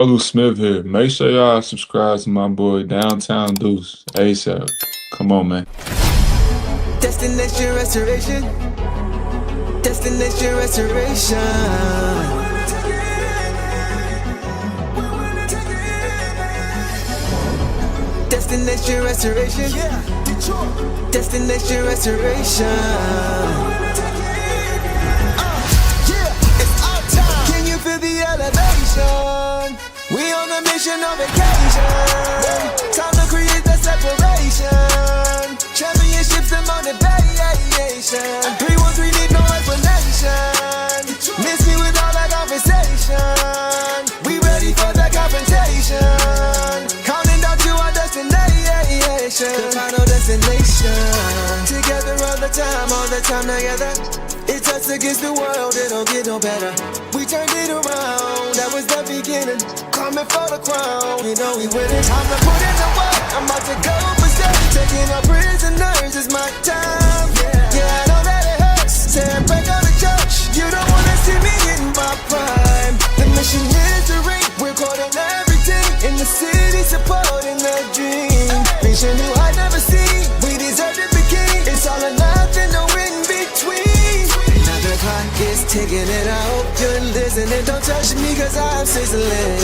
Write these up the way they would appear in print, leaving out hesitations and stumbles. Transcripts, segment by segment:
Olu Smith here. Make sure y'all subscribe to my boy Downtown Deuce ASAP. Come on, man. Destination restoration. Destination restoration. Destination restoration. Destination restoration. It's our time. Can you feel the elevation? We on a mission on vacation. Time to create the separation. Championships and motivation. 313 need no explanation. Miss me with all that conversation. We ready for the confrontation. Counting down to our destination. The final destination. Together all the time together. It's us against the world, it don't get no better. We turned it around, that was the beginning. Coming for the crown, you know we winning. Time to put in the work, I'm about to go for step. Taking our prisoners, it's my time. Yeah, I know that it hurts. Saying break out the church, you don't wanna see me in my prime. The mission is to ring, we're caught in everything. In the city, supporting the dream. Vision new I never seen, we deserve to be king. It's all or nothing, no in between. The clock is ticking and I hope you're listening. Don't touch me cause I'm sizzling.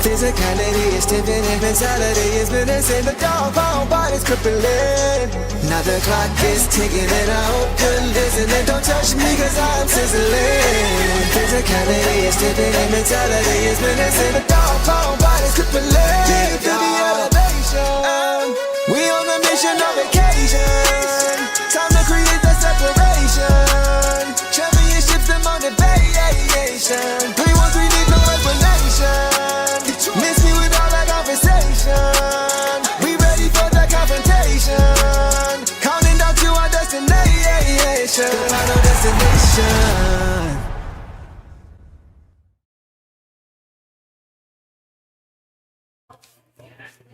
Physicality is tipping and mentality is menacing. The dog pound body's crippling. Now the clock is ticking and I hope you're listening. Don't touch me cause I'm sizzling. Physicality is tipping and mentality is menacing. The dog pound body's crippling. Yeah, feel the elevation. We on a mission on vacation. Time to create the separation. Championships and motivation. 313 need no explanation. Miss me with all that conversation. We ready for the confrontation. Counting down to our destination. The final destination.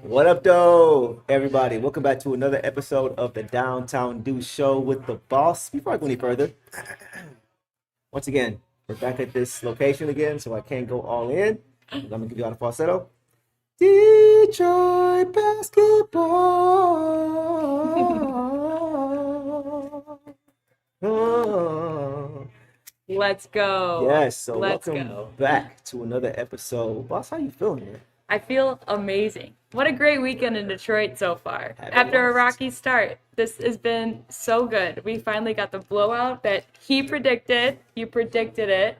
What up, though, everybody? Welcome back to another episode of the Downtown Deuce Show with the boss. Before I go any further, once again, we're back at this location again, so I can't go all in. I'm going to give you all the falsetto. Detroit basketball. Oh. Let's go. Yes, so Let's welcome go. back to another episode. Boss, how you feeling, man? I feel amazing. What a great weekend in Detroit so far. Haven't After a lost. rocky start, this has been so good. We finally got the blowout that he predicted. You predicted it.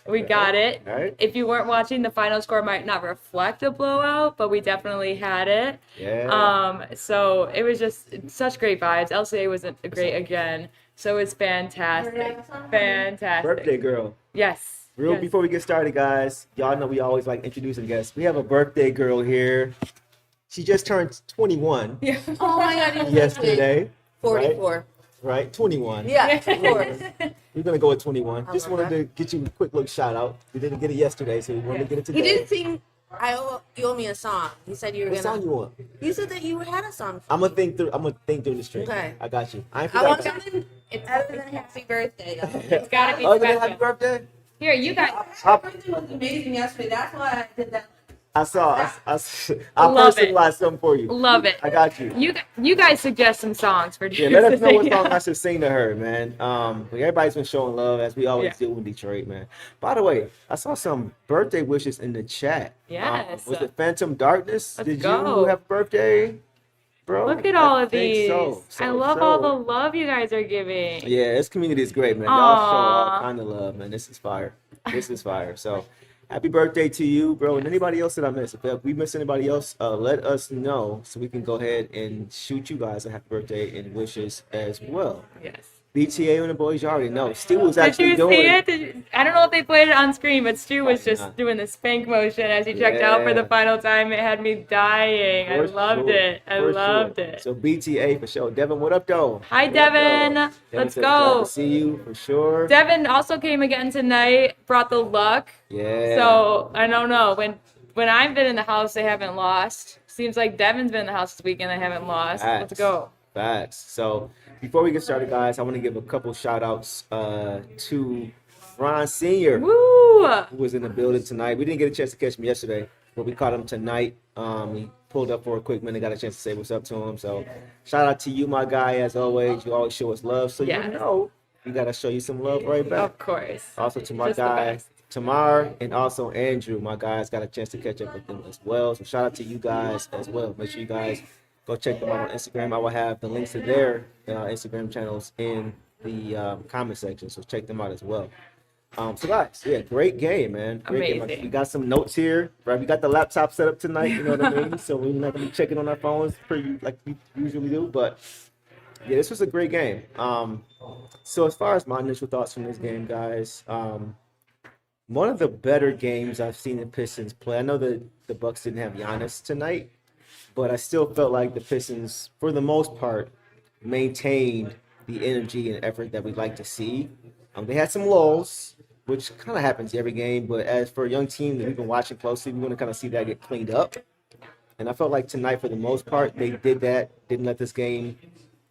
We got it. All right. If you weren't watching, the final score might not reflect a blowout, but we definitely had it. Yeah. So it was just such great vibes. LCA was great again. So it's fantastic. Fantastic. Birthday girl. Yes. Real yes. before we get started, guys, y'all know we always like introducing guests. We have a birthday girl here. She just turned 21 Yeah. Oh my God! yesterday. 44. Right? 21. Yeah, of course. We're gonna go with 21. I Just love wanted to get you a quick little shout out. We didn't get it yesterday, so we wanted to get it today. You didn't sing. You owe me a song. You said you were What gonna. song you want? You said that you had a song. I'm gonna think through the stream. Okay. I got you. I ain't I want forgot. something. It's other than happy birthday. It's gotta be Other than special. happy birthday? Here, you guys. My birthday was amazing yesterday. That's why I did that. I Love personalize something for you. Love it. I got you. You guys suggest some songs for Yeah, let us know what Yeah. song I should sing to her, man. Everybody's been showing love as we always do in Detroit, man. By the way, I saw some birthday wishes in the chat. Yes. Was it Phantom Darkness? Let's Did go. you have a birthday, bro? Look at all I of think these. so. I love all the love you guys are giving. Yeah, this community is great, man. Y'all show all Aw. kind of love, man. This is fire. This is fire. So, happy birthday to you, bro, and anybody else that I missed. If we miss anybody else, let us know so we can go ahead and shoot you guys a happy birthday and wishes as well. Yes. BTA and the boys, you already know. Stu was Did actually you doing see it? I don't know if they played it on screen, but Stu was Probably just not. doing the spank motion as he checked out for the Yeah. final time. It had me dying. I For loved sure. it. I For loved sure. it. So BTA for sure. Devin, what up, though? Hi, What up, Devin. though? Let's said glad go. to see you for sure. Devin also came again tonight, brought the luck. Yeah. So I don't know. When I've been in the house, they haven't lost. Seems like Devin's been in the house this weekend. They haven't lost. Let's Facts. go. Facts. So before we get started, guys, I want to give a couple shout outs to Ron Sr., Woo! who was in the building tonight. We didn't get a chance to catch him yesterday, but we caught him tonight. He pulled up for a quick minute, got a chance to say what's up to him. So shout out to you, my guy, as always. You always show us love, so Yes. you know we got to show you some love right back. Of course. Also to my Just the guy, best. Tamar, and also Andrew, my guys, got a chance to catch up with them as well. So shout out to you guys as well. Make sure you guys go check them out on Instagram. I will have the links to their Instagram channels in the comment section, so check them out as well. So guys, yeah, great game, man. Great game. Amazing. We got some notes here, right? We got the laptop set up tonight, you know what I mean? So we're not gonna be checking on our phones pretty like we usually do, but yeah, this was a great game. So as far as my initial thoughts from this game, guys, one of the better games I've seen the Pistons play. I know that the Bucks didn't have Giannis tonight, but I still felt like the Pistons, for the most part, maintained the energy and effort that we'd like to see. They had some lulls, which kind of happens every game, but as for a young team that we've been watching closely, we want to kind of see that get cleaned up. And I felt like tonight, for the most part, they did that, didn't let this game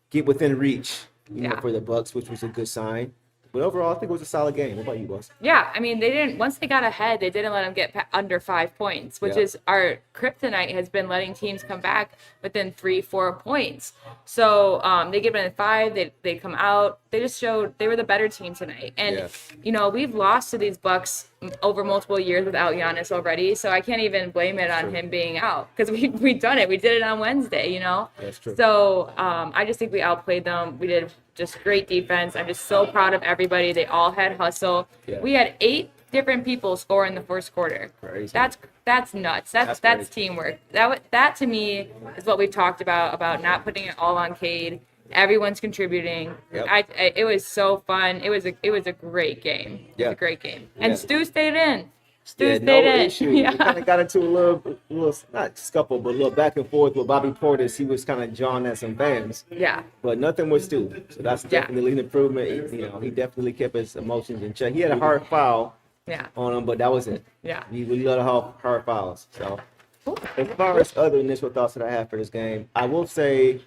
get within reach, you know, Yeah. for the Bucks, which was a good sign. But overall, I think it was a solid game. What about you, boss? Yeah, I mean, they didn't. Once they got ahead, they didn't let them get under 5 points, which Yeah. is our kryptonite. Has been letting teams come back within 3-4 points. So they get within 5, they come out. They just showed they were the better team tonight. And Yeah. you know, we've lost to these Bucks over multiple years without Giannis already. So I can't even blame it on him being out, because we done it. We did it on Wednesday. You know. That's true. So I just think we outplayed them. We did just great defense. I'm just so proud of everybody. They all had hustle. Yeah. We had 8 different people score in the first quarter. Crazy. That's nuts. That's crazy. teamwork. That to me is what we've talked about not putting it all on Cade. Everyone's contributing. Yep. It was so fun. It was a great game. It Yeah. was a great game. And Yeah. Stu stayed in. Stu Yeah, stayed no in. issue. We kind Yeah. of got into a little, not scuffle, but a little back and forth with Bobby Portis. He was kind of jawing at some fans, Yeah. but nothing was Stu. So that's Yeah. definitely an improvement. You know, he definitely kept his emotions in check. He had a hard foul Yeah. on him, but that was it. Yeah. We let hard fouls. So Cool. as far as other initial thoughts that I have for this game, I will say,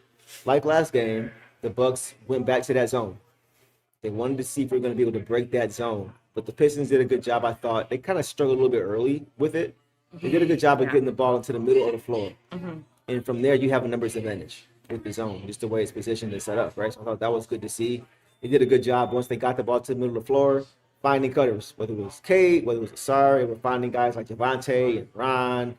like last game, the Bucks went back to that zone. They wanted to see if we were going to be able to break that zone. But the Pistons did a good job, I thought. They kind of struggled a little bit early with it. They did a good job of getting the ball into the middle of the floor. And from there, you have a numbers advantage with the zone, just the way it's positioned and set up, right? So I thought that was good to see. They did a good job once they got the ball to the middle of the floor, finding cutters, whether it was Cade, whether it was Ausar. They were finding guys like Javonte and Ron,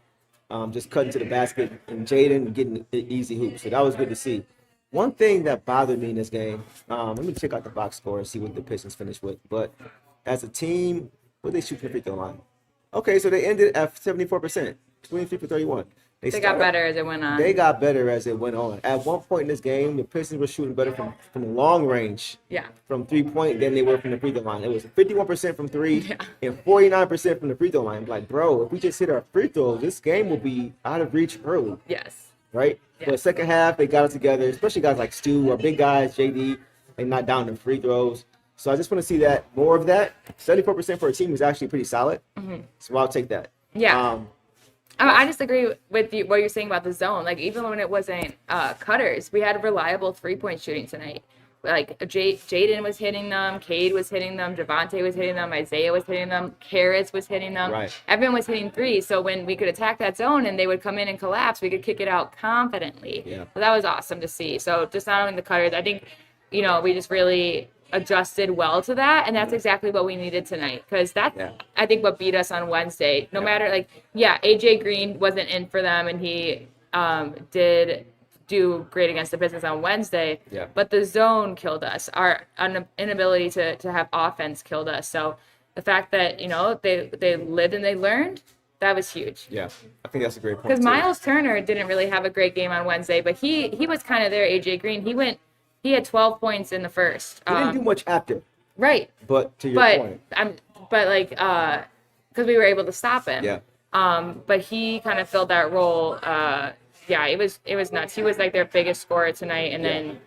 just cutting to the basket, and Jaden getting the easy hoops. So that was good to see. One thing that bothered me in this game, let me check out the box score and see what the Pistons finished with. But as a team, what did they shoot from the free throw line? Okay, so they ended at 74%, 23 for 31. They got started- better as it went on. They got better as it went on. At one point in this game, the Pistons were shooting better from long range, Yeah. from 3-point, than they were from the free throw line. It was 51% from 3 and 49% from the free throw line. I'm like, bro, if we just hit our free throws, this game will be out of reach early, Yes. right? Yeah. But second half, they got it together, especially guys like Stu or big guys, JD. They knocked down the free throws. So I just want to see that, more of that. 74% for a team is actually pretty solid. So I'll take that. Yeah. I just agree with you, what you're saying about the zone. Like, even when it wasn't cutters, we had reliable 3-point shooting tonight. Like, Jaden was hitting them, Cade was hitting them, Javonte was hitting them, Isaiah was hitting them, Caris was hitting them. Right. Everyone was hitting threes. So when we could attack that zone and they would come in and collapse, we could kick it out confidently. Yeah. So that was awesome to see. So just not only the cutters, I think, you know, we just really adjusted well to that, and that's exactly what we needed tonight, because that's I think what beat us on Wednesday. No matter, like, AJ Green wasn't in for them, and he did do great against the Pistons on Wednesday, but the zone killed us. Our inability to have offense killed us. So the fact that, you know, they lived and they learned, that was huge. Yeah, I think that's a great point. Because too. Miles Turner didn't really have a great game on Wednesday, but he was kind of there. AJ Green, he had 12 points in the first. He didn't do much after, Right. but to your point. Because we were able to stop him. Yeah. But he kind of filled that role. It was nuts. He was like their biggest scorer tonight, and then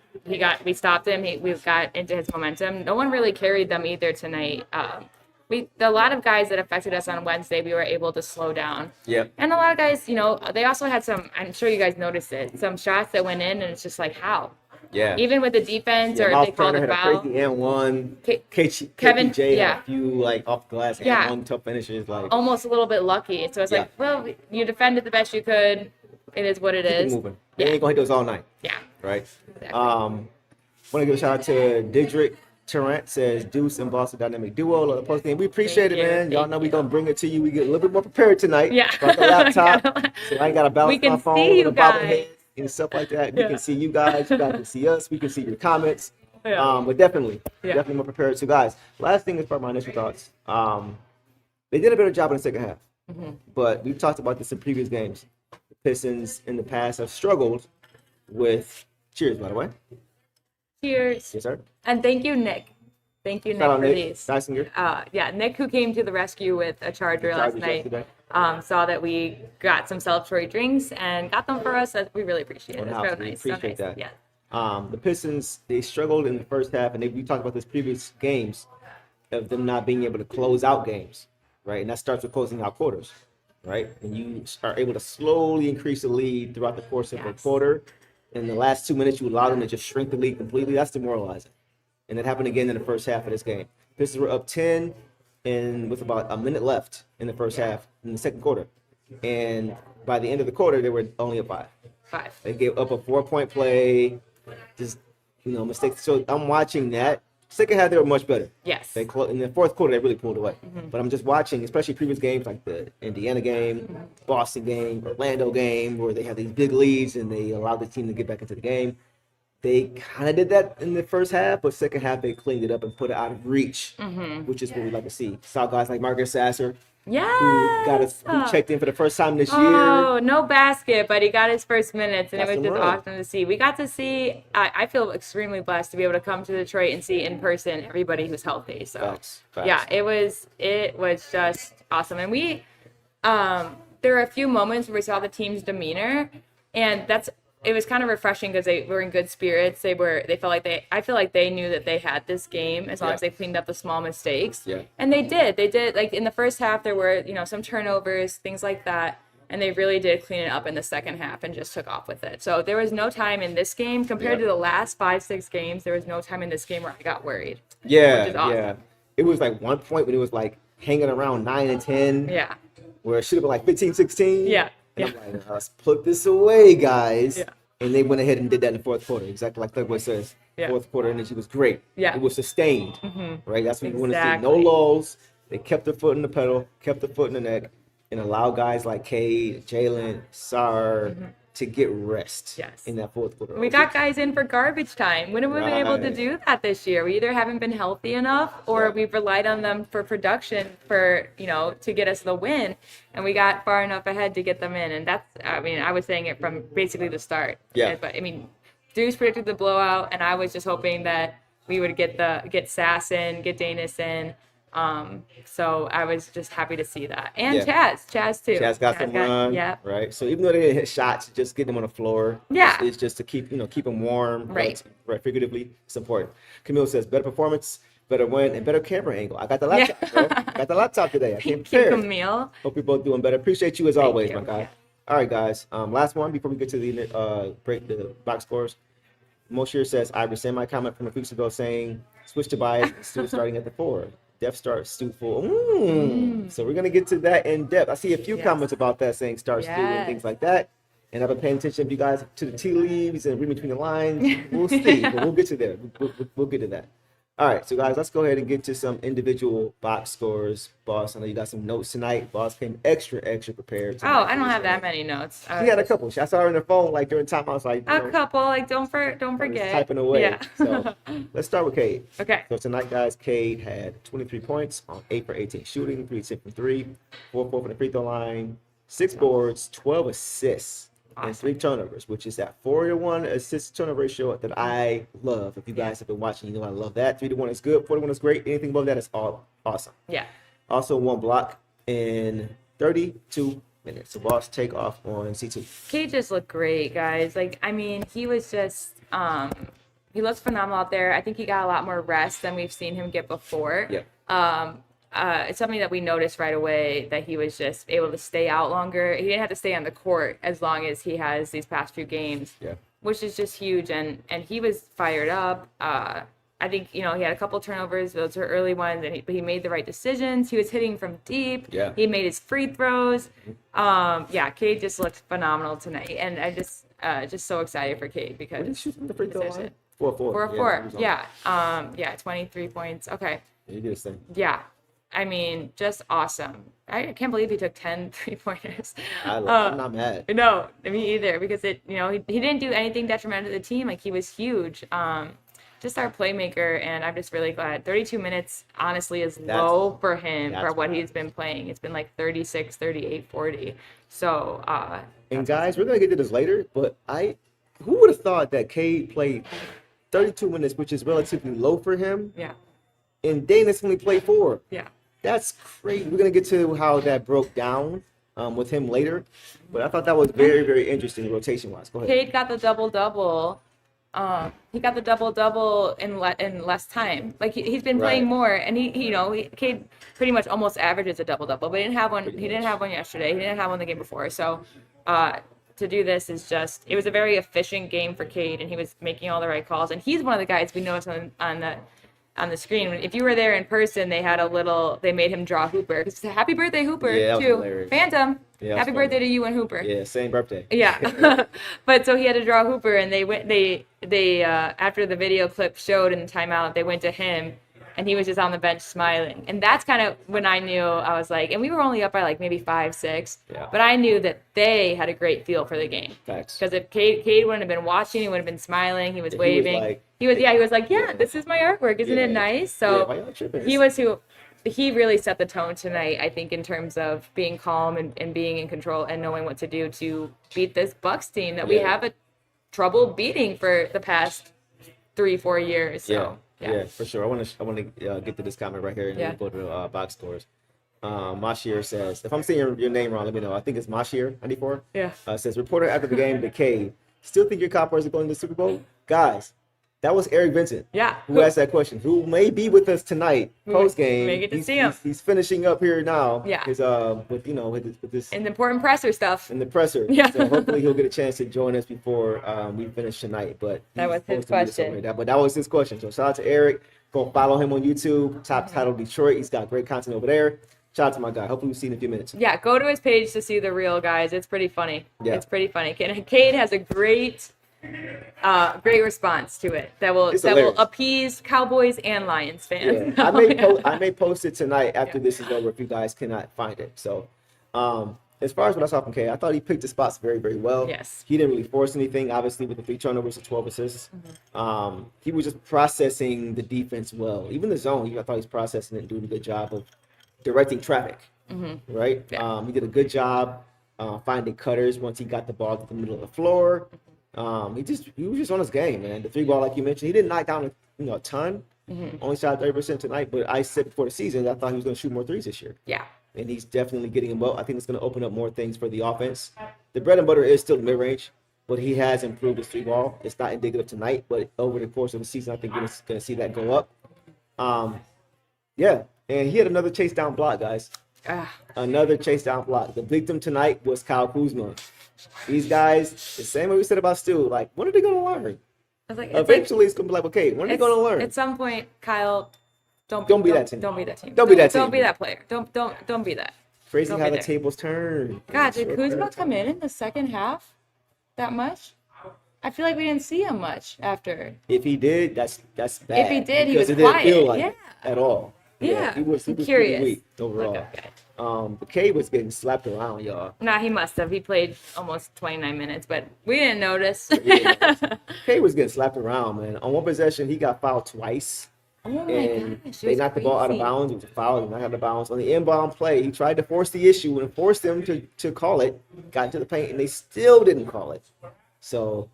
we stopped him. We got into his momentum. No one really carried them either tonight. A lot of guys that affected us on Wednesday, we were able to slow down. Yep. And a lot of guys, you know, they also had some, I'm sure you guys noticed it, some shots that went in, and it's just like, how? Yeah. Even with the defense, or if Miles they called Turner a had a foul. crazy and one. Kevin, KPJ yeah. had a few like off the glass and Yeah. one tough finishes. Like Almost a little bit lucky. So it's Yeah. like, well, you defended the best you could. It is what it keep it is. moving. They Yeah. ain't gonna hit those all night, Yeah. right? Exactly. Want to give a shout out to Didrik Tarrant, says Deuce and Boston dynamic duo. Love the post game. We appreciate Thank it, you. man. Y'all Thank know we you. gonna bring it to you. We get a little bit more prepared tonight. Yeah. Brought the laptop, so I ain't gotta balance We can my phone see with you a guys. bobblehead and stuff like that. We Yeah. can see you guys. You guys can see us. We can see your comments. Yeah. But definitely Yeah. more prepared. So, guys, last thing is part of my initial thoughts. They did a better job in the second half, but we've talked about this in previous games. The Pistons in the past have struggled with. Cheers, by the way. Cheers. Yes, sir. And thank you, Nick. Thank you, Nick, Shout out for Nick. these. Dysinger. Yeah, Nick, who came to the rescue with a charger last Chargers night, yesterday. saw that we got some celebratory drinks and got them for us. We really appreciate it. It's Wow, very we nice. appreciate so nice. that. Yeah. The Pistons, they struggled in the first half, and we talked about this previous games of them not being able to close out games, right? And that starts with closing out quarters, right? And you are able to slowly increase the lead throughout the course of a Yes. quarter. In the last 2 minutes, you allow them to just shrink the lead completely. That's demoralizing. And that happened again in the first half of this game. Pistons were up 10 and with about a minute left in the first half in the second quarter. And by the end of the quarter, they were only up 5. 5. They gave up a 4-point play, just mistakes. So I'm watching that. Second half, they were much better. Yes. In the fourth quarter, they really pulled away. But I'm just watching, especially previous games like the Indiana game, Boston game, Orlando game, where they have these big leads and they allow the team to get back into the game. They kind of did that in the first half, but second half they cleaned it up and put it out of reach, which is what we like to see. Saw guys like Marcus Sasser, Yeah. who checked in for the first time this year. Oh, no basket, but he got his first minutes, and Got it was some just run. awesome to see. We got to see. I feel extremely blessed to be able to come to Detroit and see in person everybody who's healthy. So Facts. yeah, it was just awesome, and we there were a few moments where we saw the team's demeanor, and it was kind of refreshing because they were in good spirits. They felt like I feel like they knew that they had this game as long as they cleaned up the small mistakes. Yeah. And they did. Like in the first half, there were, some turnovers, things like that. And they really did clean it up in the second half and just took off with it. So there was no time in this game compared to the last 5-6 games. There was no time in this game where I got worried. Yeah, which is awesome. yeah. It was like one point when it was like hanging around 9 and 10. Yeah. Where it should have been like 15, 16. Yeah. And I'm like, let's put this away, guys. Yeah. And they went ahead and did that in the fourth quarter, exactly like Thugboy says. Yeah. Fourth quarter energy was great. Yeah. It was sustained, right? That's what we want to see. No Exactly. lulls. They kept their foot in the pedal, kept their foot in the neck, and allow guys like Cade, Jalen, Sar to get rest Yes. in that fourth quarter. We got guys in for garbage time. When have we been able to Right. do that this year? We either haven't been healthy enough or Yeah. we've relied on them for production to get us the win. And we got far enough ahead to get them in. And I was saying it from basically the start. Yeah. But Deuce predicted the blowout, and I was just hoping that we would get Sass in, get Daniss in. So I was just happy to see that. And Yeah. Chaz too. Chaz got some run, Yeah. right? So even though they didn't hit shots, just getting them on the floor, Yeah. it's just to keep them warm, Right. Right, figuratively, it's important. Camille says better performance, better win, and better camera angle. I got the laptop, bro. Got the laptop today. I came Thank you, prepared. Camille. Hope you're both doing better. Appreciate you as always, you. my guy. Yeah. All right, guys. Last one before we get to the break the box scores. Mosher says I rescind my comment from a few weeks ago saying switch to bias and Stewart starting at the 4. Depth start Stu full. So we're gonna get to that in depth. I see a few Yes. comments about that saying start Stu and things Yes. like that. And I've been paying attention to you guys to the tea leaves and reading between the lines. We'll see, but we'll get to there. We'll get to that. All right, so guys, let's go ahead and get to some individual box scores. Boss, I know you got some notes tonight. Boss came extra prepared. Oh, I don't have that many notes. She had a couple. I saw her on her phone like during time. I was like, A couple, don't I was forget. typing away. Yeah. So let's start with Cade. Okay. So tonight, guys, Cade had 23 points on 8 for 18 shooting, 3 10 from 3, 4 4 from the free throw line, 6 boards, 12 assists, and 3 turnovers, which is that 4-to-1 assist turnover ratio that I love. If you guys have been watching, you know I love that. 3-to-1 is good, 4-to-1 is great. Anything above that is all awesome. Yeah. Also, 1 block in 32 minutes. So, boss, take off on C2. Cade just looked great, guys. He was just he looks phenomenal out there. I think he got a lot more rest than we've seen him get before. Yeah. It's something that we noticed right away, that he was just able to stay out longer. He didn't have to stay on the court as long as he has these past few games. Yeah. which is just huge. And he was fired up. I think, he had a couple turnovers. Those were early ones, but he made the right decisions. He was hitting from deep. Yeah. He made his free throws. Cade just looked phenomenal tonight. And I just so excited for Cade because What did he shoot from the free throw that's line? it. 4-4. 4-4. 23 points. Okay. He did his thing. Yeah. I mean, just awesome. I can't believe he took 10 3-pointers. I'm not mad. No, me either, because he didn't do anything detrimental to the team. Like, he was huge. Just our playmaker, and I'm just really glad. 32 minutes, honestly, is low for him for what he's been playing. It's been like 36, 38, 40. So, and guys, we're going to get to this later, but who would have thought that Cade played 32 minutes, which is relatively low for him, yeah. and Daniss only played 4. Yeah. That's crazy. We're going to get to how that broke down with him later, but I thought that was very, very interesting rotation-wise. Go ahead. Cade got the double-double. He got the double-double in less time. Like, he's been playing more, and Cade pretty much almost averages a double-double, but he didn't have one. He didn't have one yesterday. He didn't have one the game before. So, to do this is it was a very efficient game for Cade, and he was making all the right calls. And he's one of the guys we noticed on the screen. If you were there in person, they made him draw Hooper. It's a happy birthday, Hooper, too. Phantom. Yeah, happy birthday to you and Hooper. Yeah, same birthday. Yeah. But so he had to draw Hooper, and they after the video clip showed in the timeout, they went to him, and he was just on the bench smiling. And that's kind of when I knew. I was like, and we were only up by like maybe 5-6, but I knew that they had a great feel for the game. Facts. Because if Cade wouldn't have been watching, he would have been smiling, he was waving. He was like, this is my artwork, isn't it nice? So he really set the tone tonight, I think, in terms of being calm and being in control and knowing what to do to beat this Bucks team that we have a trouble beating for the past 3-4 years. So yeah, for sure. I want to get to this comment right here and then go to box scores. Mashir says, if I'm saying your name wrong, let me know. I think it's Mashir 94. Yeah. Says, reporter after the game to Cade, still think your Cowboys are going to the Super Bowl? Guys, that was Eric Vincent. Yeah. Who asked that question? Who may be with us tonight post game? May get to see him. He's finishing up here now. Yeah. His with this and the important presser stuff. in the presser. Yeah. So hopefully he'll get a chance to join us before we finish tonight. But that was his question. But that was his question. So shout out to Eric. Go follow him on YouTube. Top Title Detroit. He's got great content over there. Shout out to my guy. Hopefully we'll see you in a few minutes. Yeah, go to his page to see the real guys. It's pretty funny. Yeah. It's pretty funny. Cade has a great response to it that will appease Cowboys and Lions fans. Yeah. I may post it tonight after this is over if you guys cannot find it. So as far as what I saw from Cade, I thought he picked the spots very, very well. Yes. He didn't really force anything, obviously, with the 3 turnovers and 12 assists. He was just processing the defense well. Even the zone, I thought he was processing it and doing a good job of directing traffic. Right? Yeah. He did a good job finding cutters once he got the ball to the middle of the floor. He was just on his game, man. The 3 ball, like you mentioned, he didn't knock down a ton. Only shot 30% tonight, but I said before the season I thought he was going to shoot more threes this year. Yeah. And he's definitely getting them well. I think it's going to open up more things for the offense. The bread and butter is still mid range, but he has improved his 3 ball. It's not indicative tonight, but over the course of the season, I think we're going to see that go up. And he had another chase down block, guys. Another chase down block. The victim tonight was Kyle Kuzma. These guys, the same way we said about Stu, like, when are they going to learn? Eventually, it's going to be like, okay, when are they going to learn? At some point, Kyle, don't be that team. Don't be that team. Don't be that team. Don't be that player. Don't be that. Crazy how the tables turn. God, did Kuzma come in the second half that much? I feel like we didn't see him much after. If he did, that's bad. If he did, he was quiet. It didn't feel like yeah. it at all. Yeah, he was curious. Pretty weak overall. Okay. The Cade was getting slapped around, y'all. Nah, he must have. He played almost 29 minutes, but we didn't notice. Cade was getting slapped around, man. On one possession, he got fouled twice. Oh my gosh, they knocked the ball out of bounds. It was a foul. They knocked out of bounds. On the inbound play, he tried to force the issue and forced them to call it. Got into the paint, and they still didn't call it. So,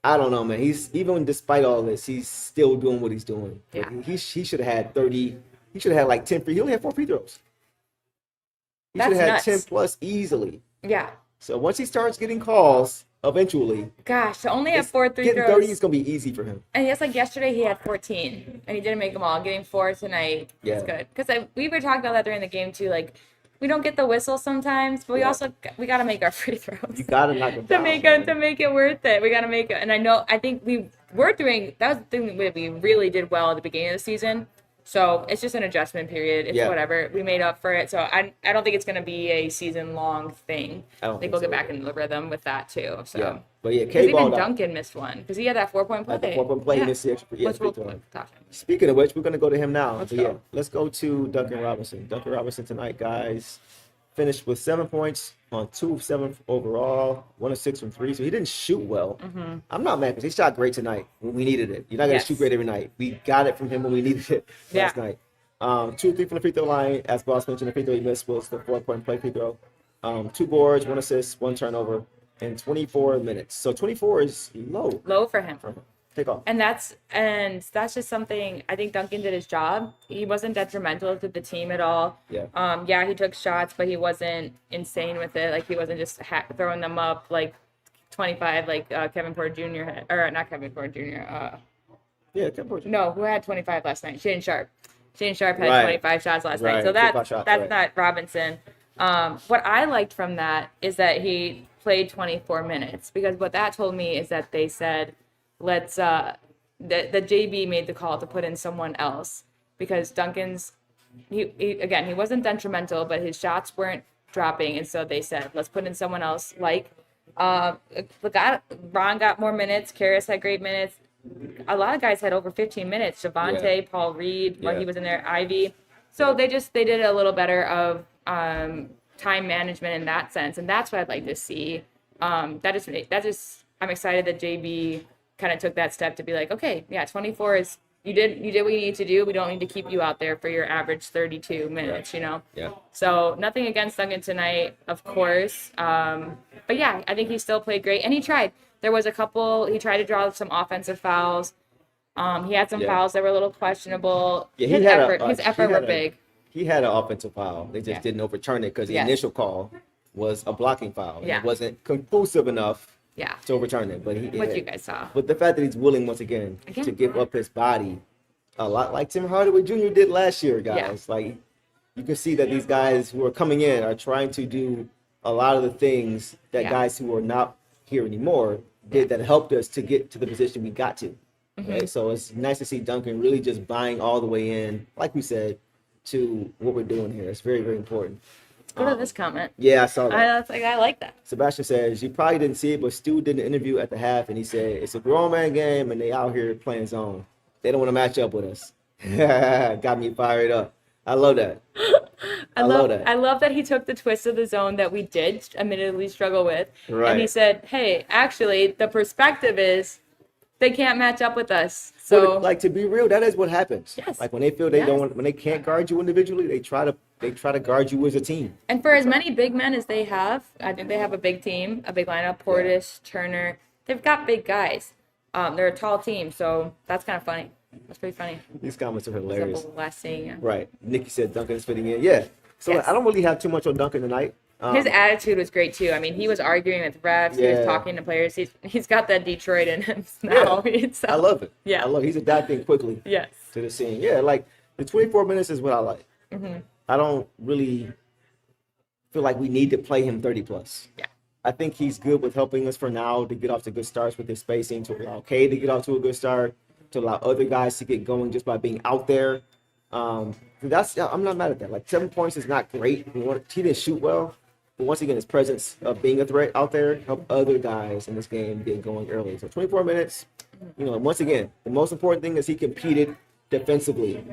I don't know, man. Even despite all this, he's still doing what he's doing. Yeah. He should have had 30. He should have had like 10 free. He only had 4 free throws. He should have had 10 plus easily. Yeah. So once he starts getting calls, eventually. Gosh, to only have 4 3 getting throws. 30 is going to be easy for him. And just like yesterday, he had 14, and he didn't make them all. Getting 4 tonight is good. Because we were talking about that during the game, too. Like, we don't get the whistle sometimes, but we Yeah. also we got to make our free throws. You gotta knock them to down, make man. it to make it worth it. We got to make it. And I think we were doing that was the thing that we really did well at the beginning of the season. So it's just an adjustment period. It's Yeah. whatever. We made up for it. So I don't think it's going to be a season long thing. I don't think think we'll so get back either. into the rhythm with that too. So. Yeah. But yeah, Because Cade even balled out. Duncan missed one because he had that 4-point play. At the 4-point play, he Yeah. missed the extra. Yeah, Let's free roll throw. talk. Speaking of which, we're gonna go to him now. Let's But yeah, go. let's go to Duncan Robinson. Duncan Robinson tonight, guys, finished with 7 points on 2 of 7 overall, 1 of 6 from 3. So he didn't shoot well. I'm not mad because he shot great tonight when we needed it. You're not gonna Yes. shoot great every night. We got it from him when we needed it last Yeah. night. 2 of 3 from the free throw line. As Boss mentioned, the free throw he missed was the 4-point play free throw. 2 boards, 1 assist, 1 turnover, in 24 minutes. So 24 is low Low for him. for him. Take off. And that's just something I think Duncan did his job. He wasn't detrimental to the team at all. Yeah. Yeah, he took shots, but he wasn't insane with it. Like he wasn't just throwing them up like 25, like Kevin Porter Jr. had, or not Kevin Porter Jr. Yeah, Kevin Porter. No, who had 25 last night? Shaden Sharp. Shaden Sharp had Right. 25 shots last Right, night. So 25 shots, that's right. not Robinson. What I liked from that is that he played 24 minutes because what that told me is that they said, let's the JB made the call to put in someone else because Duncan's he wasn't detrimental, but his shots weren't dropping, and so they said, let's put in someone else. Like Ron got more minutes, Caris had great minutes. A lot of guys had over 15 minutes. Javonte, Yeah. Paul Reed, when Yeah. he was in there, Ivy. So they did a little better of time management in that sense, and that's what I'd like to see. I'm excited that JB kind of took that step to be like, okay, yeah, 24 is you did what you need to do. We don't need to keep you out there for your average 32 minutes, you know. Yeah. So nothing against Duncan tonight, of course. But yeah, I think he still played great, and he tried. There was he tried to draw some offensive fouls. He had some Yeah. fouls that were a little questionable. Yeah, his effort were big. He had an offensive foul. They just Yeah. didn't overturn it because the Yes. initial call was a blocking foul. And Yeah. It wasn't conclusive enough Yeah, to overturn it. But what you guys saw. But the fact that he's willing once again Again. to give up his body, a lot like Tim Hardaway Jr. did last year, guys. Yeah. Like you can see that these guys who are coming in are trying to do a lot of the things that Yeah. guys who are not here anymore did that helped us to get to the position we got to. Mm-hmm. Right? So it's nice to see Duncan really just buying all the way in, like we said, to what we're doing here. It's very, very important. Go to this comment. Yeah, I saw that. I like that. Sebastian says, you probably didn't see it, but Stu did an interview at the half, and he said, it's a grown man game, and they out here playing zone. They don't want to match up with us. Got me fired up. I love that. I love that. I love that he took the twist of the zone that we did admittedly struggle with. Right. And he said, hey, actually, the perspective is they can't match up with us. So, But, like, to be real, that is what happens. Yes. Like when they feel they Yes. don't want, when they can't guard you individually, they try to guard you as a team. and for as many big men as they have, I think they have a big team, a big lineup. Portis, Turner, they've got big guys. They're a tall team, so that's kind of funny. That's pretty funny. These comments are It's hilarious. a blessing. Yeah. Right. Nikki said Duncan is fitting in. Yeah. So Yes. I don't really have too much on Duncan tonight. His attitude was great too. I mean, he was arguing with refs. He Yeah. was talking to players. He's got that Detroit in him now. So- I love it. Yeah. I love it. He's adapting quickly Yes. to the scene. Yeah, like the 24 minutes is what I like. Mm-hmm. I don't really feel like we need to play him 30 plus. Yeah. I think he's good with helping us for now to get off to good starts with his spacing, to allow Cade to get off to a good start, to allow other guys to get going just by being out there. I'm not mad at that. Like 7 points is not great. He didn't shoot well, but once again, his presence of being a threat out there helped other guys in this game get going early. So 24 minutes. Once again, the most important thing is he competed defensively.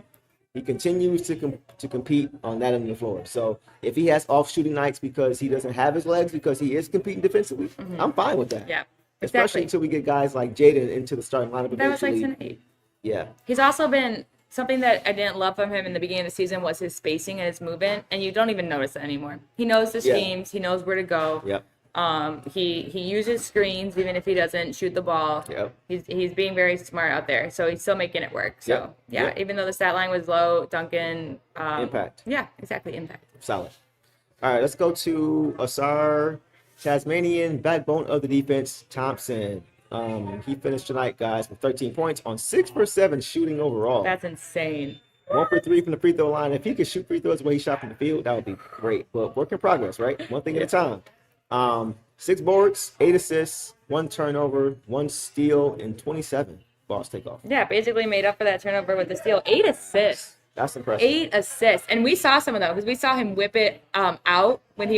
He continues to compete on that end of the floor. So if he has off shooting nights because he doesn't have his legs because he is competing defensively, I'm fine with that. Yeah. Especially Exactly. until we get guys like Jaden into the starting lineup That was like eventually. tonight. Yeah. He's also been something that I didn't love from him in the beginning of the season was his spacing and his movement, and you don't even notice it anymore. He knows the Yeah. schemes. He knows where to go. Yep. He uses screens even if he doesn't shoot the ball. Yep. He's being very smart out there, so he's still making it work. So Yep. yeah, Yep. even though the stat line was low, Duncan Impact. Yeah, exactly, impact. Solid. All right, let's go to Ausar, Tasmanian backbone of the defense, Thompson. He finished tonight, guys, with 13 points on 6 for 7 shooting overall. That's insane. 1 for 3 from the free throw line. If he could shoot free throws the way he shot from the field, that would be great. But work in progress, right? One thing at a time. 6 boards, 8 assists, 1 turnover, 1 steal, and 27 balls takeoff. Yeah, basically made up for that turnover with the steal. 8 assists. That's impressive. 8 assists. And we saw some of those because we saw him whip it out when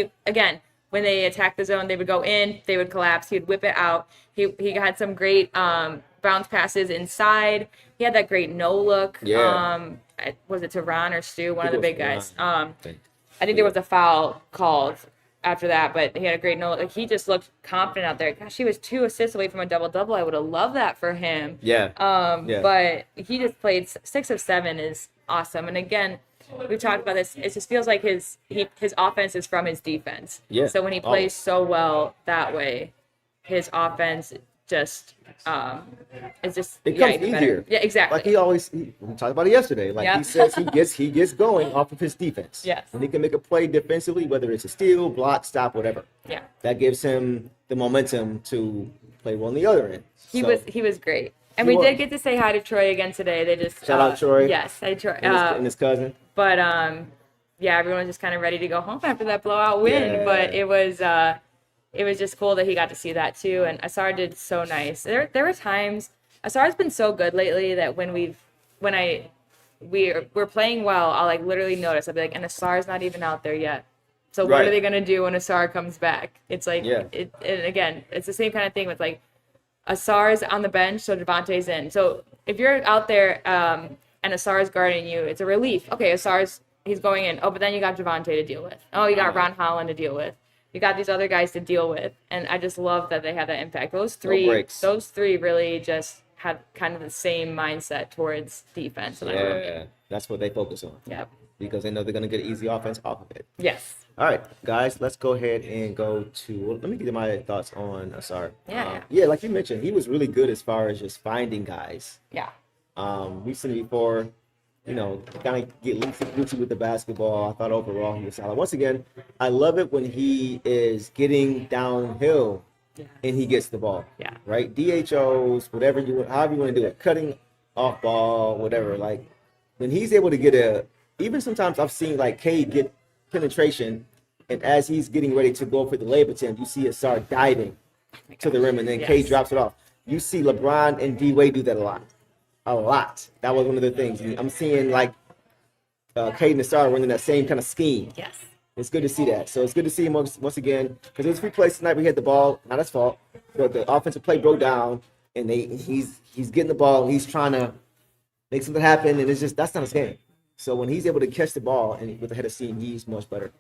they attacked the zone, they would go in, they would collapse, he would whip it out. He had some great bounce passes inside. He had that great no look. Yeah. Was it to Ron or Stu, one of the big guys? Ron, I think there was a foul called after that, but he had a great no look. Like, he just looked confident out there. Gosh, he was 2 assists away from a double-double. I would have loved that for him. Yeah. But he just played 6 of 7 is awesome. And again, we've talked about this. It just feels like his offense is from his defense. Yeah. So when he plays so well that way, his offense just it's just It comes even easier. better. Yeah, exactly. Like we talked about it yesterday. Like Yeah. he says he gets going off of his defense. Yes. And he can make a play defensively, whether it's a steal, block, stop, whatever. Yeah. That gives him the momentum to play well on the other end. He So, was great. And He we did was. get to say hi to Troy again today. They just Shout out Troy. Yes, hi Troy. and his cousin. But yeah, everyone was just kind of ready to go home after that blowout win. Yeah. But it was just cool that he got to see that too. And Ausar did so nice. There were times Ausar's been so good lately that when we're playing well, I'll like literally notice. I'll be like, and Ausar's not even out there yet. So what Right. are they gonna do when Ausar comes back? It's like Yeah. and again, it's the same kind of thing with like Asar's on the bench, so Javonte's in. So if you're out there and Asar's guarding you, it's a relief. Okay, he's going in. Oh, but then you got Javonte to deal with. Oh, you got Ron Holland to deal with. You got these other guys to deal with. And I just love that they have that impact. Those three really just have kind of the same mindset towards defense. And I love it. Yeah. That's what they focus on. Yep. Because they know they're gonna get easy offense off of it. Yes. All right, guys, let's go ahead and go to. Let me get my thoughts on Ausar. Yeah. Yeah, like you mentioned, he was really good as far as just finding guys. Yeah. We've seen it before. Kind of get loosey with the basketball. I thought overall he was solid. Once again, I love it when he is getting downhill and he gets the ball. Yeah. Right? DHOs, however you want to do it, cutting off ball, whatever. Like when he's able to get even sometimes I've seen like Cade get penetration, and as he's getting ready to go for the layup attempt, you see Ausar diving to the rim, and then Cade drops it off. You see LeBron and D-Wade do that a lot. That was one of the things. I'm seeing like Cade and Ausar running that same kind of scheme. Yes. It's good to see that. So it's good to see him once again, because it was 3 plays tonight. We had the ball, not his fault, but the offensive play broke down, and he's getting the ball, and he's trying to make something happen, and that's not his game. So when he's able to catch the ball and with the head of steam, he's much better.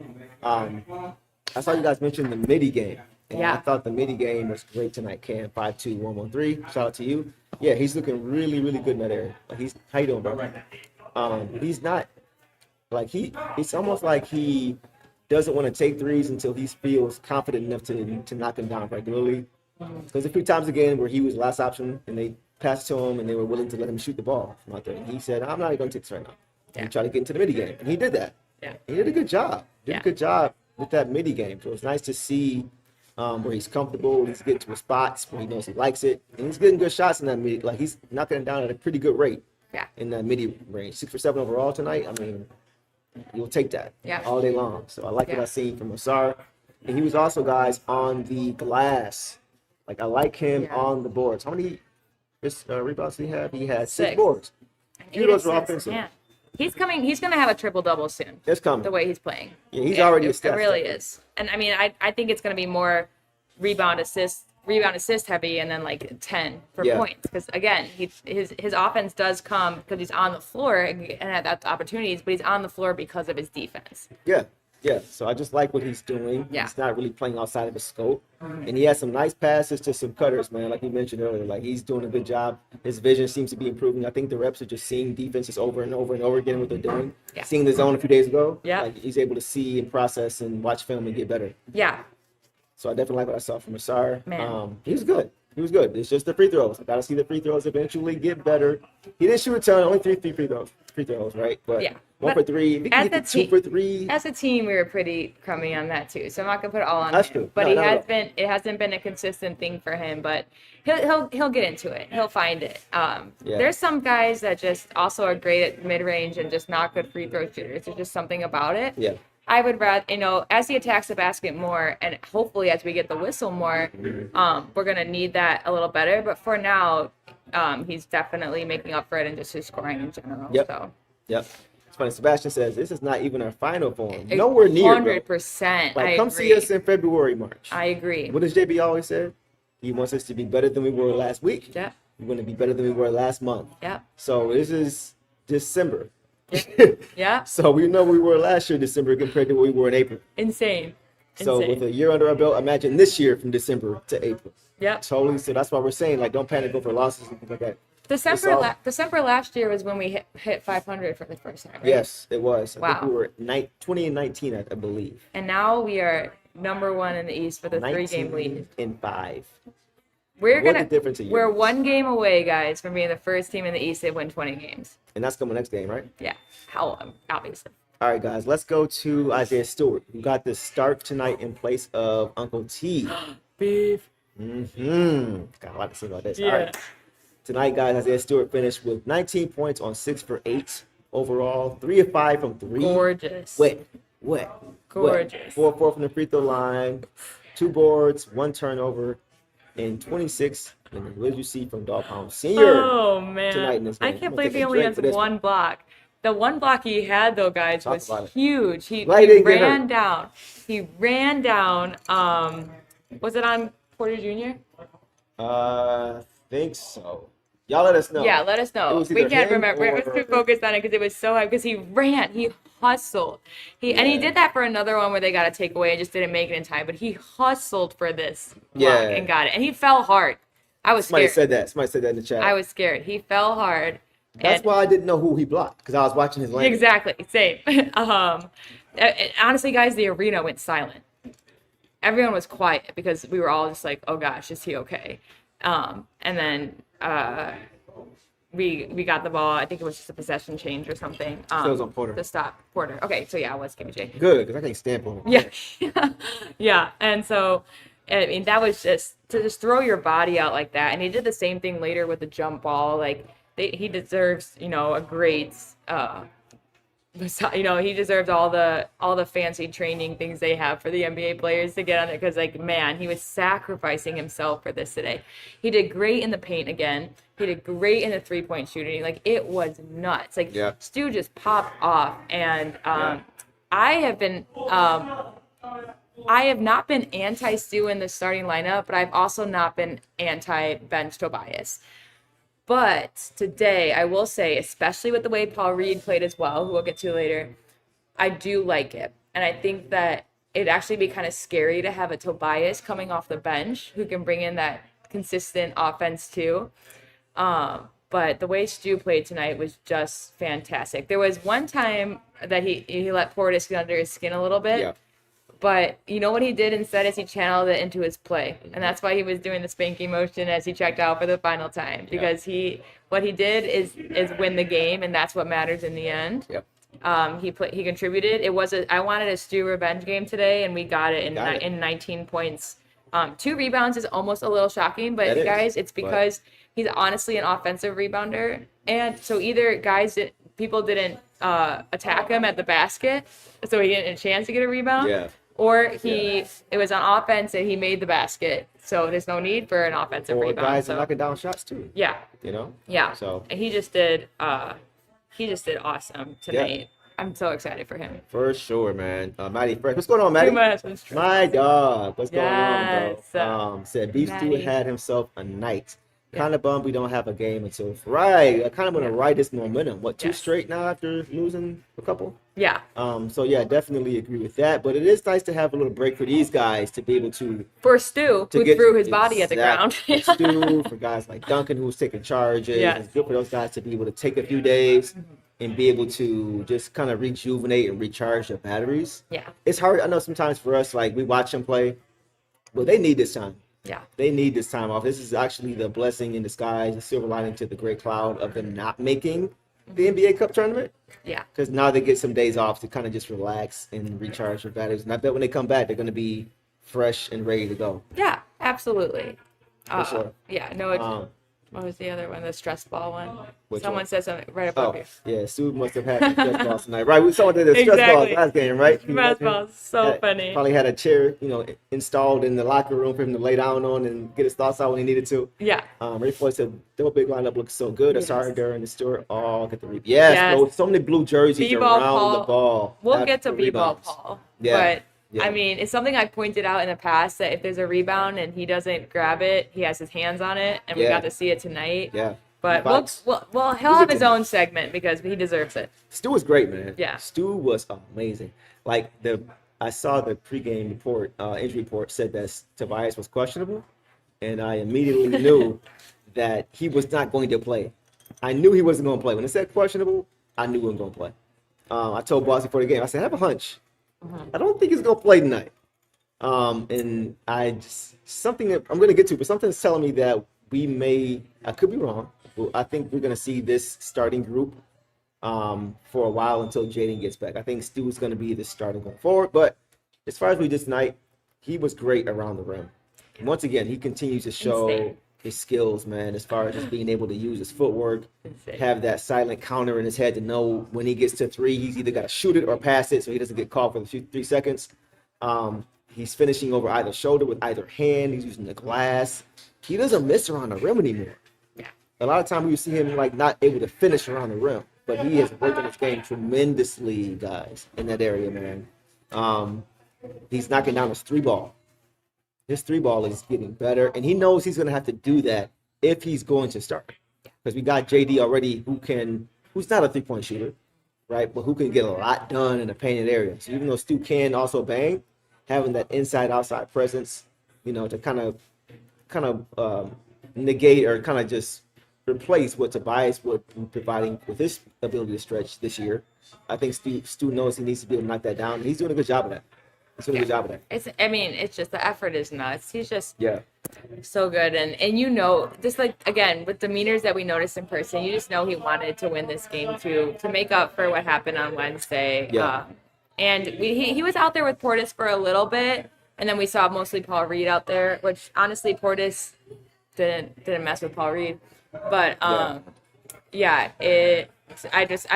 I saw you guys mention the midi game. And I thought the midi game was great tonight. Cam 5'2", 113. Shout out to you. Yeah, he's looking really, really good in that area. Like how you doing, bro? He's not like it's almost like he doesn't want to take threes until he feels confident enough to knock him down regularly. Because a few times again where he was the last option and they passed to him and they were willing to let him shoot the ball from out there. And he said, I'm not even going to take this right now. And he tried to get into the midi game. And he did that. Yeah. He did a good job. Did a good job with that midi game. So it's nice to see where he's comfortable. He's getting to his spots where he knows he likes it. And he's getting good shots in that midi. Like he's knocking it down at a pretty good rate in that midi range. 6 for 7 overall tonight. I mean, you'll take that all day long. So I like what I seen from Ausar. And he was also, guys, on the glass. Like I like him on the boards. How many rebounds did he have? He had 6 boards. Few of those were offensive. Yeah. He's coming. He's going to have a triple-double soon. It's coming. The way he's playing. Yeah, he's already It really is. And I mean, I think it's going to be more rebound assist heavy, and then like 10 for points. Because again, his offense does come because he's on the floor and that's opportunities, but he's on the floor because of his defense. Yeah. So I just like what he's doing. Yeah. He's not really playing outside of his scope. And he has some nice passes to some cutters, man, like you mentioned earlier. Like he's doing a good job. His vision seems to be improving. I think the reps are just seeing defenses over and over and over again what they're doing. Yeah. Seeing the zone a few days ago. Yeah. Like he's able to see and process and watch film and get better. Yeah. So I definitely like what I saw from Ausar. Man. He was good. He was good. It's just the free throws. I got to see the free throws eventually get better. He didn't shoot a ton, only three free throws, right? But Yeah. one for three. If he can get 2 for 3. As a team, we were pretty crummy on that too. So I'm not gonna put it all on That's him. true. But No, no. it hasn't been a consistent thing for him. But he'll get into it. He'll find it. There's some guys that just also are great at mid range and just not good free throw shooters. There's just something about it. Yeah. I would rather, as he attacks the basket more, and hopefully as we get the whistle more, we're gonna need that a little better. But for now, he's definitely making up for it in just his scoring in general. Yep. So. Yep. It's funny. Sebastian says this is not even our final form. Nowhere near. 100%. Like, I come agree. see us in February, March. I agree. What does JB always say? He wants us to be better than we were last week. Yeah. We're going to be better than we were last month. Yeah. So this is December. Yeah. So we know we were last year December compared to what we were in April. Insane. So Insane. with a year under our belt, imagine this year from December to April. Yep. Totally. So that's why we're saying, like, don't panic over losses and things like that. December last year was when we hit 500 for the first time, right? Yes, it was. I Wow. think we were 2019, I believe. And now we are number 1 in the East with a 3-game lead. 19-5. We're What a difference a year we're is. 1 game away, guys, from being the first team in the East to win 20 games. And that's coming next game, right? Yeah. How obviously. All right, guys, let's go to Isaiah Stewart, who got the start tonight in place of Uncle T. Beef. Got a lot to say about this. Yeah. All right. Tonight, guys, Isaiah Stewart finished with 19 points on 6 for 8 overall, 3 of 5 from 3. Gorgeous. Wet. Gorgeous. 4 from the free throw line, 2 boards, 1 turnover, and 26. And what did you see from Dog Pound Senior? Oh man. tonight in this I game? can't I'm believe gonna he take a only drink has for this 1 block. The 1 block he had though, guys, Talk was about it. huge. He Glad he didn't get ran hurt. down. He ran down. Was it on Porter Jr.? Think so. Y'all let us know. Yeah, let us It know. was We either can't him remember. We were or- too focused on it because it was so high. Because he ran, he hustled. And he did that for another one where they got a takeaway and just didn't make it in time. But he hustled for this block Yeah. and got it. And he fell hard. I was Somebody scared. said that in the chat. I was scared. He fell hard. That's And- why I didn't know who he blocked, because I was watching his lane. Exactly. Same. Honestly, guys, the arena went silent. Everyone was quiet because we were all just like, "Oh gosh, is he okay?" And then we got the ball. I think it was just a possession change or something. So it was on Porter. To stop Porter. Okay, so yeah, it was KJ. Good, because I can't stand him. Yeah, yeah. And so, I mean, that was just to just throw your body out like that. And he did the same thing later with the jump ball. Like he deserves, a great. He deserves all the fancy training things they have for the NBA players to get on it, because man, he was sacrificing himself for this today. He did great in the paint again. He did great in the 3-point shooting. It was nuts. Yeah. Stu just popped off, and I have not been anti-Stu in the starting lineup, but I've also not been anti-bench Tobias. But today, I will say, especially with the way Paul Reed played as well, who we'll get to later, I do like it. And I think that it'd actually be kind of scary to have a Tobias coming off the bench who can bring in that consistent offense too. But the way Stu played tonight was just fantastic. There was one time that he let Portis get under his skin a little bit. Yeah. But you know what he did instead is he channeled it into his play. And that's why he was doing the spanking motion as he checked out for the final time. Because what he did is win the game, and that's what matters in the end. Yep. He contributed. I wanted a Stu revenge game today, and we got it in 19 points. 2 rebounds is almost a little shocking, but guys, it's because he's honestly an offensive rebounder. And so either people didn't attack him at the basket, so he didn't get a chance to get a rebound. Yeah. Or it was on offense and he made the basket, so there's no need for an offensive Or rebound. guys are So, knocking down shots too. yeah, yeah. So And he just did awesome tonight. I'm so excited for him. for sure, man. Maddie Fresh. What's going on, Maddie? Too much was true. My dog. What's Yes. going on, bro? Said Beef Maddie. Stewart had himself a night. Kind of bummed we don't have a game until Friday. I kind of want to ride this momentum. What, 2 Yes. straight now after losing a couple? Yeah, So yeah, definitely agree with that. But it is nice to have a little break for these guys to be able to for Stu, who threw his body at the ground. For Stu, for guys like Duncan who's taking charges. Yes. It's good for those guys to be able to take a few days and be able to just kind of rejuvenate and recharge their batteries. Yeah. It's hard. I know sometimes for us, like we watch them play, well, they need this time. Yeah. They need this time off. This is actually the blessing in disguise, the silver lining to the great cloud of them not making the NBA Cup tournament. Yeah. Because now they get some days off to kind of just relax and recharge their batteries. And I bet when they come back, they're going to be fresh and ready to go. Yeah, absolutely. For sure. Yeah, no, it's, what was the other one? The stress ball one. Which Someone one? said something right above Oh, you. yeah, Stu must have had some stress balls tonight. Right, we saw did the stress balls Exactly. last game, right? Stress balls, so funny. Probably had a chair, installed in the locker room for him to lay down on and get his thoughts out when he needed to. Yeah. Ray Floyd said, double big lineup looks so good. Yes. Ausar, Duren, and Stewart all get the rebound. Yes, Yes. bro, so many blue jerseys B-ball around Paul. the ball. We'll Have get to the B-ball rebounds. Paul. Yeah. But, Yeah. I mean, it's something I pointed out in the past that if there's a rebound and he doesn't grab it, he has his hands on it, and we Yeah. got to see it tonight. Yeah. But Bucks. well, he'll have his own segment because he deserves it. Stu was great, man. Yeah. Stu was amazing. Like I saw the pregame report, injury report said that Tobias was questionable, and I immediately knew that he was not going to play. I knew he wasn't going to play. When it said questionable, I knew he wasn't going to play. I told Boss before the game, I said, I have a hunch. I don't think he's going to play tonight. And I'm going to get to, but something's telling me that I could be wrong. I think we're going to see this starting group for a while until Jaden gets back. I think Stu is going to be the starter going forward. But as far as we did tonight, he was great around the rim. Once again, he continues to show Insane. his skills, man, as far as just being able to use his footwork, Insane. have that silent counter in his head to know when he gets to three, he's either got to shoot it or pass it so he doesn't get called for the 3 seconds. He's finishing over either shoulder with either hand. He's using the glass. He doesn't miss around the rim anymore. Yeah. A lot of times we see him like not able to finish around the rim, but he has worked on his game tremendously, guys, in that area, man. He's knocking down his 3-ball. His 3-ball is getting better, and he knows he's going to have to do that if he's going to start. Because we got JD already who's not a 3-point shooter, right, but who can get a lot done in a painted area. So even though Stu can also bang, having that inside-outside presence, to kind of negate or kind of just replace what Tobias would be providing with his ability to stretch this year. I think Stu knows he needs to be able to knock that down, and he's doing a good job of that. It's just the effort is nuts. He's just Yeah. so good, and just like again with the demeanors that we noticed in person, you just know he wanted to win this game to make up for what happened on Wednesday. Yeah. And he was out there with Portis for a little bit, and then we saw mostly Paul Reed out there, which honestly Portis didn't mess with Paul Reed, but I'm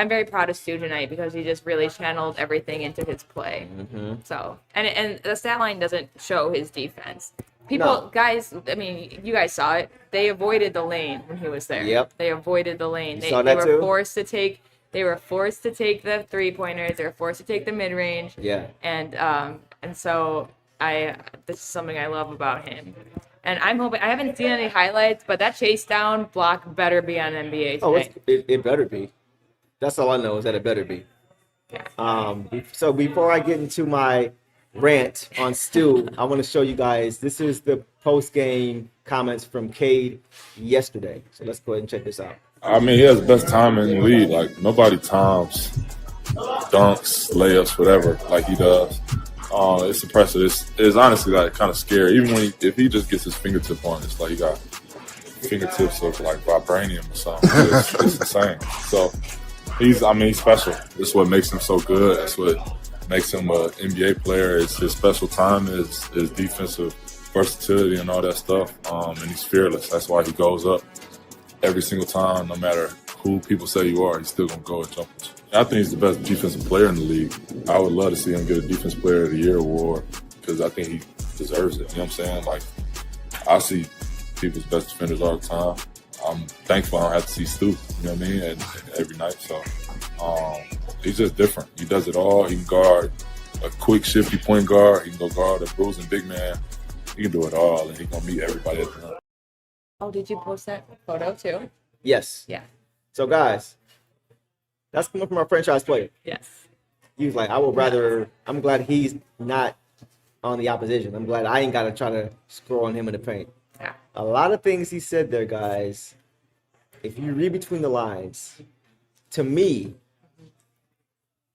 very proud of Stu tonight because he just really channeled everything into his play. Mm-hmm. So and the stat line doesn't show his defense. No. Guys, I mean, you guys saw it. They avoided the lane when he was there. Yep. They avoided the lane. They saw that were too? forced to take. They were forced to take the 3-pointers. They were forced to take the mid-range. Yeah. And so this is something I love about him. And I'm hoping, I haven't seen any highlights, but that chase down block better be on NBA tonight. It better be. That's all I know is that it better be. So before I get into my rant on Stu, I want to show you guys, this is the post-game comments from Cade yesterday. So let's go ahead and check this out. I mean, he has the best time in the league. Like, nobody times dunks, layups, whatever, like he does. It's impressive. It's honestly like kind of scary. Even if he just gets his fingertip on, it's like he got fingertips of like vibranium or something. It's insane. So he's special. This is what makes him so good. That's what makes him an NBA player. It's his special time, his defensive versatility and all that stuff. And he's fearless. That's why he goes up every single time, no matter who people say you are, he's still going to go and jump. I think he's the best defensive player in the league. I would love to see him get a Defensive Player of the Year award because I think he deserves it. You know what I'm saying? Like, I see people's best defenders all the time. I'm thankful I don't have to see Stu, you know what I mean, and every night. So he's just different. He does it all. He can guard a quick, shifty point guard. He can go guard a bruising big man. He can do it all, and he's going to meet everybody at the rim. Oh, did you post that photo too? Yes. Yeah. So, guys, that's coming from our franchise player. Yes. He was like, I'm glad he's not on the opposition. I'm glad I ain't got to try to score on him in the paint. Yeah. A lot of things he said there, guys, if you read between the lines, to me,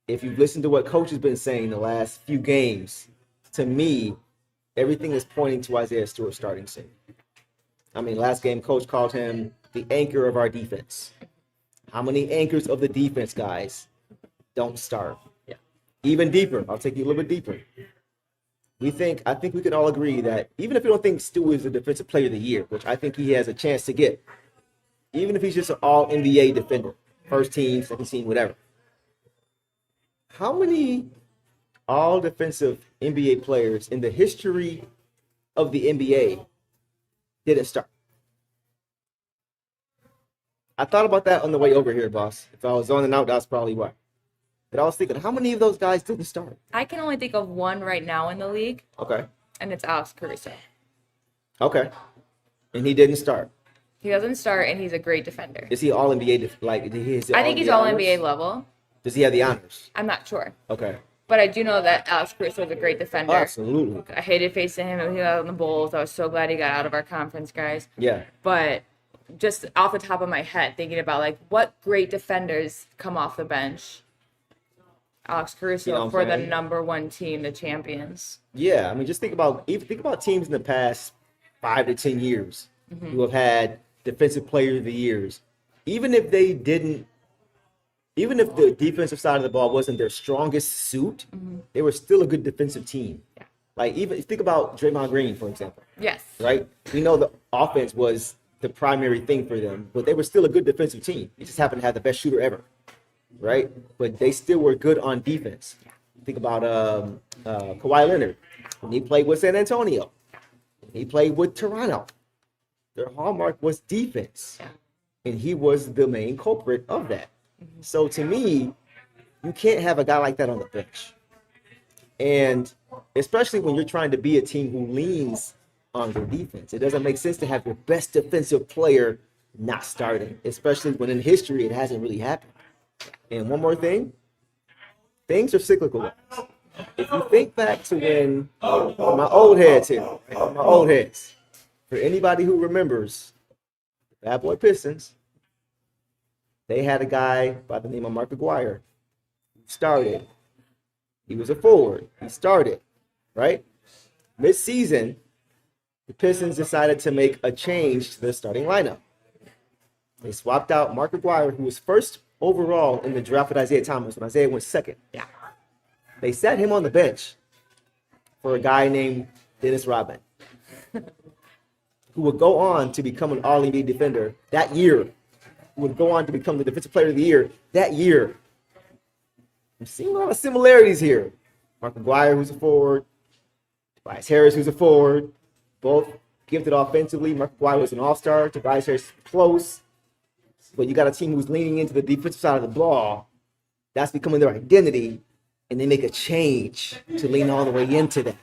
if you listen to what Coach has been saying the last few games, to me, everything is pointing to Isaiah Stewart starting soon. I mean, last game, coach called him the anchor of our defense. How many anchors of the defense, guys, don't start? Yeah. Even deeper. I'll take you a little bit deeper. I think we can all agree that even if you don't think Stu is the defensive player of the year, which I think he has a chance to get, even if he's just an all NBA defender, first team, second team, whatever. How many all defensive NBA players in the history of the NBA didn't start? I thought about that on the way over here, boss. If I was on and out, that's probably why. But I was thinking, how many of those guys didn't start? I can only think of one right now in the league, Okay. and it's Alex Caruso. Okay. And he didn't start. He doesn't start, and he's a great defender. Is he all NBA? I think he's all NBA level. Does he have the honors? I'm not sure. Okay. But I do know that Alex Caruso is a great defender. Absolutely. I hated facing him. He was on the Bulls. I was so glad he got out of our conference, guys. Yeah. But just off the top of my head, thinking about, like, what great defenders come off the bench. Alex Caruso, You know what I'm for the saying? number one team, the champions. Yeah. I mean, just think about teams in the past 5 to 10 years who have had defensive player of the years. Even if the defensive side of the ball wasn't their strongest suit, they were still a good defensive team. Yeah. Like, even think about Draymond Green, for example, Yes. right? We know the offense was the primary thing for them, but they were still a good defensive team. They just happened to have the best shooter ever, right? But they still were good on defense. Think about Kawhi Leonard when he played with San Antonio. He played with Toronto. Their hallmark was defense, and he was the main culprit of that. So to me, you can't have a guy like that on the bench. And especially when you're trying to be a team who leans on their defense, it doesn't make sense to have your best defensive player not starting, especially when in history it hasn't really happened. And one more thing, things are cyclical, guys. If you think back to when my old heads here, my old heads, for anybody who remembers the Bad Boy Pistons, they had a guy by the name of Mark Aguirre who started. He was a forward. He started, right? Mid-season, the Pistons decided to make a change to the starting lineup. They swapped out Mark Aguirre, who was first overall in the draft with Isaiah Thomas, when Isaiah went second. Yeah. They sat him on the bench for a guy named Dennis Rodman, who would go on to become an All-NBA defender that year. Who would go on to become the defensive player of the year that year. I'm seeing a lot of similarities here. Mark Aguirre, who's a forward. Tobias Harris, who's a forward. Both gifted offensively. Mark Aguirre was an all-star. Tobias Harris close. But you got a team who's leaning into the defensive side of the ball. That's becoming their identity. And they make a change to lean all the way into that.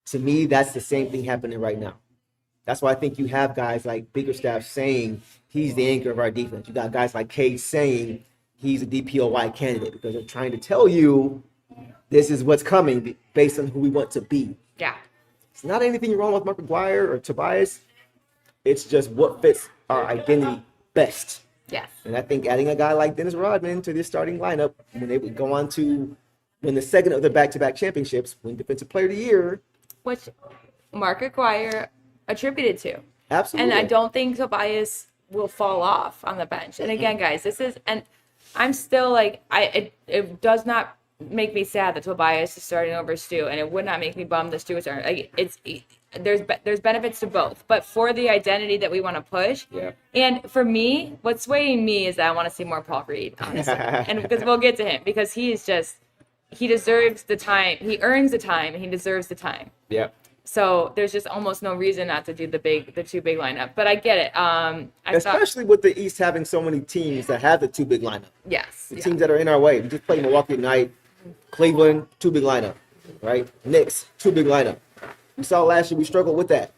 To me, that's the same thing happening right now. That's why I think you have guys like Bickerstaff saying he's the anchor of our defense. You got guys like Cade saying he's a DPOY candidate because they're trying to tell you this is what's coming based on who we want to be. Yeah. It's not anything wrong with Mark Aguirre or Tobias. It's just what fits our identity best. Yes. And I think adding a guy like Dennis Rodman to this starting lineup, when they would go on to win the second of their back-to-back championships, win Defensive Player of the Year. Which Mark Aguirre attributed to. Absolutely. And I don't think Tobias will fall off on the bench. And again, guys, I'm still like, it does not make me sad that Tobias is starting over Stu, and it would not make me bummed that Stu is starting. Like, there's benefits to both, but for the identity that we want to push, and for me, what's swaying me is that I want to see more Paul Reed, honestly, and because we'll get to him, because he deserves the time, he earns the time, and he deserves the time. Yeah. So there's just almost no reason not to do the two big lineup, but I get it. Especially with the East having so many teams that have the two big lineup. Yes. The teams that are in our way. We just played Milwaukee tonight. Cleveland, two big lineup, right? Knicks, two big lineup. We saw last year we struggled with that.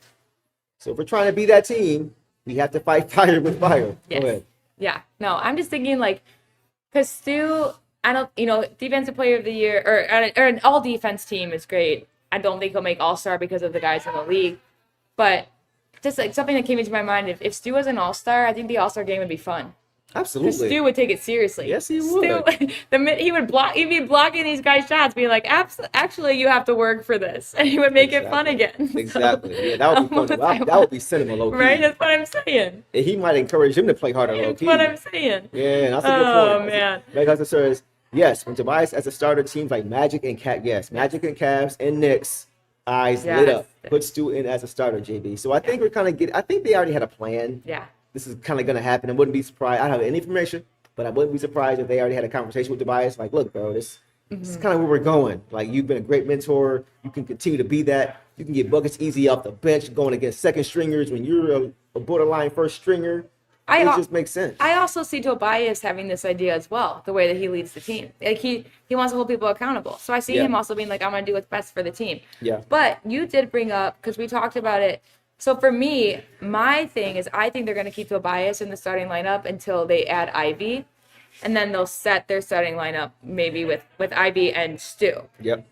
So if we're trying to be that team, we have to fight fire with fire. Yes. Go ahead. Yeah. No, I'm just thinking like, because Stu, I don't, defensive player of the year or an all defense team is great. I don't think he'll make all-star because of the guys in the league. But just like something that came into my mind, if Stu was an all-star, I think the all-star game would be fun. Absolutely. Stu would take it seriously. Yes, he Stu, would. he would block. He'd be blocking these guys' shots, being like, "Actually, you have to work for this," and he would make it fun again. Exactly. Yeah, that would be funny. That would be cinema, low key. Right? That's what I'm saying. And he might encourage him to play harder, low That's key. what I'm saying. Yeah, that's a good Oh, point. man. Meg Hudson says, yes, when Tobias as a starter, teams like Magic and Magic and Cavs and Knicks, eyes lit Yes. up. Put Stu in as a starter, JB. So I think we're kind of I think they already had a plan. Yeah. This is kind of going to happen. I wouldn't be surprised. I don't have any information, but I wouldn't be surprised if they already had a conversation with Tobias. Like, look, bro, this is kind of where we're going. Like, you've been a great mentor. You can continue to be that. You can get buckets easy off the bench going against second stringers when you're a borderline first stringer. It just makes sense. I also see Tobias having this idea as well, the way that he leads the team. Like he wants to hold people accountable. So I see him also being like, I'm going to do what's best for the team. Yeah. But you did bring up, because we talked about it. So for me, my thing is I think they're going to keep Tobias in the starting lineup until they add Ivy. And then they'll set their starting lineup maybe with Ivy and Stu. Yep.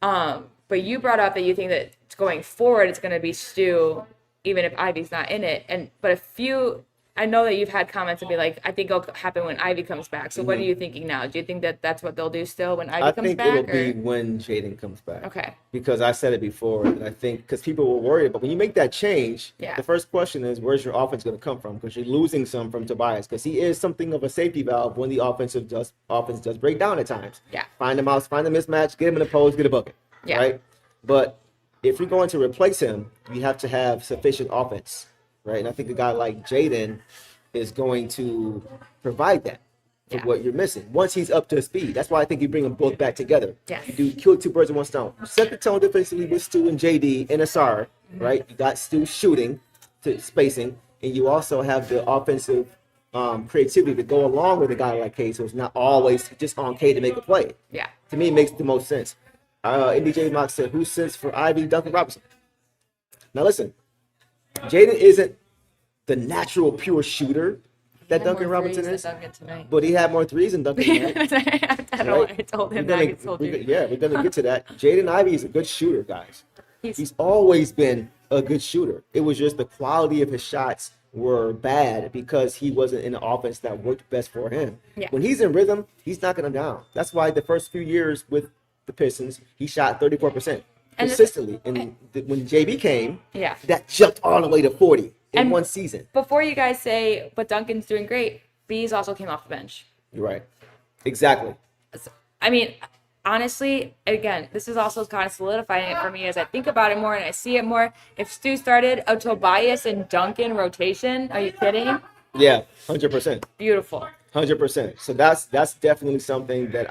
But you brought up that you think that going forward it's going to be Stu, even if Ivy's not in it. I know that you've had comments to be like, I think it'll happen when Ivy comes back. So what are you thinking now? Do you think that that's what they'll do still when Ivy comes back? I think it'll be when Jaden comes back. Okay. Because I said it before, and I think because people were worried, but when you make that change, the first question is, where's your offense going to come from? Because you're losing some from Tobias, because he is something of a safety valve when the offense does break down at times. Yeah. Find the mismatch, get him in the post, get a bucket. Yeah. Right? But if you're going to replace him, you have to have sufficient offense. Right, and I think a guy like Jaden is going to provide that for what you're missing once he's up to speed. That's why I think you bring them both back together. Yes. You do kill two birds with one stone. You set the tone defensively with Stu and JD and Ausar, right? You got Stu shooting to spacing, and you also have the offensive creativity to go along with a guy like Cade, so it's not always just on Cade to make a play. Yeah. To me, it makes the most sense. NDJ Mox said, "Who sends for Ivy? Duncan Robinson." Now listen. Jaden isn't the natural pure shooter that Duncan Robinson is, but he had more threes than Duncan. I know. I told him that. I told you. Yeah, we're going to get to that. Jaden Ivey is a good shooter, guys. He's always been a good shooter. It was just the quality of his shots were bad because he wasn't in the offense that worked best for him. Yeah. When he's in rhythm, he's knocking them down. That's why the first few years with the Pistons, he shot 34%. Consistently. And when JB came, that jumped all the way to 40 in one season. Before you guys say, but Duncan's doing great, Bees also came off the bench. You're right. Exactly. I mean, honestly, again, this is also kind of solidifying it for me as I think about it more and I see it more. If Stu started a Tobias and Duncan rotation, are you kidding? Yeah, 100%. Beautiful. 100%. So that's definitely something that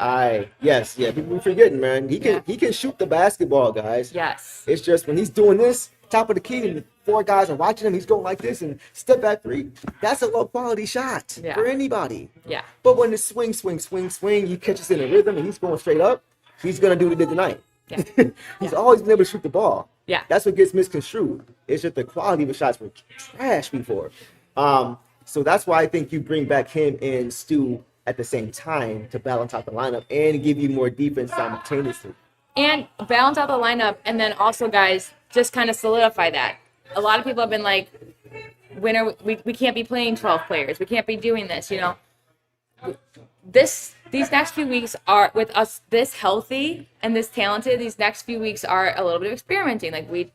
people forgetting, man. He can shoot the basketball, guys. Yes. It's just when he's doing this, top of the key, and 4 guys are watching him, he's going like this and step back 3. That's a low quality shot for anybody. Yeah. But when the swing, he catches in a rhythm and he's going straight up, he's gonna do what he did tonight. Yeah. He's always been able to shoot the ball. Yeah. That's what gets misconstrued. It's just the quality of the shots were trash before. So that's why I think you bring back him and Stu at the same time to balance out the lineup and give you more defense simultaneously. And balance out the lineup, and then also, guys, just kind of solidify that. A lot of people have been like, we can't be playing 12 players. We can't be doing this, you know. These next few weeks are, with us this healthy and this talented, these next few weeks are a little bit of experimenting. Like we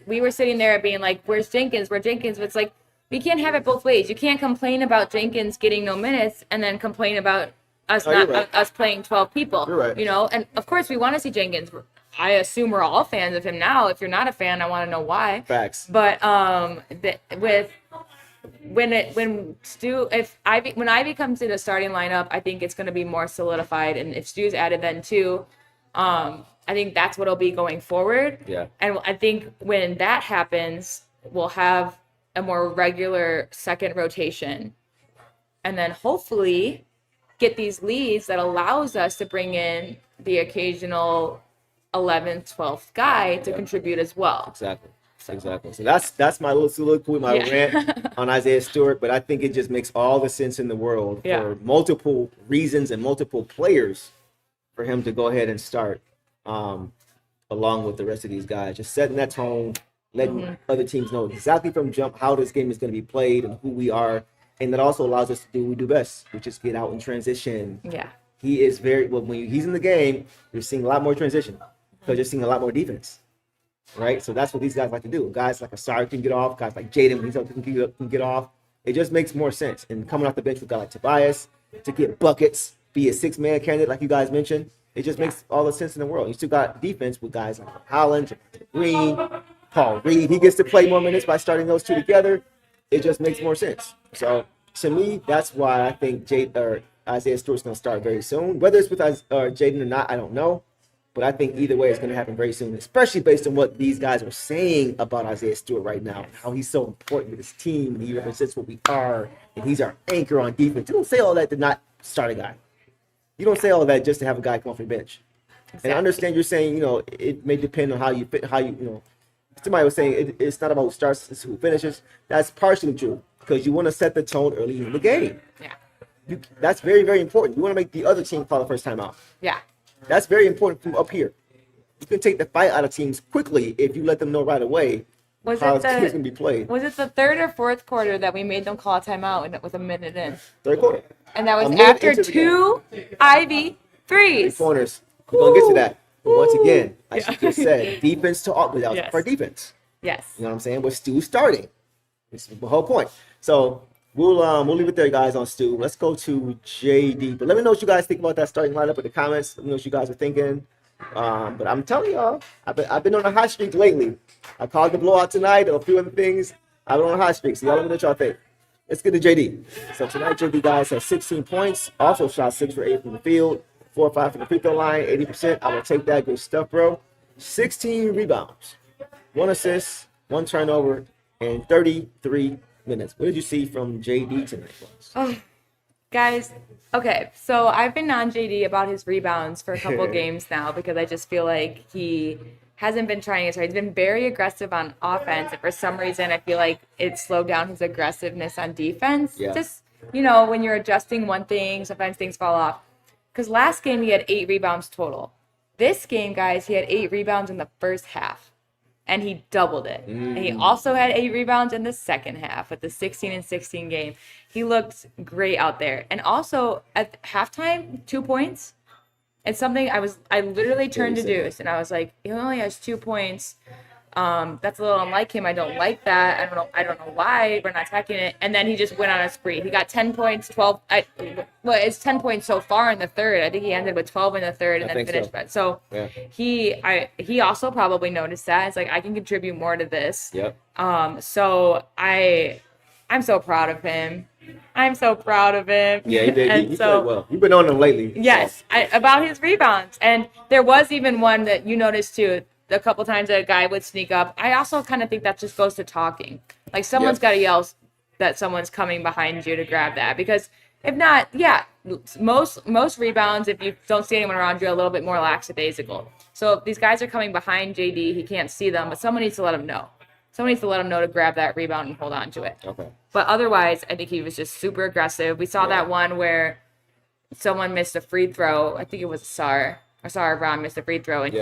were sitting there being like, where's Jenkins? But it's like, we can't have it both ways. You can't complain about Jenkins getting no minutes and then complain about us us playing 12 people. You're right. You know, and of course we want to see Jenkins. I assume we're all fans of him now. If you're not a fan, I want to know why. Facts. But when Ivy comes in the starting lineup, I think it's going to be more solidified. And if Stu's added then too, I think that's what it'll be going forward. Yeah. And I think when that happens, we'll have a more regular second rotation, and then hopefully get these leads that allows us to bring in the occasional 11th, 12th guy to contribute as well. Exactly. So that's my little soliloquy, my rant on Isaiah Stewart, but I think it just makes all the sense in the world for multiple reasons and multiple players for him to go ahead and start along with the rest of these guys. Just setting that tone, letting other teams know exactly from jump how this game is going to be played and who we are And that also allows us to do what we do best, which is get out and transition. Yeah. He is very well when he's in the game. You're seeing a lot more transition because you're seeing a lot more defense, right? So that's what these guys like to do. Guys like Ausar can get off. Guys like Jaden, when he's up, can get off. It just makes more sense. And coming off the bench with a guy like Tobias to get buckets, be a 6-man candidate like you guys mentioned, it just makes all the sense in the world. You still got defense with guys like Holland, Javonte Green, Paul Reed. He gets to play more minutes by starting those two together. It just makes more sense. So to me, that's why I think Isaiah Stewart's going to start very soon. Whether it's with Jaden or not, I don't know. But I think either way, it's going to happen very soon, especially based on what these guys are saying about Isaiah Stewart right now, how he's so important to this team, and he represents what we are, and he's our anchor on defense. You don't say all that to not start a guy. You don't say all that just to have a guy come off your bench. Exactly. And I understand you're saying, it may depend on how you fit, somebody was saying it's not about who starts, it's who finishes. That's partially true because you want to set the tone early in the game. Yeah. That's very, very important. You want to make the other team call the first time out. Yeah. That's very important from up here. You can take the fight out of teams quickly if you let them know right away how the game is going to be played. Was it the third or fourth quarter that we made them call a timeout with a minute in? Third quarter. And that was after 2 Ivy threes. 3-pointers. We're going to get to that. But once again, like you just said, defense to all without for defense. Yes. You know what I'm saying? But Stu starting. This is the whole point. So we'll leave it there, guys, on Stu. Let's go to JD. But let me know what you guys think about that starting lineup in the comments. Let me know what you guys are thinking. But I'm telling y'all, I've been on a hot streak lately. I called the blowout tonight and a few other things. I've been on a hot streak. So y'all let me know what y'all think. Let's get to JD. So tonight, JD, guys, has 16 points. Also shot 6 for 8 from the field. 4 or 5 from the free throw line. 80%. I will take that. Good stuff, bro. 16 rebounds. 1 assist, 1 turnover, and 33 minutes. What did you see from JD tonight, folks? Oh, guys, okay. So I've been on JD about his rebounds for a couple games now because I just feel like he hasn't been trying as hard. He's been very aggressive on offense, and for some reason I feel like it slowed down his aggressiveness on defense. Yeah. Just, when you're adjusting one thing, sometimes things fall off. Because last game he had 8 rebounds total. This game, guys, he had 8 rebounds in the first half. And he doubled it. And he also had 8 rebounds in the second half with the 16-16 game. He looked great out there. And also at halftime, 2 points. It's something I literally turned to Deuce and I was like, he only has 2 points. That's a little unlike him. I don't like that. I don't know why we're not attacking it. And then he just went on a spree. He got 10 points, 12. It's 10 points so far in the third. I think he ended with 12 in the third and then finished. So yeah. He also probably noticed that. It's like, I can contribute more to this. Yep. So I'm so proud of him. I'm so proud of him. Yeah, he did. He played well. You've been on him lately. Yes, so. About his rebounds. And there was even one that you noticed too. A couple times that a guy would sneak up. I also kind of think that just goes to talking. Like someone's got to yell that someone's coming behind you to grab that. Because if not, most rebounds, if you don't see anyone around you, are a little bit more lackadaisical. So if these guys are coming behind JD, he can't see them, but someone needs to let him know. Someone needs to let him know to grab that rebound and hold on to it. Okay. But otherwise, I think he was just super aggressive. We saw that one where someone missed a free throw. I think it was Ausar Brown missed a free throw, and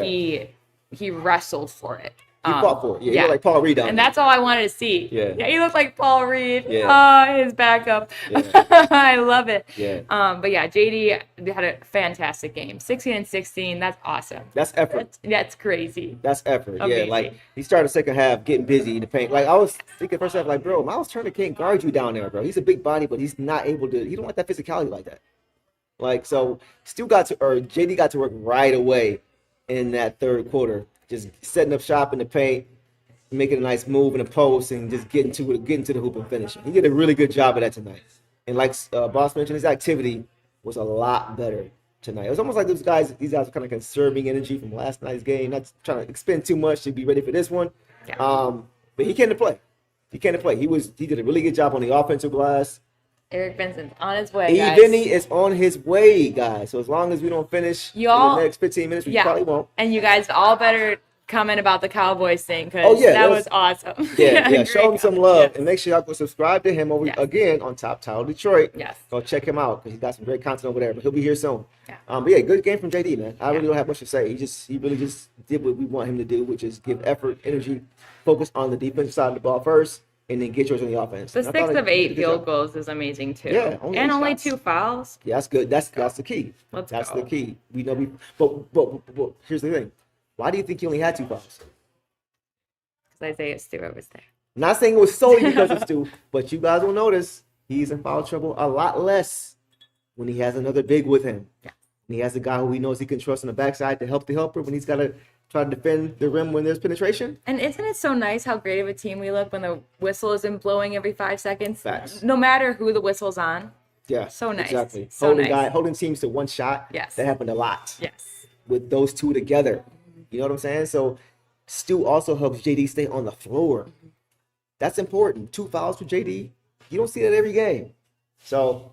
he wrestled for it. He fought for it. Yeah, he looked like Paul Reed down and there. that's all I wanted to see. Yeah, he looked like Paul Reed. Yeah. Oh, his backup. Yeah. I love it. Yeah. But yeah, JD had a fantastic game. 16-16. That's awesome. That's effort. That's crazy. That's effort. Amazing. Yeah, like he started the second half getting busy in the paint. Like I was thinking first half, like, bro, Miles Turner can't guard you down there, bro. He's a big body, but he's not able to. He don't want that physicality like that. Like so, JD got to work right away in that third quarter. Just setting up shop in the paint, making a nice move in the post, and just getting to the hoop and finishing. He did a really good job of that tonight. And like Boss mentioned, his activity was a lot better tonight. It was almost like these guys were kind of conserving energy from last night's game, not trying to expend too much to be ready for this one. Yeah. But he came to play. He did a really good job on the offensive glass. Eric Vincent's on his way, guys. Vinny is on his way, guys. So as long as we don't finish in the next 15 minutes, we probably won't. And you guys all better comment about the Cowboys thing because that was awesome. Yeah. Show him some love and make sure y'all go subscribe to him over again on Top Title Detroit. Yes. Go check him out because he's got some great content over there. But he'll be here soon. Yeah. But yeah, good game from JD, man. I really don't have much to say. He really just did what we want him to do, which is give effort, energy, focus on the defensive side of the ball first, and then get yours on the offense. The And I 6 thought of he 8 did a good field job. goals is amazing too. Yeah, only and 8 only shots. 2 fouls. Yeah, that's good. That's the key. That's go. the key. We know but here's the thing. Why do you think he only had 2 fouls? Because Isaiah Stewart was there. Not saying it was solely because of Stu, but you guys will notice he's in foul trouble a lot less when he has another big with him. Yeah. And he has a guy who he knows he can trust on the backside to help the helper when he's got to try to defend the rim when there's penetration. And isn't it so nice how great of a team we look when the whistle isn't blowing every 5 seconds? Facts. No matter who the whistle's on. Yeah, So nice. Exactly. So nice. Holding teams to one shot. Yes. That happened a lot. Yes. With those two together. You know what I'm saying? So Stu also helps JD stay on the floor. That's important. 2 fouls for JD. You don't see that every game. So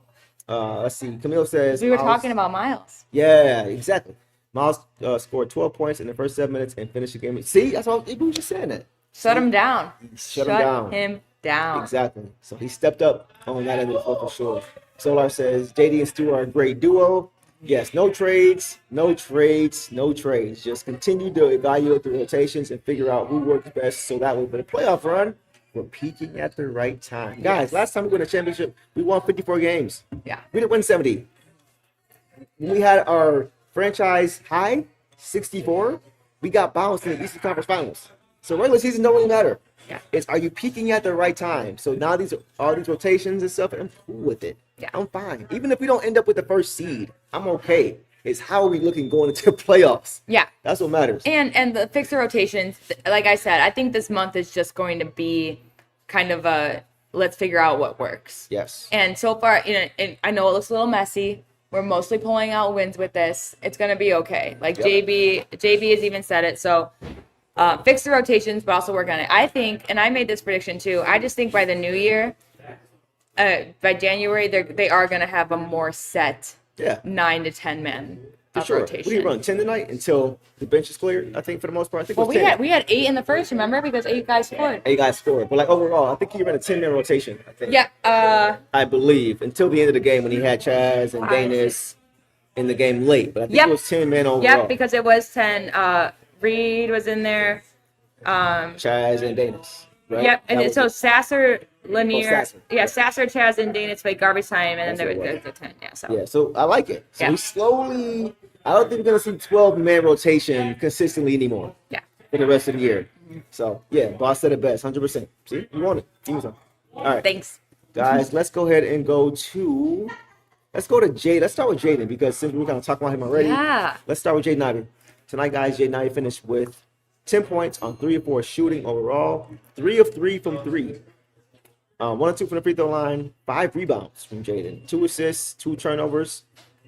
let's see. Camille says We were Miles- talking about Miles. Yeah, exactly. Miles scored 12 points in the first 7 minutes and finished the game. See, that's what we were just saying that. Shut him down. Shut him down. him down. Exactly. So he stepped up on that end of the floor for sure. Solar says JD and Stu are a great duo. Yes, no trades. Just continue to evaluate the rotations and figure out who works best so that way for the playoff run, we're peaking at the right time. Guys, last time we won a championship, we won 54 games. Yeah. We didn't win 70. When we had our franchise high, 64, we got bounced in the Eastern Conference Finals. So regular season don't really matter. Yeah. It's are you peaking at the right time? So now all these rotations and stuff, I'm cool with it. Yeah. I'm fine. Even if we don't end up with the first seed, I'm okay. It's how are we looking going into the playoffs? Yeah. That's what matters. And the fixer rotations, like I said, I think this month is just going to be kind of a let's figure out what works. Yes. And so far, and I know it looks a little messy. We're mostly pulling out wins with this. It's gonna be okay. Like Yep. JB has even said it. So fix the rotations, but also work on it. I think, and I made this prediction too. I just think by the new year, by January, they are gonna have a more set Yeah. 9 to 10 men For of sure. rotation. What do you run? 10 tonight until the bench is cleared, I think, for the most part. I think it Well, was we 10. had 8 in the first, remember? Because 8 guys scored. 8 guys scored. But like overall, I think he ran a 10-man rotation, I think. Yeah. I believe, until the end of the game when he had Chaz and Daniss in the game late. But I think it was 10 men overall. Yep, because it was 10. Reed was in there. Chaz and Daniss. Right? Yep, and That was so it. Sasser, Lanier, Sasser. Sasser, Chaz, and Daniss played garbage time, and then That's what there it was the 10. Yeah, so Yeah, so I like it. So Yeah. we slowly, I don't think we're going to see 12-man rotation consistently anymore yeah. for the rest of the year. So, yeah, boss said it best, 100%. See, you want it. Give me some. All right, Thanks. guys, let's go ahead and go to Jade. Let's start with Jaden because since we're going to talk about him already, Yeah. let's start with Jaden Ivey. Tonight, guys, Jaden Ivey finished with 10 points on 3 of 4 shooting overall, 3 of 3 from 3. 1 of 2 from the free throw line, 5 rebounds from Jaden, 2 assists, 2 turnovers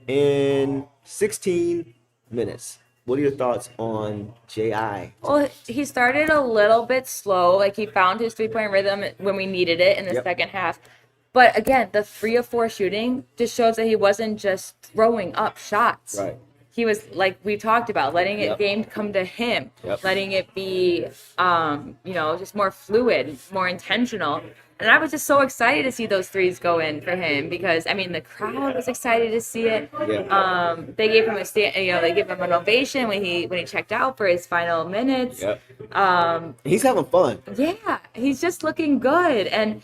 in 16 minutes. What are your thoughts on J.I.? Well, he started a little bit slow. Like, he found his three-point rhythm when we needed it in the Yep. second half. But, again, the 3 of 4 shooting just shows that he wasn't just throwing up shots. Right. He was, like we talked about, letting it Yep. game come to him, Yep. letting it be, just more fluid, more intentional. And I was just so excited to see those threes go in for him because, I mean, the crowd was excited to see it. Yeah. They gave him they gave him an ovation when he checked out for his final minutes. Yep. He's having fun. Yeah, he's just looking good. And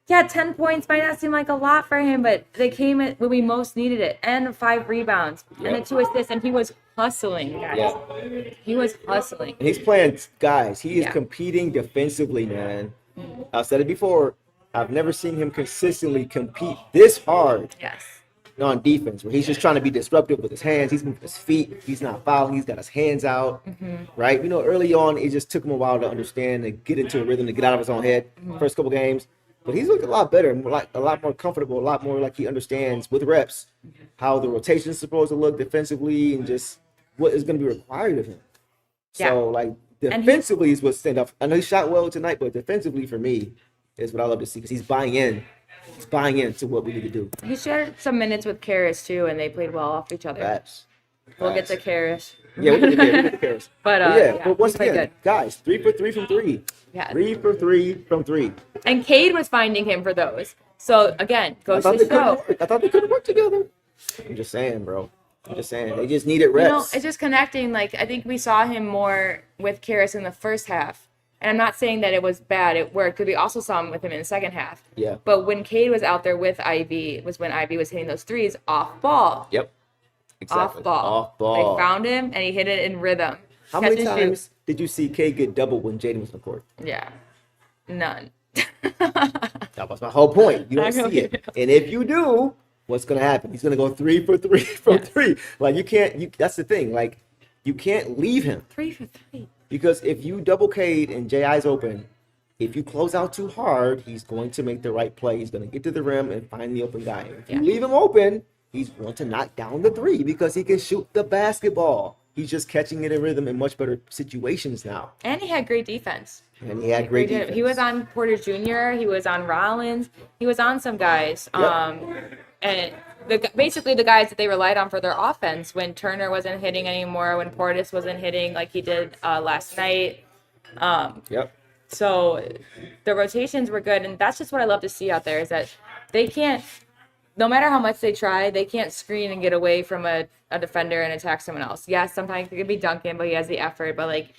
yeah, 10 points might not seem like a lot for him, but they came when we most needed it. And 5 rebounds and the 2 assists. And he was hustling, guys. Yeah. He was hustling. And he's playing, guys, he is Yeah. competing defensively, man. I've said it before. I've never seen him consistently compete this hard Yes. on defense, where he's just trying to be disruptive with his hands. He's moving his feet. He's not fouling. He's got his hands out, right? Early on, it just took him a while to understand and get into a rhythm to get out of his own head. First couple games, but he's looking a lot better, a lot more comfortable, a lot more like he understands with reps how the rotation is supposed to look defensively and just what is going to be required of him. Yeah. So, like, defensively is what stand up. I know he shot well tonight, but defensively for me is what I love to see because he's buying in. He's buying into what we need to do. He shared some minutes with Caris too, and they played well off each other. Facts. We'll get to Caris. Yeah, we'll get to Caris. But, but once he played again, good. guys, 3 for 3 from 3. Yeah. 3 for 3 from 3. And Cade was finding him for those. So again, I goes thought to they couldn't show. work. I thought they couldn't work together. I'm just saying, bro. I'm just saying. They just needed You know, reps. it's just connecting. Like, I think we saw him more with Caris in the first half. And I'm not saying that it was bad. It worked. Because we also saw him with him in the second half. Yeah. But when Cade was out there with Ivy, was when Ivy was hitting those threes off ball. Yep. Exactly. Off ball. They found him, and he hit it in rhythm. How many times did you see Cade get doubled when Jaden was on the court? Yeah. None. That was my whole point. You don't see it. And if you do, what's going to happen? He's going to go 3 for 3 from 3. Like, you can't, that's the thing. Like, you can't leave him. 3 for 3. Because if you double Cade and J.I.'s open, if you close out too hard, he's going to make the right play. He's going to get to the rim and find the open guy. If you leave him open, he's going to knock down the 3 because he can shoot the basketball. He's just catching it in rhythm in much better situations now. And he had great defense. And he had great defense. He was on Porter Jr., he was on Rollins, he was on some guys. And basically the guys that they relied on for their offense when Turner wasn't hitting anymore, when Portis wasn't hitting like he did last night. So the rotations were good, and that's just what I love to see out there is that they can't, no matter how much they try, they can't screen and get away from a defender and attack someone else. Yes, sometimes it could be Duncan, but he has the effort. But like,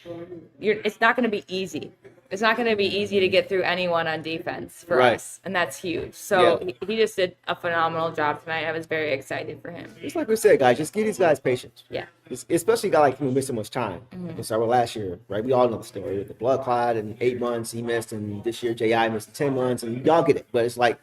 it's not going to be easy. It's not going to be easy to get through anyone on defense for us, and that's huge. So he just did a phenomenal job tonight. I was very excited for him. Just like we said, guys, just give these guys patience. Yeah. Especially a guy like him who missed so much time. We started last year, right? We all know the story. The blood clot and 8 months he missed, and this year J.I. missed 10 months, and y'all get it. But it's like,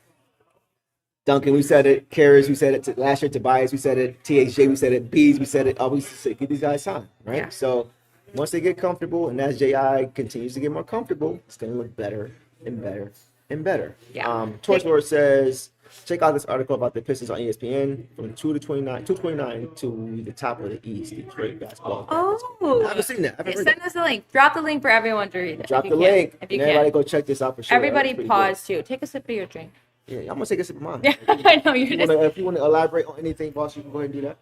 Duncan, we said it. Caris, we said it. Last year, Tobias, we said it. THJ, we said it. Bees, we said it. Always said, give these guys time, right? Yeah. So once they get comfortable, and as J.I. continues to get more comfortable, it's going to look better and better and better. Yeah. Torchboard says, check out this article about the Pistons on ESPN from 229 to the top of the East, Detroit basketball. Oh, I haven't seen that. Send us the link. Drop the link for everyone to read it. Drop the link. If you everybody can. go check this out for sure. Everybody pause too. Take a sip of your drink. Yeah, I'm going to take a sip of mine. I know you're just. If you want to elaborate on anything, boss, you can go ahead and do that.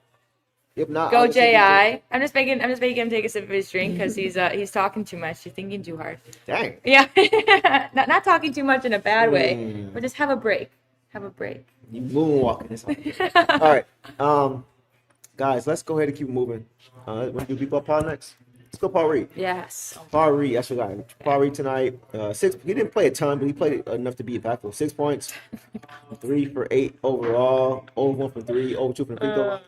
If not, Go J.I. I'm just making him take a sip of his drink because he's talking too much. He's thinking too hard. Dang. Yeah, not talking too much in a bad way, but just have a break. Have a break. You moonwalking. It's all right. Guys, let's go ahead and keep moving. Want to do people Paul next? Let's go Paul Reed. Yes. Paul Reed, that's your guy. Paul Reed tonight. He didn't play a ton, but he played enough to be impactful. 6 points, 3 for 8 overall, 0-1 for 3, 0-2 for the free throw.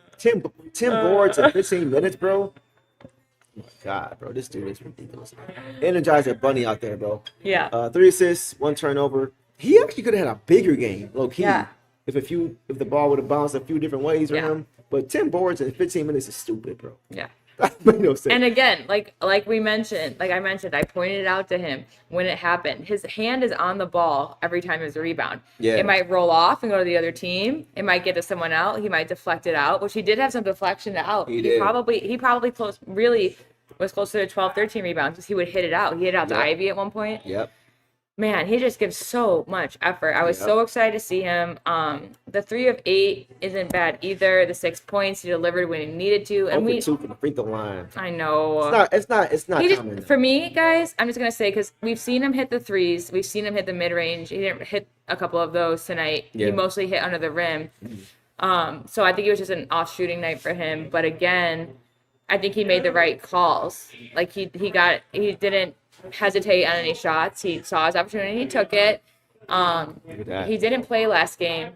10 boards in 15 minutes, bro. Oh my God, bro, this dude is ridiculous. Energizer Bunny out there, bro. Yeah. 3 assists, 1 turnover. He actually could have had a bigger game, low key. Yeah. If the ball would have bounced a few different ways for him. But 10 boards in 15 minutes is stupid, bro. Yeah. That made no sense. And again, like I mentioned, I pointed it out to him when it happened. His hand is on the ball every time there's a rebound. Yeah. It might roll off and go to the other team. It might get to someone out. He might deflect it out, which he did have some deflection out. He did. He probably was closer to 12, 13 rebounds because he would hit it out. He hit it out to Ivy at one point. Yep. Man, he just gives so much effort. I was so excited to see him. The 3 of 8 isn't bad either. The 6 points he delivered when he needed to, and 2 from the free throw line. I know. It's not common. For me, guys, I'm just gonna say because we've seen him hit the threes, we've seen him hit the mid range. He didn't hit a couple of those tonight. Yeah. He mostly hit under the rim. So I think it was just an off shooting night for him. But again, I think he made the right calls. Like he didn't hesitate on any shots. He saw his opportunity, he took it. He didn't play last game.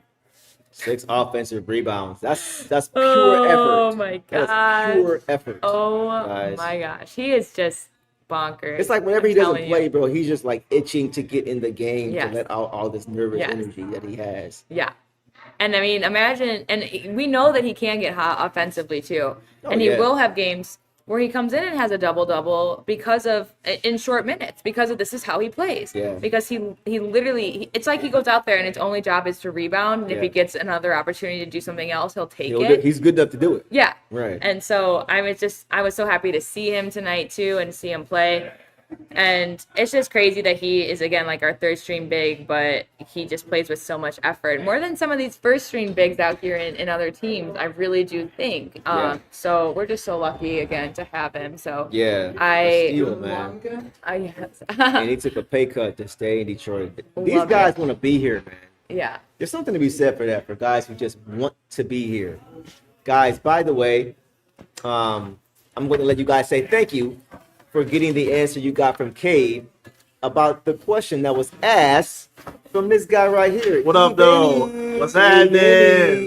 6 offensive rebounds. That's pure effort. Oh my That's gosh. pure effort. Oh guys. my gosh. He is just bonkers. It's like whenever he I'm doesn't telling play, you. bro, he's just like itching to get in the game Yes. to let out all this nervous Yes. energy that he has. Yeah. And I mean, imagine, and we know that he can get hot offensively too. And he will have games where he comes in and has a double-double because of, in short minutes, because of this is how he plays. Yeah. Because he literally, it's like he goes out there and his only job is to rebound. And if he gets another opportunity to do something else, he'll take it. He's good enough to do it. Yeah. Right. And so I was so happy to see him tonight too and see him play. And it's just crazy that he is, again, like our third string big, but he just plays with so much effort. More than some of these first string bigs out here in other teams, I really do think. So we're just so lucky, again, to have him. So Yeah. Steal, man. Yes. And he took a pay cut to stay in Detroit. These Love guys want to be here, man. Yeah. There's something to be said for that, for guys who just want to be here. Guys, by the way, I'm going to let you guys say thank you for getting the answer you got from Cade about the question that was asked from this guy right here. What up, though? What's happening?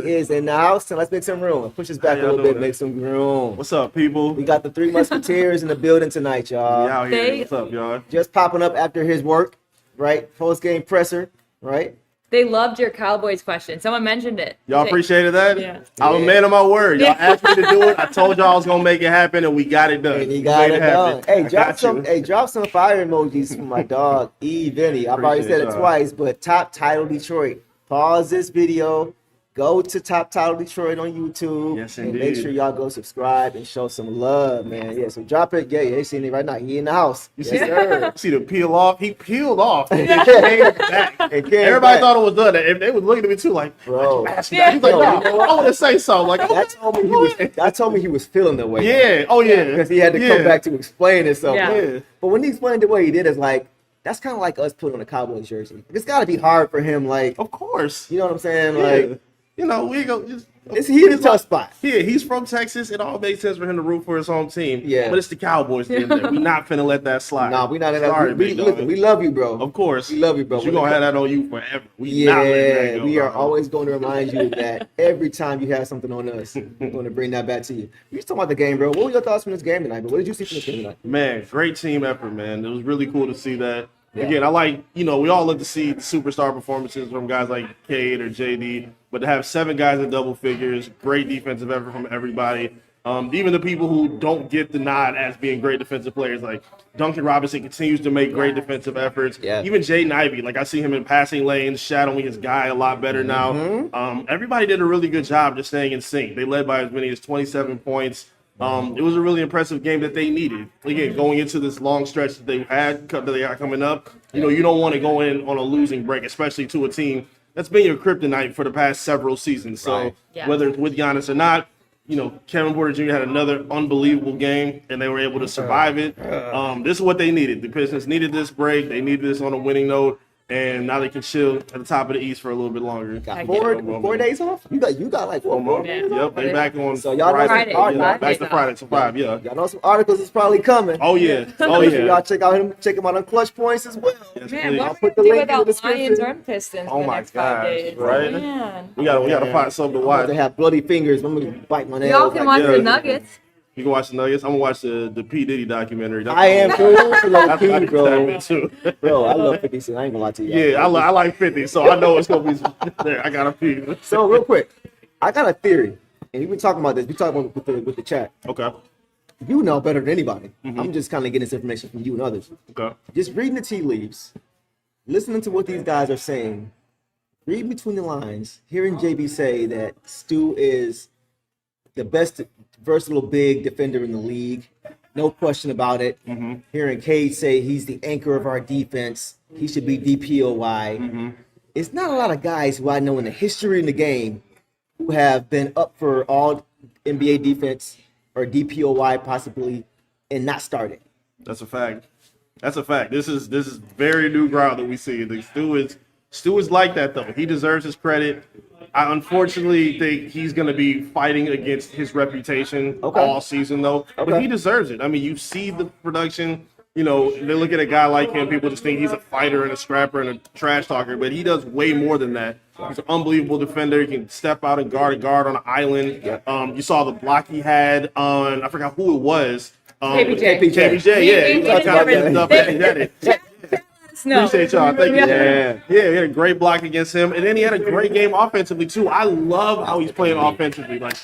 Is in the house, and let's make some room. Push us back a y'all little bit, doing? make some room. What's up, people? We got the Three Musketeers in the building tonight, y'all. We out here. They- What's up, y'all? Just popping up after his work, right? Post-game presser, right? They loved your Cowboys question. Someone mentioned it. Y'all They- appreciated that? Yeah. I'm a man of my word. Y'all asked me to do it. I told y'all I was gonna make it happen, and we got it done. And he We got made it done. happen. Hey, I drop got some. you. Hey, drop some fire emojis for my dog E Vinny. I've already said Appreciate it y'all. twice, but Top Title Detroit. Pause this video. Go to Top Title Detroit on YouTube. Yes, and make indeed. sure y'all go subscribe and show some love, man. Yeah, so drop it. Yeah, you seen it right now. He in the house. You Yes, sir. see the peel off? He peeled off. And then came back. It came Everybody back. thought it was done. And they was looking at me too, like, Bro. why'd you ask me that? He's like, Yo, no, you know what? I want to say something. Like, That told me he was feeling the way. yeah, oh yeah, Because he had to yeah. come back to explain himself. Yeah. Yeah. But when he explained the way he did, it's like, that's kind of like us putting on a Cowboys jersey. It's got to be hard for him, like, Of course. you know what I'm saying? Yeah. Like, You know, we go. Just, he's a tough spot. Yeah, he's from Texas. It all makes sense for him to root for his home team. Yeah. But it's the Cowboys. We're not finna let that slide. Nah, we not in that. Sorry, We, big look, dog. we love you, bro. Of course. We love you, bro. But you gonna have that on you forever. We not letting Yeah, that go, we are bro. always going to remind you of that every time you have something on us. We're going to bring that back to you. You just talking about the game, bro. What were your thoughts from this game tonight? But what did you see from this game tonight? Man, great team effort, man. It was really cool to see that. Yeah. Again, I like, we all love to see superstar performances from guys like Cade or JD, but to have 7 guys in double figures, great defensive effort from everybody. Even the people who don't get the nod as being great defensive players, like Duncan Robinson continues to make great defensive efforts. Yeah. Even Jaden Ivey, like I see him in passing lanes, shadowing his guy a lot better Mm-hmm. now. Everybody did a really good job just staying in sync. They led by as many as 27 points. It was a really impressive game that they needed. Again, going into this long stretch that they got coming up, you don't want to go in on a losing break, especially to a team that's been your kryptonite for the past several seasons. So Right. Yeah. whether it's with Giannis or not, Kevin Porter Jr. had another unbelievable game, and they were able to survive it. This is what they needed. The Pistons needed this break. They needed this on a winning note. And now they can chill at the top of the East for a little bit longer. Got Heck four days off? You got like 4 more days off? Yep, they back on So y'all know Friday. Friday, Yeah, back Friday. to Friday to 5, yeah. Y'all know some articles is probably coming. Oh, yeah. Oh, Make sure yeah. y'all check him out on Clutch Points as well. Yes, Man, please. what I'll are we put the gonna do link in the without description. Lions or Pistons Oh for the my next 5 gosh, days? right? Man. We gotta find something to watch. They have bloody fingers. I'm gonna bite my nails. Y'all can watch yeah. the Nuggets. You can watch the Nuggets. I'm gonna watch the P. Diddy documentary. That's I am too, low I key, can bro. tap into. Bro, I love 50 Cent. I ain't gonna lie to you. Yeah, I like 50, so I know it's gonna be there. I gotta pee. So real quick, I got a theory, and we've been talking about this. We talked about it with the chat. Okay. You know better than anybody. Mm-hmm. I'm just kind of getting this information from you and others. Okay. Just reading the tea leaves, listening to what these guys are saying, reading between the lines, hearing JB say that Stu is the best versatile big defender in the league, no question about it. Mm-hmm. Hearing Cade say he's the anchor of our defense, he should be DPOY. Mm-hmm. It's not a lot of guys who I know in the history in the game who have been up for all NBA defense or DPOY possibly and not started. That's a fact. That's a fact. This is very new ground that we see. The Stu is like that though. He deserves his credit. I unfortunately think he's going to be fighting against his reputation all season though. But Okay. he deserves it. I mean, you see the production. They look at a guy like him. People just think he's a fighter and a scrapper and a trash talker, but he does way more than that. He's an unbelievable defender. He can step out and guard a guard on an island. You saw the block he had on, I forgot who it was. KPJ. KPJ, yeah. He We was talking about never- stuff they- and he had it. No. Appreciate y'all. Thank you. Yeah. Yeah, he had a great block against him. And then he had a great game offensively, too. I love how he's playing offensively. Like,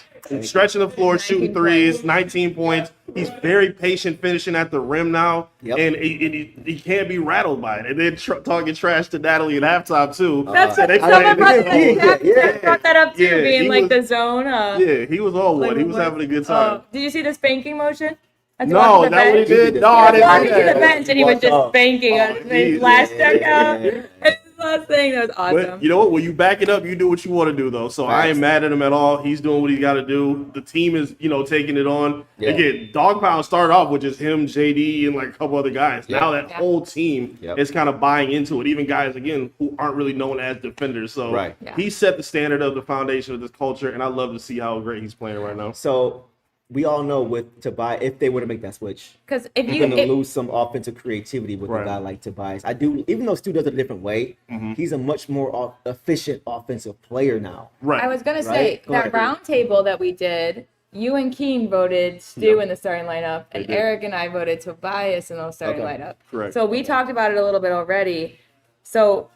stretching the floor, shooting threes, 19 points. He's very patient finishing at the rim now. Yep. And he can't be rattled by it. And then talking trash to Natalie at halftime, too. That's They someone brought, played- brought that up too, Yeah, being he like was- the zone. Yeah, he was on one. He was having a good time. Did you see the spanking motion? No, that what he did? No, I Walking didn't to the see bench and he was just Oh. spanking on his geez. last checkout. Yeah. It's the last thing. That was awesome. But you know what? When you back it up, you do what you want to do, though. So I ain't mad at him at all. He's doing what he's got to do. The team is, taking it on. Yeah. Again, Dog Pound started off with just him, JD, and like a couple other guys. Yeah. Now that Yeah. whole team Yep. is kind of buying into it. Even guys, again, who aren't really known as defenders. So Right. Yeah. he set the standard of the foundation of this culture, and I love to see how great he's playing right now. So we all know with Tobias, if they were to make that switch, Because if you're you going to if- lose some offensive creativity with Right. a guy like Tobias. I do, even though Stu does it a different way, Mm-hmm. he's a much more efficient offensive player now. Right. I was gonna say Right? Go that ahead. round table that we did, you and Keen voted Stu Yeah. in the starting lineup, and did. Eric and I voted Tobias in the starting Okay. lineup. Correct. So we talked about it a little bit already. So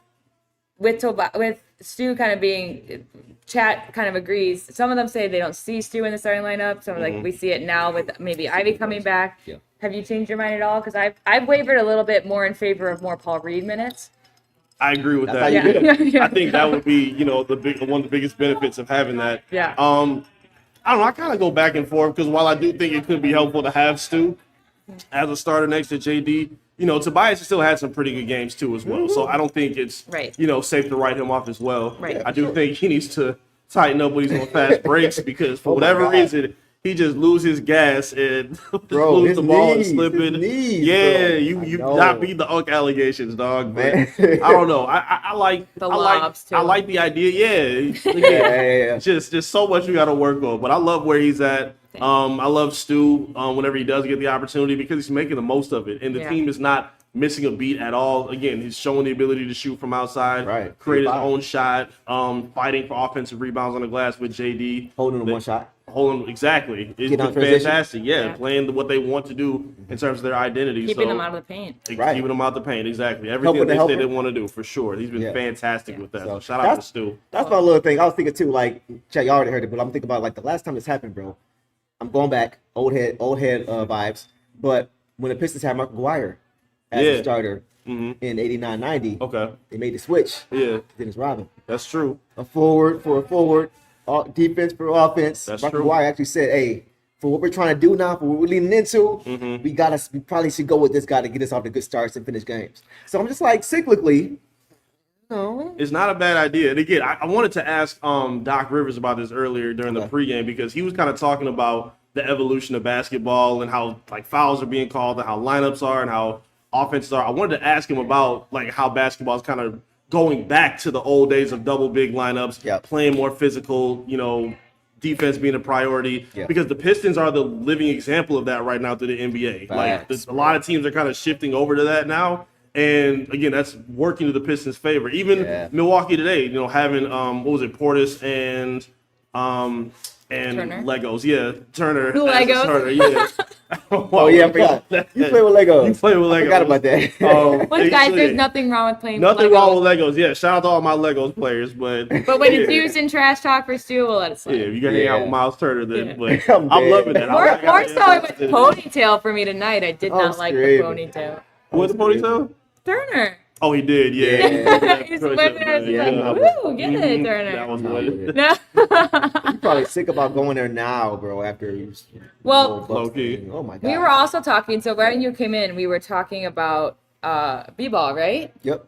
with Stu kind of being, chat kind of agrees. Some of them say they don't see Stu in the starting lineup. Some like we see it now with maybe Ivy coming back. Yeah. Have you changed your mind at all? Because I've wavered a little bit more in favor of more Paul Reed minutes. I agree with That's that. how you Yeah. do it. I think that would be, one of the biggest benefits of having that. Yeah. I don't know. I kind of go back and forth because while I do think it could be helpful to have Stu as a starter next to JD, Tobias has still had some pretty good games too as well. So I don't think it's Right. Safe to write him off as well. Right. I do think he needs to tighten up when he's on fast breaks because for Oh my whatever God. reason he just loses gas and Bro, lose his the ball knees, and slipping. his knees, Yeah, bro. you I know. not beat the Unk allegations, dog. But Man. I don't know. I like The I like lobs, too. I like the idea. Yeah, Yeah. just so much we got to work on. But I love where he's at. I love Stu whenever he does get the opportunity because he's making the most of it, and the Yeah. team is not missing a beat at all. Again, he's showing the ability to shoot from outside, Right. create his Fire. own shot, fighting for offensive rebounds on the glass with JD. Holding him one shot. Holding exactly. It's Getting out been transition. fantastic. Yeah, Yeah. playing what they want to do in terms of their identity. Keeping so, them out of the paint. Right. Keeping them out the paint, exactly. Helping Everything the they helper. said they want to do, for sure. He's been Yeah. fantastic Yeah. with that. So So shout out to that's- Stu. That's my little thing. I was thinking too, like, Chet, y'all already heard it, but I'm thinking about like the last time this happened, bro. I'm going back, old head vibes. But when the Pistons had Mark McGuire as Yeah. a starter hmm in 89-90, Okay. they made the switch. Yeah, Dennis Robin. that's true. A forward for a forward, defense for offense. That's Mark true. McGuire actually said, hey, for what we're trying to do now, for what we're leaning into, Mhm. we probably should go with this guy to get us off to good starts and finish games. So I'm just like, cyclically, no. It's not a bad idea. And again, I wanted to ask Doc Rivers about this earlier during the Okay. pregame because he was kind of talking about the evolution of basketball and how like fouls are being called and how lineups are and how offenses are. I wanted to ask him about like how basketball is kind of going back to the old days of double big lineups, Yep. playing more physical, defense being a priority Yeah. because the Pistons are the living example of that right now through the NBA. Like Facts. a lot of teams are kind of shifting over to that now. And again, that's working to the Pistons' favor. Even Yeah. Milwaukee today, having Portis and Turner? Legos. Yeah, Turner. Who as a Legos? Turner, yeah. Oh, yeah, I forgot. You play with Legos. You play with Legos. I forgot about that. Well, guys, yeah. there's nothing wrong with playing Nothing Legos. wrong with Legos. Yeah, shout out to all my Legos players, but But when yeah. it's used in trash talk for Stu, we'll let it Yeah, slide. you can hang out Yeah. with Miles Turner then. Yeah. But I'm I'm dead. loving that. More so it was with ponytail for me tonight. I did Oh, not like the screaming. ponytail. What's the ponytail? Turner. Oh, he did. Yeah. Yeah. He's whipping it. Yeah, He's no, like, woo, get it, Mhm. Turner. That was No, what. No. You're probably sick about going there now, bro, after you Well, low-key. Oh, my God. We were also talking, so when you came in, we were talking about B-ball, right? Yep.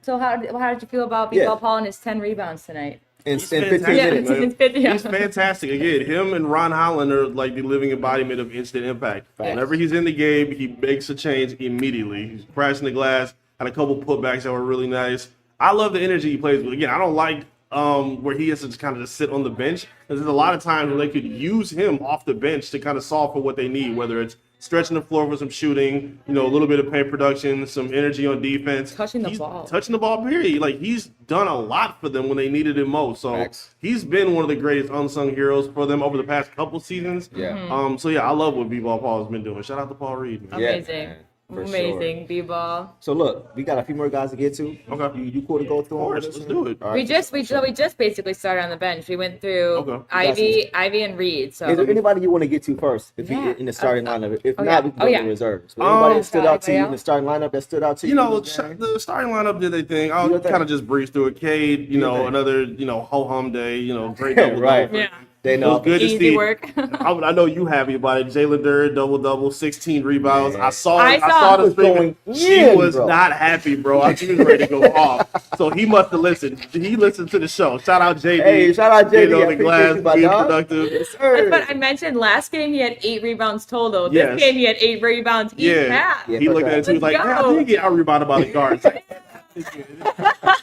So how did you feel about Yeah. B-ball Paul and his 10 rebounds tonight? In He's 15 fantastic, minutes. man. It's 50, yeah. He's fantastic. Again, him and Ron Holland are like the living embodiment of instant impact. Facts. Whenever he's in the game, he makes a change immediately. He's crashing the glass, had a couple putbacks that were really nice. I love the energy he plays with. Again, I don't like where he has to just kind of just sit on the bench. There's a lot of times where they could use him off the bench to kind of solve for what they need, whether it's stretching the floor for some shooting, a little bit of paint production, some energy on defense. Touching the He's ball. Touching the ball, period. Like, he's done a lot for them when they needed him most. So Facts. he's been one of the greatest unsung heroes for them over the past couple seasons. Yeah. So yeah, I love what B-Ball Paul has been doing. Shout out to Paul Reed, man. Yeah, Amazing. man, for Amazing, B-ball. So, look, we got a few more guys to get to. Okay. You cool to go through Of all course, this? let's do it. All We right. just basically started on the bench. We went through Okay. Ivy and Reed. So Is there anybody you want to get to first? If Yeah. you in the starting lineup, if oh, not, yeah. we can Oh, go yeah. to the reserves. But anybody that stood out to you in Anybody the starting lineup that stood out to you? in this game? The starting lineup did their thing. Do I'll your thing. kind of just breeze through it. Cade, Do your thing. another, ho-hum day, great double Right. double. yeah, They It know. was good to easy see. work. I know you happy about it. Jalen Duren, double, 16 rebounds. Man. I saw I saw the was stream. going She in, was bro. not happy, bro. She was ready to go off. So he must have listened. He listened to the show. Shout out JD. Hey, shout out JD. Getting on I the appreciate glass, you, my being dog. productive. Yes, sir. But I mentioned last game he had 8 rebounds total. This Yes. game he had 8 rebounds each Yeah. half. Yeah. He looked at it too. He was like, Let's "Man, I go." did get out rebounded by the guards."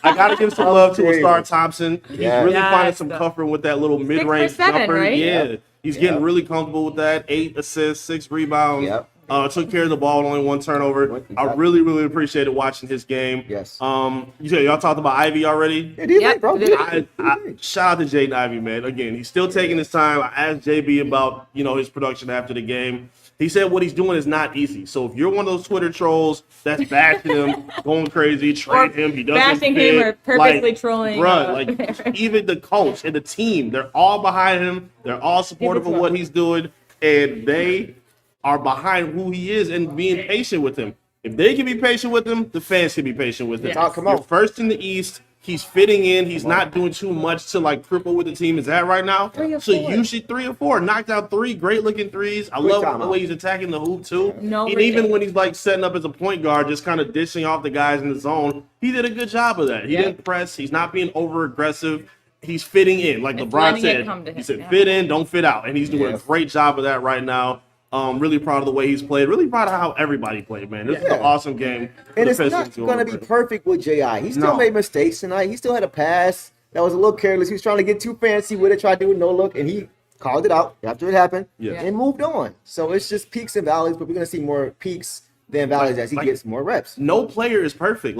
I gotta give some love to Ausar Thompson. He's Yeah. really Yes. finding some comfort with that little mid-range 7, jumper. right? Yeah. He's getting really comfortable with that. 8 assists, 6 rebounds. Yep. Took care of the ball, only 1 turnover. I really, really appreciated watching his game. Yes. You said y'all talked about Ivy already? Yeah, did Yep. bro? Shout out to Jaden Ivey, man. Again, he's still taking his time. I asked JB about, his production after the game. He said what he's doing is not easy. So if you're one of those Twitter trolls that's bashing him, going crazy, trade him, he doesn't bashing fit, him or purposely trolling. Bruh, even the coach and the team, they're all behind him. They're all supportive of what he's doing, and they are behind who he is and being patient with him. If they can be patient with him, the fans can be patient with him. Yes. Come on. You're first in the East. He's fitting in. He's not doing too much to cripple with the team. Is that right now? 3 or So 4. usually 3 or 4. Knocked out 3 great looking threes. I love the way he's attacking the hoop too. No and even when he's setting up as a point guard, just kind of dishing off the guys in the zone, he did a good job of that. He didn't press. He's not being over aggressive. He's fitting in, like LeBron said. He said, "Fit in, don't fit out," and he's doing a great job of that right now. Really proud of the way he's played. Really proud of how everybody played, man. This is an awesome game. And it's not going to be perfect with J.I. He still made mistakes tonight. He still had a pass that was a little careless. He was trying to get too fancy with it, tried to do a no look, and he called it out after it happened and moved on. So it's just peaks and valleys, but we're going to see more peaks than valleys as he gets more reps. No player is perfect.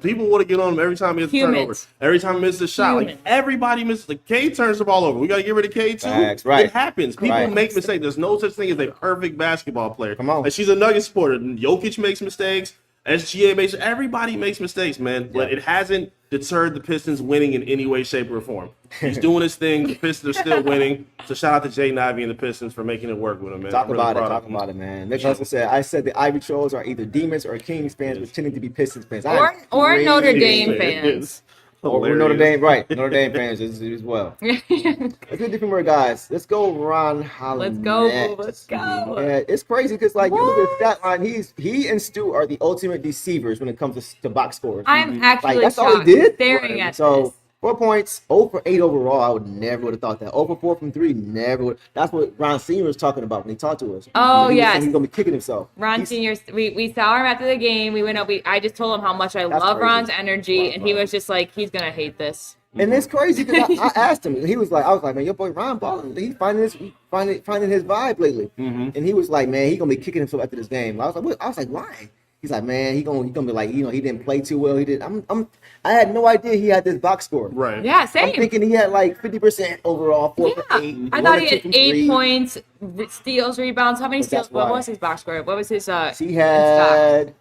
People want to get on him every time he hits a turnover. Every time he misses a shot. Everybody misses. Cade turns the ball over. We got to get rid of Cade too. Right. It happens. People make mistakes. There's no such thing as a perfect basketball player. Come on. She's a Nugget supporter. Jokic makes mistakes. SGA makes. Everybody makes mistakes, man. But it hasn't deterred the Pistons winning in any way, shape, or form. He's doing his thing. The Pistons are still winning. So shout out to Jaden Ivey and the Pistons for making it work with him, man. Talk about it, man. Nick Hustle said, I said the Ivy trolls are either Demons or Kings fans pretending to be Pistons fans. Or Notre Dame fans. Or Notre Dame, right. Notre Dame fans as well. Let's do different more, guys. Let's go Ron Holland. Let's go. Yeah, it's crazy because, you look at the stat line, he and Stu are the ultimate deceivers when it comes to box scores. I'm actually that's all he did? staring at this. 4 points, 0 for 8 overall. I would never would have thought that. 0 for 4 from 3, never would. That's what Ron Sr. was talking about when he talked to us. Oh, yes. He's going to be kicking himself. Ron Sr., we saw him after the game. We went up. I just told him how much I love Ron's energy, and he was just like, he's going to hate this. And it's crazy because I asked him, and he was like, I was like, man, your boy Ron balling. He's finding his vibe lately. And he was like, man, he's going to be kicking himself after this game. I was like, why? He's like, man, he gonna be like, he didn't play too well. He did. I had no idea he had this box score. Right. Yeah, same. I'm thinking he had 50% overall, 4 for 8. I thought he had 8 points, steals, rebounds. How many steals? What was his box score? What was his? He had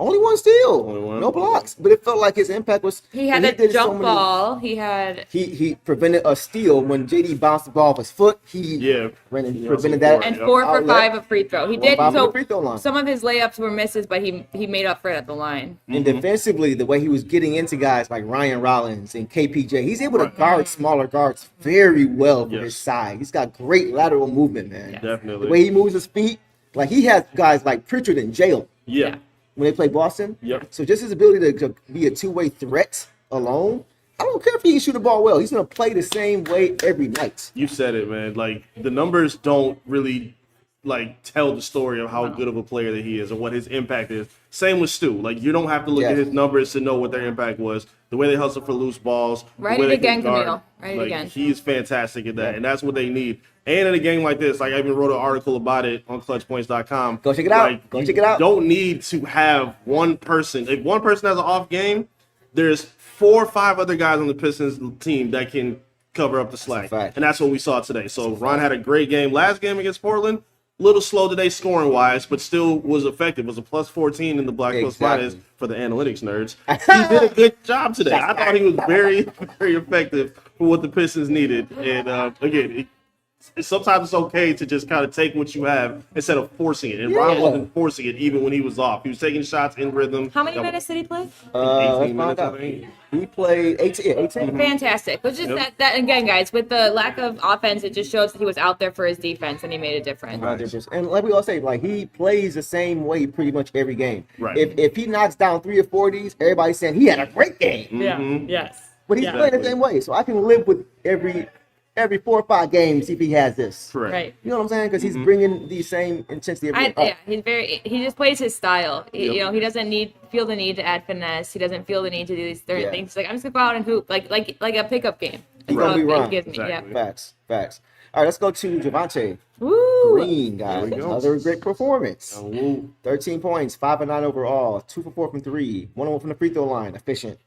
only 1 steal, no blocks, but it felt like his impact was. He had a jump ball. He prevented a steal when JD bounced the ball off his foot. Prevented that. And 4 for 5 a free throw. He did. So free throw line. Some of his layups were misses, but he made up for it at the line. And defensively, the way he was getting into guys like Ryan Rollins and KPJ, he's able to guard smaller guards very well for his size. He's got great lateral movement, man. Definitely. The way he moves his feet, he has guys like Pritchard and Jalen. Yeah. When they play Boston. Yep. So just his ability to be a two-way threat alone, I don't care if he can shoot the ball well. He's going to play the same way every night. You said it, man. The numbers don't really tell the story of how good of a player that he is and what his impact is. Same with Stu. You don't have to look at his numbers to know what their impact was. The way they hustle for loose balls. Write it again, Camille. Write it again. He is fantastic at that, and that's what they need. And in a game like this, I even wrote an article about it on clutchpoints.com. Go check it out. You don't need to have one person. If one person has an off game, there's 4 or 5 other guys on the Pistons team that can cover up the slack. And that's what we saw today. So Ron had a great game. Last game against Portland, a little slow today scoring-wise, but still was effective. It was a plus 14 in the Black Plus Fridays for the analytics nerds. He did a good job today. I thought he was very, very effective for what the Pistons needed. And, again, sometimes it's okay to just kind of take what you have instead of forcing it. And Ron wasn't forcing it even when he was off. He was taking shots in rhythm. How many minutes did he play? 18 minutes, I think. He played 18. Fantastic. But just that again, guys, with the lack of offense, it just shows that he was out there for his defense and he made a difference. And like we all say, he plays the same way pretty much every game. Right. If he knocks down 3 or 4 of these, everybody's saying he had a great game. Yeah. Yes. But he's playing the same way. So I can live with every every 4 or 5 games if he has this. Correct. Right. You know what I'm saying? Because he's bringing the same intensity. Yeah, he just plays his style. Yep. You know, he doesn't feel the need to add finesse. He doesn't feel the need to do these certain things. Like, I'm just gonna go out and hoop, like a pickup game. He's gonna be wrong. Gives me. Exactly. Yeah. Facts. All right, let's go to Javonte Woo! Green, guys. There we go. Another great performance. Woo. 13 points, 5 of 9 overall, 2 for 4 from 3, 1 of 1 from the free throw line, efficient.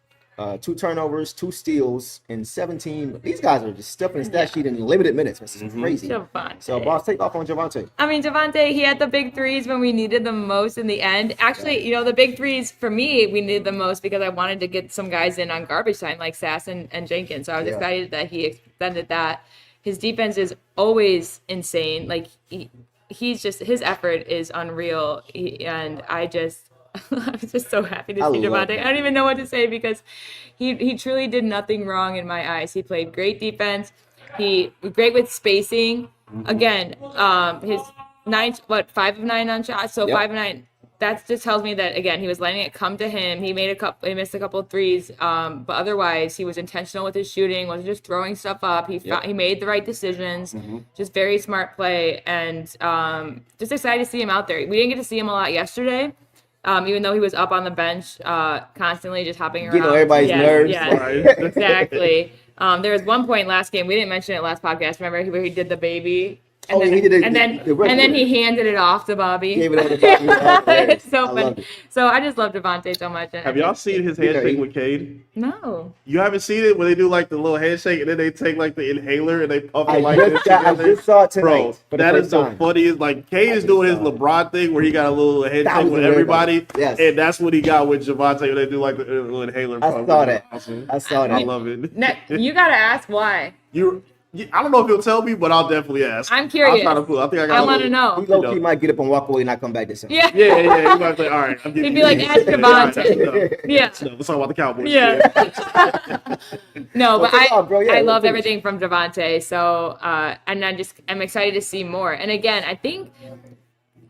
2 turnovers, 2 steals, and 17. These guys are just stuffing the stat sheet in limited minutes. This is crazy. Javonte. So, boss, take off on Javonte. I mean, Javonte, he had the big threes when we needed them most in the end. Actually, you know, the big threes for me, we needed them most because I wanted to get some guys in on garbage time like Sasser and Jenkins. So I was excited that he extended that. His defense is always insane. Like, he's just, his effort is unreal. I'm just so happy to see Javonte. I don't even know what to say because he truly did nothing wrong in my eyes. He played great defense. He was great with spacing. Again, his 5 of 9 on shots. So 5 of 9. That just tells me that, again, he was letting it come to him. He missed a couple of threes, but otherwise he was intentional with his shooting, wasn't just throwing stuff up. He made the right decisions, just very smart play, and just excited to see him out there. We didn't get to see him a lot yesterday, even though he was up on the bench constantly just hopping around. You know, everybody's nerves. Yeah, Right. exactly. There was one point last game, we didn't mention it last podcast, remember, where he did the baby? And Oh, then, he did it- and then the regular. and then he handed it off to Bobby. Gave it over to Bobby. It's so I funny. love it. So I just love Javonte so much. And Have y'all seen his handshake with Cade? No. You haven't seen it where they do like the little handshake and then they take like the inhaler and they puff it I like this I together? just saw it tonight. Bro, for the that first is the time. funniest. Like Cade is doing his LeBron thing where he got a little handshake That was with the everybody, Yes. and that's what he got with Javonte when they do like the little inhaler. I puff. saw that. Awesome. I saw I that. love it. You gotta ask why. I don't know if he'll tell me, but I'll definitely ask. I'm curious. I think I got. I want to know. He low-key might get up and walk away and not come back this summer. Yeah. Yeah. He might say, all right. I'm He'd be like, ask Javonte. Yeah. Let's talk about the Cowboys. Yeah. No, but take off, bro. Yeah, I let's love finish. everything from Javonte. So, and I'm excited to see more. And again, I think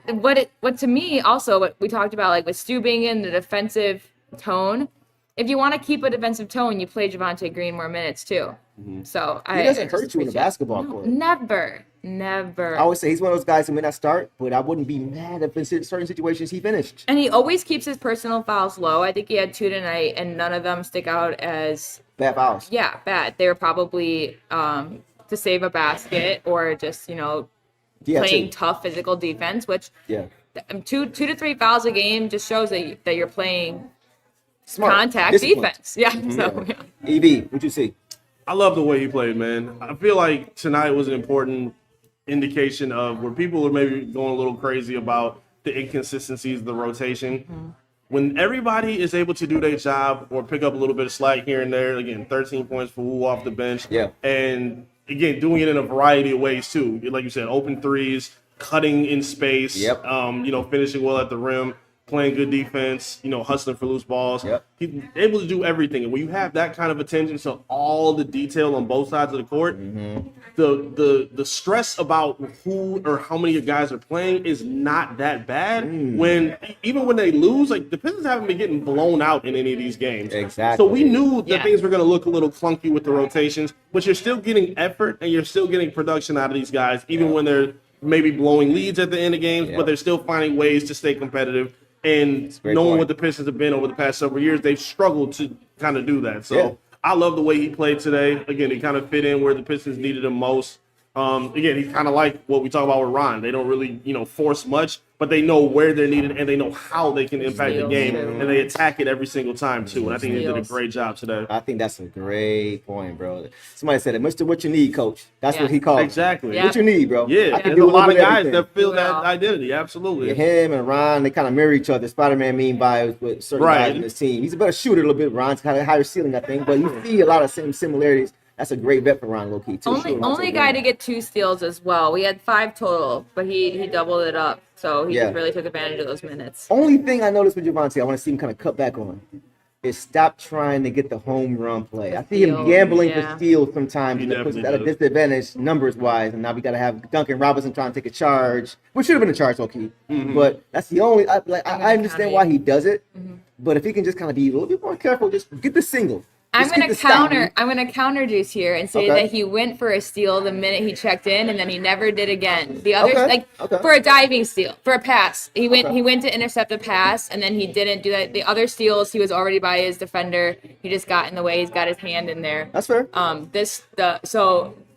what to me also, what we talked about, like with Stu being in the defensive tone, if you want to keep a defensive tone, you play Javonte Green more minutes too. So He doesn't hurt you in the basketball court. Never. I always say he's one of those guys who may not start, but I wouldn't be mad if in certain situations he finished. And he always keeps his personal fouls low. I think he had 2 tonight, and none of them stick out as Bad fouls. bad. They were probably to save a basket or just playing tough physical defense. Which 2 to 3 fouls a game just shows that you're playing Smart. contact Disciplined. defense. Yeah. So yeah. EV, what'd you see? I love the way he played, man. I feel like tonight was an important indication of where people are maybe going a little crazy about the inconsistencies of the rotation. When everybody is able to do their job or pick up a little bit of slack here and there, again, 13 points for Wu off the bench. Yeah. And again, doing it in a variety of ways too. Like you said, open threes, cutting in space, Yep. Finishing well at the rim, playing good defense, hustling for loose balls. Yep. He's able to do everything. And when you have that kind of attention to all the detail on both sides of the court, the stress about who or how many guys are playing is not that bad. Even when they lose, like the Pistons haven't been getting blown out in any of these games. Exactly. So we knew that Yeah. things were going to look a little clunky with the rotations, but you're still getting effort and you're still getting production out of these guys, even when they're maybe blowing leads at the end of games, but they're still finding ways to stay competitive. And knowing what the Pistons have been over the past several years, they've struggled to kind of do that. So I love the way he played today. Again, he kind of fit in where the Pistons needed him most. Again, he's kind of like what we talk about with Ron. They don't really, force much, but they know where they're needed and they know how they can impact the game, and they attack it every single time too. And I think they did a great job today. I think that's a great point, bro. Somebody said it, Mr. What You Need, coach. That's what he called it. Exactly. Yeah. What you need, bro. Yeah, I can there's do a lot of little bit guys everything. that feel that Yeah. identity. Absolutely. Him and Ron, they kind of mirror each other. Spider-Man meme vibes with certain Right. guys in his team. He's a better shooter a little bit. Ron's kind of higher ceiling, I think, but you see a lot of same similarities. That's a great bet for Ron low-key, too. Only guy to get 2 steals as well. We had 5 total, but he doubled it up. So he just really took advantage of those minutes. Only thing I noticed with Javonte, I want to see him kind of cut back on, is stop trying to get the home run play. I see him Steals, gambling yeah. for steals sometimes. He And it puts us definitely at a does. disadvantage numbers-wise, and now we got to have Duncan Robinson trying to take a charge, which should have been a charge, low-key. But that's the only, I understand why he does it, but if he can just kind of be a little bit more careful, just get the single. I'm Just keep gonna the style. counter Deuce here and say Okay. that he went for a steal the minute he checked in, and then he never did again. The others, Okay, okay. for a diving steal, for a pass, he went Okay. he went to intercept a pass, and then he didn't do that. The other steals, he was already by his defender. He just got in the way. He's got his hand in there. That's fair.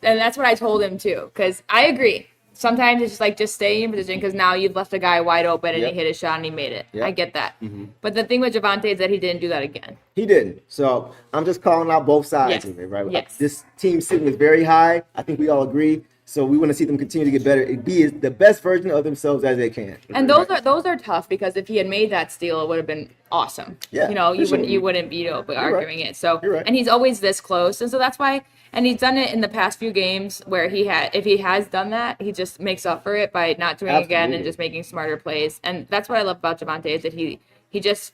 And that's what I told him too, because I agree. Sometimes it's just like, just stay in position, because now you've left a guy wide open and Yep. he hit his shot and he made it. Yep. I get that. But the thing with Javonte is that he didn't do that again. He didn't. So I'm just calling out both sides Yes. of it, right? Yes. This team sitting is very high. I think we all agree. So we want to see them continue to get better and be the best version of themselves as they can. And those are tough, because if he had made that steal, it would have been awesome. Yeah, You know, for sure. you wouldn't be arguing it. So You're right. and he's always this close. And so that's why, and he's done it in the past few games where if he has done that, he just makes up for it by not doing it again and Absolutely. just making smarter plays. And that's what I love about Javonte, is that he just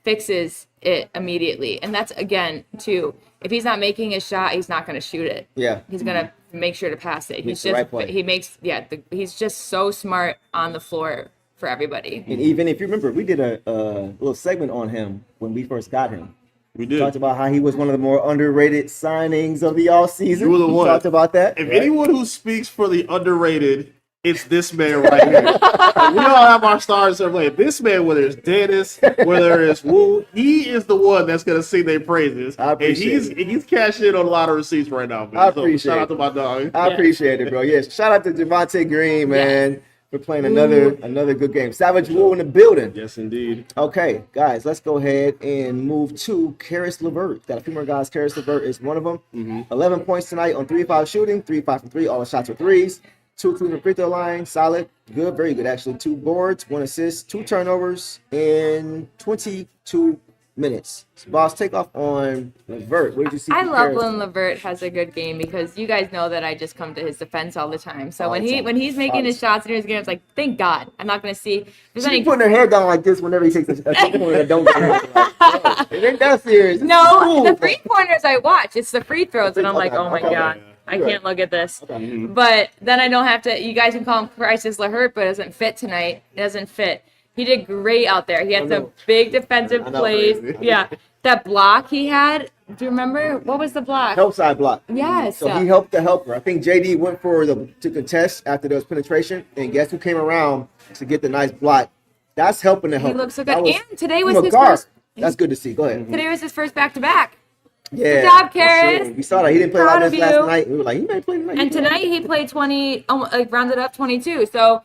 fixes it immediately. And that's, again, too, if he's not making his shot, he's not going to shoot it. Yeah. He's going to make sure to pass it. Makes He's the just right play. he's just so smart on the floor for everybody. And even if you remember, we did a little segment on him when we first got him. We Talked did. about how he was one of the more underrated signings of the all season. You were the We one. talked about that. If right? anyone who speaks for the underrated, it's this man right here. We all have our stars that play. This man, whether it's Daniss, whether it's Wu, he is the one that's gonna sing their praises. I appreciate and he's cashing in on a lot of receipts right now, man. I So, appreciate shout it. out to my dog. I appreciate it, bro. Yes. Shout out to Javonte Green, man, for playing another good game. Savage Wu in the building. Yes, indeed. Okay, guys, let's go ahead and move to Caris LeVert. Got a few more guys. Caris LeVert is one of them. 11 points tonight on 3-5 shooting, 3-5 from 3. All the shots were threes. 2 from the free throw line. Solid. Good. Very good, actually. 2 boards, 1 assist, 2 turnovers in 22 minutes. So, boss, take off on LeVert. What did you see? I from love Caris? when LeVert has a good game, because you guys know that I just come to his defense all the time. So All when the time. he's All making the his shots in his game, it's like, thank God I'm not going to see. There's She's any, putting her hair down like this whenever he takes a corner that don't get her. Like, it ain't that serious. It's no, cool. the free pointers I watch, it's the free throws, and I'm like, Okay, oh my okay. God, I Good. can't look at this. Okay. But then I don't have to. You guys can call him Crisis LeVert, but it doesn't fit tonight. It doesn't fit. He did great out there. He had I some know. big defensive I know, plays. crazy. Yeah, that block he had. Do you remember what was the block? Help side block. Yes. So he helped the helper. I think JD went to contest after there was penetration, and guess who came around to get the nice block? That's helping the He helper. looked so That good. was And today was from a his guard. first. That's good to see. Go ahead. Today was his first back-to-back. Yeah. job, for sure. Karis. We saw that he didn't play Proud like of this last you. night. We were like, he may play tonight. And tonight he played 20, like rounded up 22. So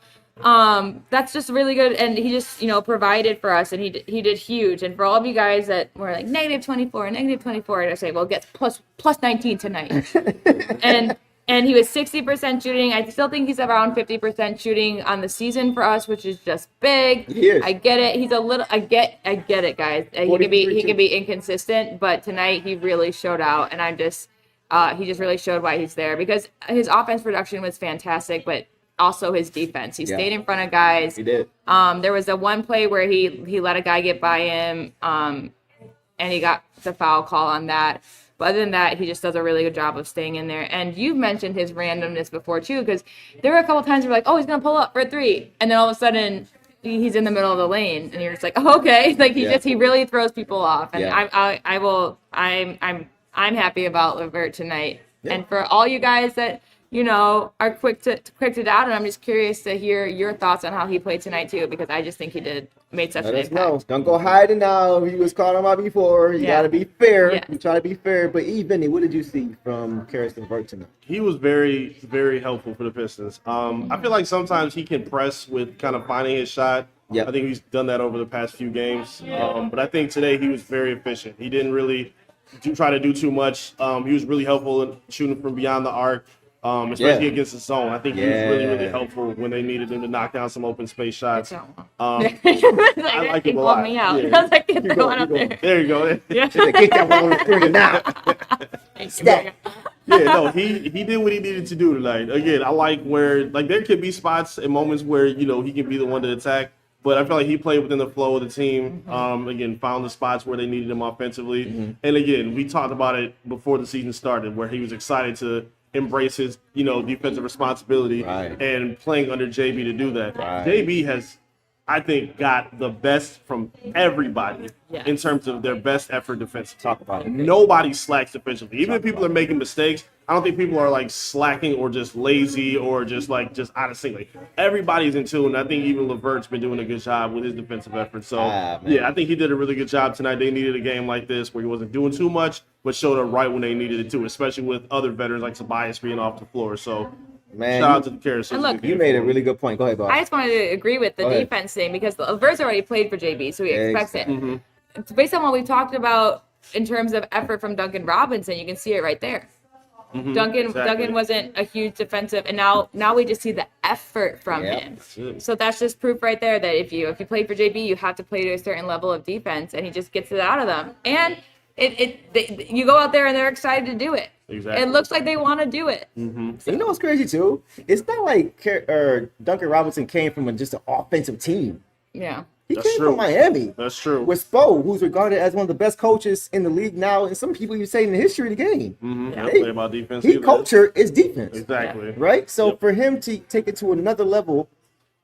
that's just really good. And he just, provided for us, and he did huge. And for all of you guys that were like negative 24, I say, well, get plus 19 tonight. and he was 60% shooting. I still think he's around 50% shooting on the season for us, which is just big. He is. I get it. He's a little. I get it, guys. He can 43 be inconsistent, but tonight he really showed out, and he just really showed why he's there, because his offense production was fantastic, but also his defense. He stayed in front of guys. He did. There was a one play where he let a guy get by him, and he got the foul call on that. But other than that, he just does a really good job of staying in there. And you've mentioned his randomness before too, because there were a couple times where like, oh, he's gonna pull up for a 3, and then all of a sudden he's in the middle of the lane, and you're just like, oh, okay. Like he really throws people off. And I'm happy about LeVert tonight. Yeah. And for all you guys that are quick to doubt, and I'm just curious to hear your thoughts on how he played tonight too, because I just think he made such an Let us impact. know. Don't go hiding now. He was calling him out before. You got to be fair. Yeah. You try to be fair. But Vinny, what did you see from Caris LeVert tonight? He was very, very helpful for the Pistons. I feel like sometimes he can press with kind of finding his shot. Yep. I think he's done that over the past few games. But I think today he was very efficient. He didn't really try to do too much. He was really helpful in shooting from beyond the arc. Especially against the zone. I think he was really, really helpful when they needed him to knock down some open space shots. I like him a lot. Me out. Yeah. I was like, get that one up there. There you go. Yeah. Get that one on the screen now. Step. Yeah, no, he did what he needed to do tonight. Again, I like where there could be spots and moments where he can be the one to attack. But I feel like he played within the flow of the team. Again, found the spots where they needed him offensively. And again, we talked about it before the season started, where he was excited to embrace his, defensive responsibility and playing under JB to do that. Right. JB has, I think, got the best from everybody Yes. in terms of their best effort defensively. Talk about it. Nobody slacks defensively. Even if people are making mistakes, I don't think people are like slacking or just lazy or just out of sync. Like, everybody's in tune. I think even LeVert's been doing a good job with his defensive effort. So yeah, I think he did a really good job tonight. They needed a game like this where he wasn't doing too much, but showed up right when they needed it to, especially with other veterans like Tobias being off the floor. So Man, shout out to the Caris. And look, you made a really good point. Go ahead, Bob. I just wanted to agree with the Go ahead. defense thing because LeVert's already played for JB, so he expects it. Mm-hmm. Based on what we've talked about in terms of effort from Duncan Robinson, you can see it right there. Mm-hmm. Duncan wasn't a huge defensive, and now we just see the effort from Yep. him. So that's just proof right there that if you played for JB, you have to play to a certain level of defense, and he just gets it out of them. And you go out there and they're excited to do it. Exactly. It looks like they want to do it. You know what's crazy too? It's not like Duncan Robinson came from just an offensive team. Yeah. He That's came true. from Miami. That's true. With Spo, who's regarded as one of the best coaches in the league now, and some people even say in the history of the game. Mm-hmm. Yeah. Don't play about defense. His either. culture is defense, Exactly. right? So Yep. for him to take it to another level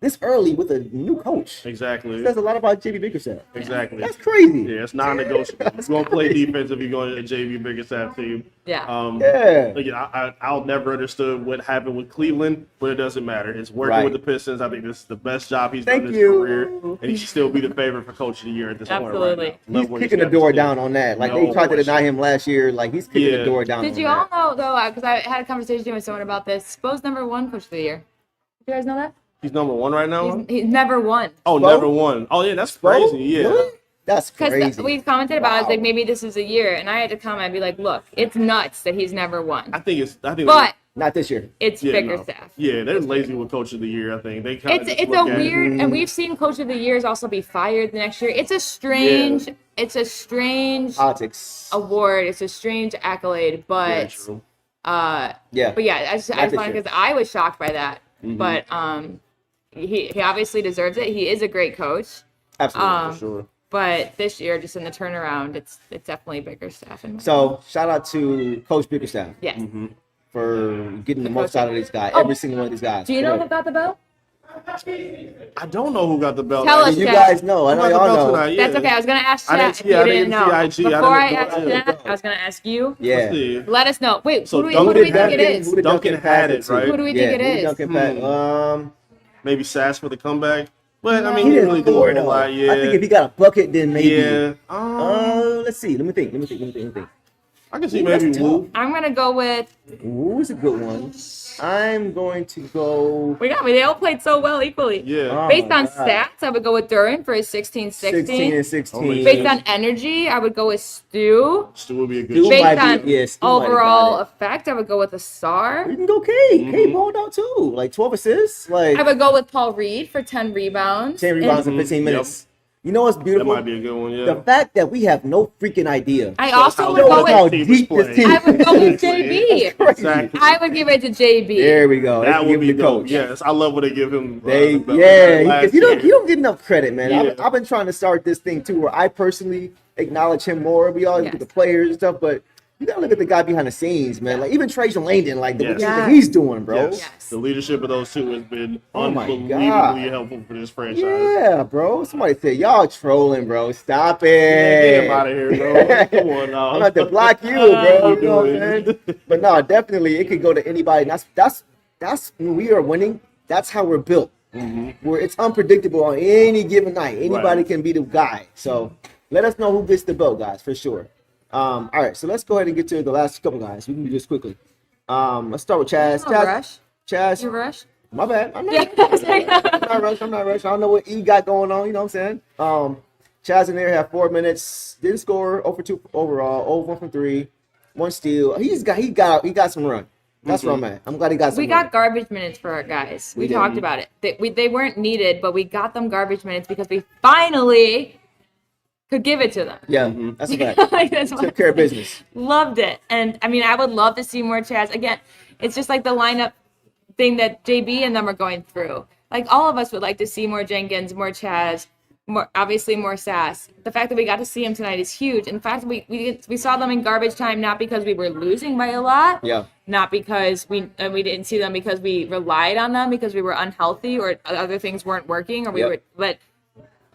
this early with a new coach Exactly. says a lot about JB Bickerstaff. Exactly. That's crazy. Yeah, it's non-negotiable. You're going to play defense if you're going to a JV Bickerstaff team. Yeah. Yeah. Again, I'll never understood what happened with Cleveland, but it doesn't matter. It's working Right. with the Pistons. I think this is the best job he's Thank done in his you. career, and he should still be the favorite for Coach of the Year at this point. Absolutely. Right now. He's Love where kicking the got this door team. down on that. Like No they tried to deny question. him last year. Like he's kicking Yeah. the door down. Did on you that. all know though? Because I had a conversation with someone about this. Spo's number one coach of the year. You guys know that? He's number one right now? He's never won. Oh, Spo? never won. Oh, yeah, that's crazy. Yeah. Really? That's Because crazy. we commented about it, Wow. like maybe this is a year, and I had to comment and be like, look, it's nuts that he's never won. I think But Not this year. it's yeah, Bickerstaff. Yeah, they're lazy with Coach of the Year, I think. They kind of It's a weird, and we've seen Coach of the Years also be fired the next year. It's a strange Politics. award. It's a strange accolade, but Yeah. But yeah, I just this wanted year. because I was shocked by that. But he obviously deserves it. He is a great coach. Absolutely. for sure. But this year, just in the turnaround, it's definitely Bickerstaff. So shout out to Coach Bickerstaff yes. for getting the The most coach. out of these guys. Oh. Every single one of these guys. Do you Go know ahead. who got the belt? I don't know who got the belt. Tell I us, You Chad. guys know. I Who know got the y'all belt know. tonight? Yeah. That's okay. I was gonna ask I Chad didn't if see- you I didn't didn't know. see IG. I Before I didn't- asked that, I was gonna ask you. Yeah. See. Let us know. Wait, So who do Duncan- we think it is? Who did Duncan had it, pass to? right? Who do we Yeah, think it who did is? Duncan pass? Maybe Sass for the comeback. But, I mean, He he didn't really do score a whole though. lot. Yeah. I think if he got a bucket, then maybe. Yeah. Let's see. Let me think. I can see That's maybe tough. Wu. I'm gonna go with. Who's a good one? I'm going to go. We got me. They all played so well equally. Yeah. Oh Based my on God. stats, I would go with Duren for his 16-16. 16 and 16. Based on energy, I would go with Stu. Stu would be a good Stu shot. Based might on be- yeah, Stu might have overall got effect, I would go with Ausar. You can go Cade. Cade balled out too. Like 12 assists. Like I would go with Paul Reed for 10 rebounds. 10 rebounds in 15 minutes. You know what's That beautiful? might be a good one, yeah. The fact that we have no freaking idea. I also how would well go the how with. team was deep this playing. team I would go with Yeah. JB. Exactly. I would give it to JB. There we go. That They would give be the the coach. Yes, I love when they give him. They, the yeah, last because you year. don't get enough credit, man. Yeah. I've been trying to start this thing too, where I personally acknowledge him more. We always look at Yes. the players and stuff, but you gotta look at the guy behind the scenes, man. Like even Trajan Langdon, like the Yes. things that he's doing, bro. Yes. Yes. The leadership of those two has been Oh my unbelievably God. helpful for this franchise. Yeah, bro. Somebody said y'all trolling, bro. Stop it. Get him out of here, bro. Come on now. I'm about to block you, bro. You know what I'm doing? saying? But no, definitely it could go to anybody. And that's when we are winning. That's how we're built. Where it's unpredictable on any given night. Anybody Right. can be the guy. So let us know who gets the belt, guys, for sure. All right, so let's go ahead and get to the last couple guys. We can do this quickly. Let's start with Chaz. No rush. Chaz, You rush? my bad. I'm not, Yeah. I'm not rushed. I don't know what E got going on. You know what I'm saying? Chaz in there had 4 minutes. Didn't score. 0 for 2 overall. 0 1 from 3. 1 steal. He got some run. That's where I'm at. I'm glad he got some. We run. got garbage minutes for our guys. We did. talked about it. They weren't needed, but we got them garbage minutes because we finally could give it to them. Yeah, that's a fact. Like, that's what Took I'm care of saying. business. Loved it. And I mean, I would love to see more Chaz. Again, it's just like the lineup thing that JB and them are going through. Like all of us would like to see more Jenkins, more Chaz, obviously more Sass. The fact that we got to see him tonight is huge. In fact, we saw them in garbage time not because we were losing by a lot. Yeah. Not because we didn't see them because we relied on them because we were unhealthy or other things weren't working or Yep. but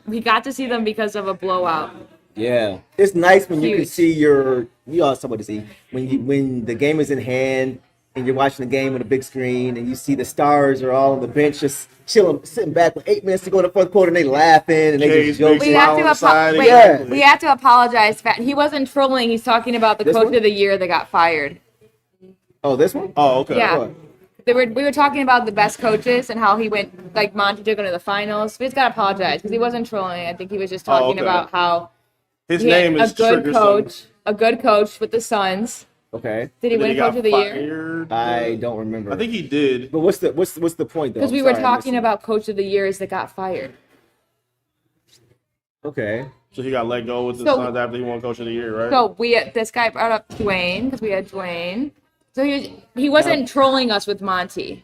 we got to see them because of a blowout. Yeah, it's nice when you can Huge. see we all somebody to see when the game is in hand and you're watching the game on a big screen and you see the stars are all on the bench just chilling, sitting back with 8 minutes to go in the fourth quarter and they laughing and they Cade's just joking. big We have to on the side, wait, exactly. we have to apologize. He wasn't trolling. He's talking about the This coach one? of the year that got fired. Oh, this one? Oh, okay. Yeah. What? We were talking about the best coaches and how he went, like Monty took him to the finals. We just got to apologize because he wasn't trolling. I think he was just talking okay. about how His he had name is a good Trigger coach, a good coach with the Suns. Okay, Did he Then win he got coach of the year? fired. I don't remember. I think he did. But what's the point though? Because we I'm were sorry, I missed talking it. about coach of the years that got fired. Okay. So he got let go with the So- Suns after he won Coach of the Year, right? So this guy brought up Dwayne because we had Dwayne. So he wasn't trolling us with Monty.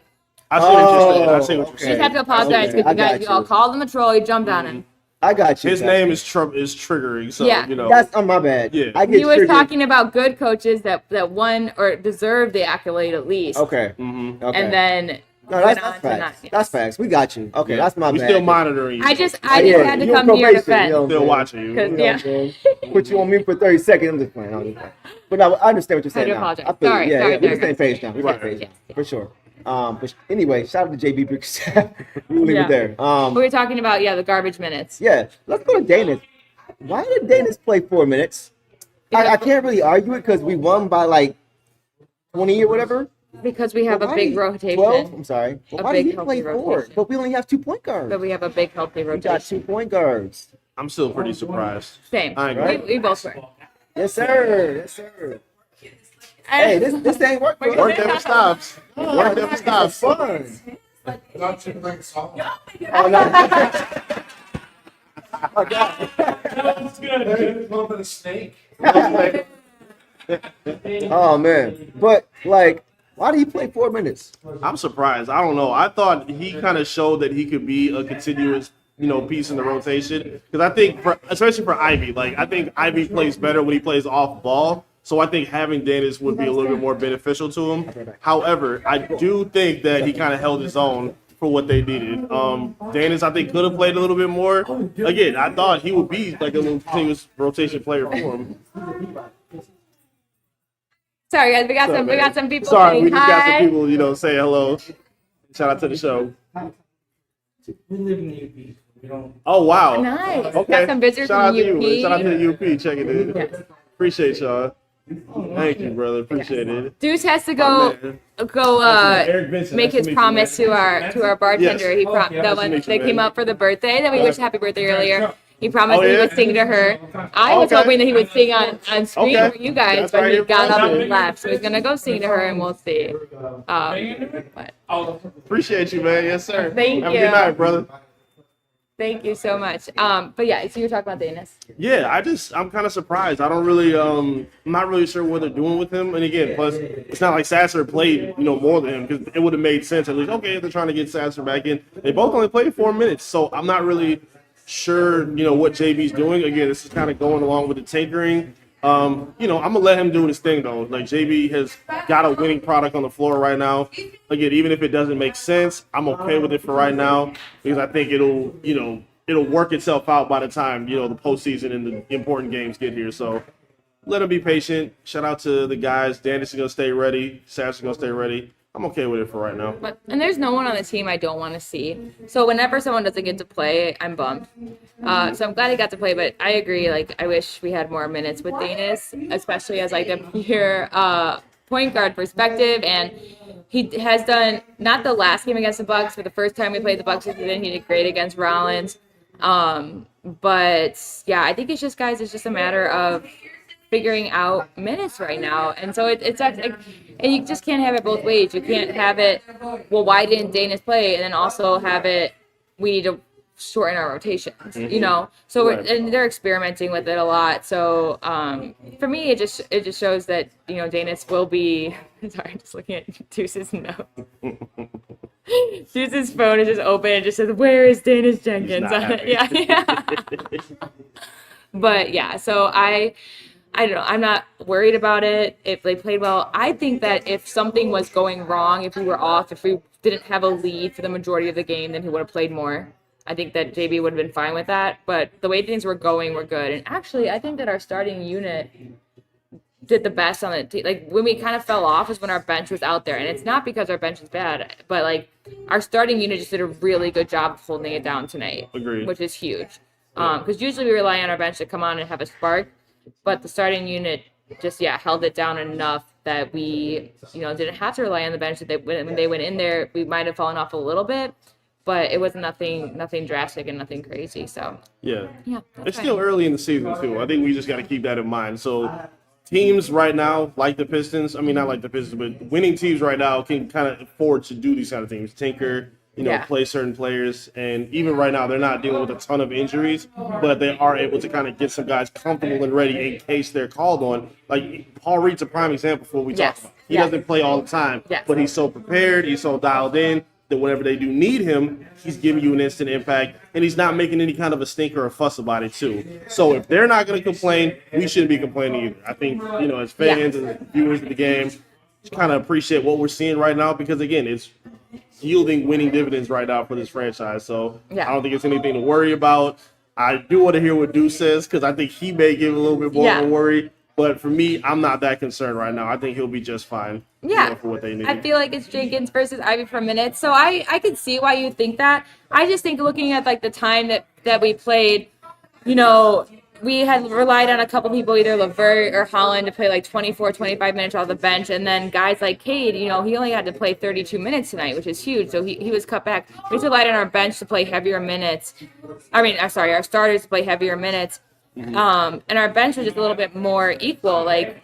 I see what you're saying. I see what you're okay. We saying. just have to apologize Okay, because I you guys got all you. called him a troll. You jumped on him. I got you. His Zach. name is triggering, so Yeah. you know. That's my bad. Yeah. I get He was triggered. talking about good coaches that won or deserved the accolade at least. Okay. Mhm. Okay. And then no, went that's on to facts. not. That's facts. We got you. Okay, Yeah. that's my We bad. still monitoring you. I just Yeah, had to you on come to your probation, defense. you know what I'm Still saying? watching you. Because You know yeah. what I'm saying? Put you on mute for 30 seconds. I'm just playing. I'm just playing. But no, I understand what you're saying do now. apologize. I feel Sorry, it. Yeah, sorry, yeah. We're on the sorry, same page now. We're on the Right. same page. Yeah. For sure. But anyway, shout out to JB Bickerstaff. We'll leave Yeah. it there. We were talking about the garbage minutes. Yeah, let's go to Daniss. Why did Daniss play 4 minutes? I can't really argue it because we won by like 20 or whatever. Because we have But a why big did he- rotation. 12? I'm sorry. But A why did big he play healthy 4? rotation. But we only have 2 point guards. But we have a big healthy We got 2 rotation. point guards. I'm still pretty surprised. Same. I ain't Right? gonna- We both were. Yes, sir. Yes, sir. Hey, this ain't work for us. Work never stops. Work never It's stops. fun. Not to bring salt. Oh, no. It's good. A little bit of snake. Oh man. But like, why did he play 4 minutes? I'm surprised. I don't know. I thought he kind of showed that he could be a continuous, piece in the rotation. Because I think, especially for Ivy, I think Ivy plays better when he plays off ball. So I think having Daniss would be a little bit more beneficial to him. However, I do think that he kind of held his own for what they needed. Daniss, I think, could have played a little bit more. Again, I thought he would be like a little continuous rotation player for him. Sorry guys, we got some people Sorry, saying we just got hi. some people, say hello. Shout out to the show. We live in the UP. We don't. Oh wow. Nice. Okay. Got some visitors Shout out from to UP. you. Shout out to the UP. Check it in. Yes. Appreciate y'all. Thank you, brother. Appreciate it. Deuce has to Oh, go man. Eric Vincent, make nice to his meet you, promise man. to our bartender. Yes. He Nice the to one meet you, that came man. up for the birthday that we wished happy birthday earlier. He promised Oh, that he yeah? would sing to her. I was Okay. hoping that he would sing on screen Okay. for you guys, That's but right he here got for up us. and left. So he's gonna go sing to her, and we'll see. But Appreciate you, man. Yes, sir. Thank Have you. a good night, brother. thank you so much. But yeah, so you were talking about Daniss. Yeah, I'm kind of surprised. I don't really, I'm not really sure what they're doing with him. And again, plus, it's not like Sasser played, more than him because it would have made sense. At least, okay, they're trying to get Sasser back in. They both only played 4 minutes, so I'm not really sure, what JB's doing. Again, this is kind of going along with the tinkering. I'm gonna let him do his thing though. Like JB has got a winning product on the floor right now. Again, even if it doesn't make sense, I'm okay with it for right now because I think it'll work itself out by the time, the postseason and the important games get here. So let him be patient. Shout out to the guys. Daniss is going to stay ready. Sasser's going to stay ready. I'm okay with it for right now. And there's no one on the team I don't want to see. So whenever someone doesn't get to play, I'm bummed. So I'm glad he got to play, but I agree. I wish we had more minutes with Daniss, especially as the pure point guard perspective. And he has done, not the last game against the Bucks, but the first time we played the Bucks, he did great against Rollins. But yeah, I think it's just a matter of figuring out minutes right now. And so it's and you just can't have it both ways. You can't have it, well, why didn't Daniss play? And then also have it, we need to shorten our rotations, So Right. and they're experimenting with it a lot. So for me, it just shows that, Daniss will be, sorry, I'm just looking at Deuce's note. Deuce's phone is just open and just says, "Where is Daniss Jenkins?" not on it. Yeah. But yeah, so I don't know. I'm not worried about it. If they played well, I think that if something was going wrong, if we were off, if we didn't have a lead for the majority of the game, then he would have played more. I think that JB would have been fine with that. But the way things were going were good. And actually, I think that our starting unit did the best on the team. Like, when we kind of fell off is when our bench was out there. And it's not because our bench is bad, but, like, our starting unit just did a really good job of holding it down tonight. Agreed. Which is huge. Because usually we rely on our bench to come on and have a spark. But the starting unit just, held it down enough that we, didn't have to rely on the bench. That when they went in there, we might have fallen off a little bit. But it was nothing drastic and nothing crazy. So, yeah. It's fine. still early in the season, too. I think we just got to keep that in mind. So, teams right now, like the Pistons, I mean, not like the Pistons, but winning teams right now can kind of afford to do these kind of things. Tinker, play certain players. And even right now, they're not dealing with a ton of injuries, but they are able to kind of get some guys comfortable and ready in case they're called on. Like, Paul Reed's a prime example for what we talked about. He doesn't play all the time, but he's so prepared, he's so dialed in that whenever they do need him, he's giving you an instant impact, and he's not making any kind of a stink or a fuss about it, too. So if they're not going to complain, we shouldn't be complaining either. I think, as fans and viewers of the game, kind of appreciate what we're seeing right now because, again, it's yielding winning dividends right now for this franchise. So I don't think it's anything to worry about. I do want to hear what Deuce says because I think he may give a little bit more of a worry. But for me, I'm not that concerned right now. I think he'll be just fine for what they need. I feel like it's Jenkins versus Ivy for minutes. So I could see why you think that. I just think looking at, like, the time that we played, we had relied on a couple people, either LeVert or Holland, to play like 24, 25 minutes off the bench. And then guys like Cade, he only had to play 32 minutes tonight, which is huge. So he was cut back. We just relied on our bench to play heavier minutes. Our starters to play heavier minutes. And our bench was just a little bit more equal. Like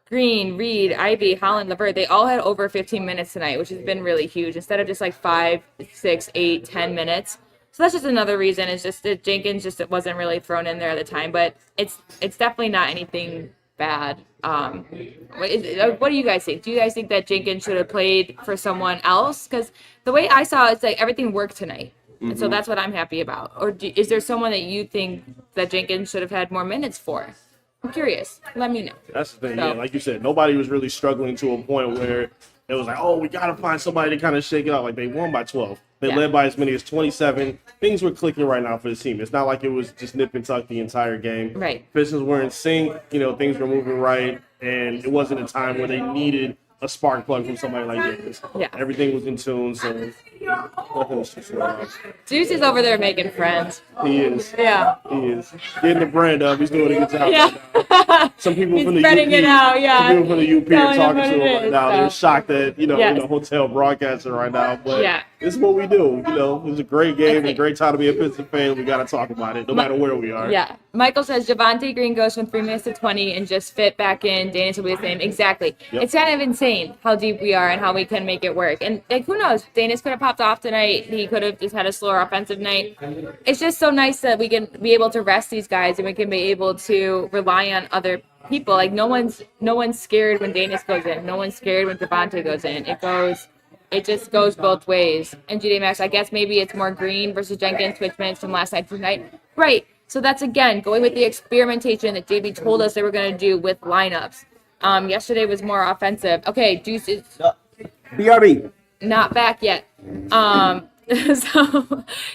Green, Reed, Ivy, Holland, LeVert, they all had over 15 minutes tonight, which has been really huge. Instead of just like 5, 6, 8, 10 minutes. So that's just another reason. It's just that Jenkins just wasn't really thrown in there at the time. But it's definitely not anything bad. What do you guys think? Do you guys think that Jenkins should have played for someone else? Because the way I saw it, it's like everything worked tonight. And so that's what I'm happy about. Or is there someone that you think that Jenkins should have had more minutes for? I'm curious. Let me know. That's the thing. Like you said, nobody was really struggling to a point where it was like, we got to find somebody to kind of shake it out. Like, they won by 12. They led by as many as 27. Things were clicking right now for the team. It's not like it was just nip and tuck the entire game. Right. Pistons were in sync. Things were moving right. And it wasn't a time where they needed a spark plug from somebody like Jenkins. Everything was in tune, so nothing was too strong. Deuce is over there making friends. He is. Yeah. He is. Getting the brand up. He's doing a good job. Yeah. Some people from the spreading UP, it out, some people from the UP are talking to him right is, now. so. They're shocked that, in the hotel broadcasting right now. But this is what we do. It was a great game and a great time to be a Pistons fan. We got to talk about it, no matter where we are. Yeah. Michael says Javonte Green goes from 3 minutes to 20 and just fit back in. Daniss will be the same. Exactly. Yep. It's kind of insane how deep we are and how we can make it work. And, like, who knows? Daniss could have popped off tonight. He could have just had a slower offensive night. It's just so nice that we can be able to rest these guys and we can be able to rely on other people. Like, no one's scared when Daniss goes in. No one's scared when Javonte goes in. It just goes both ways. And GD Max, I guess maybe it's more Green versus Jenkins, switch minutes from last night to tonight. Right. So that's, again, going with the experimentation that JB told us they were going to do with lineups. Yesterday was more offensive. Okay, Deuce is BRB. not back yet. So because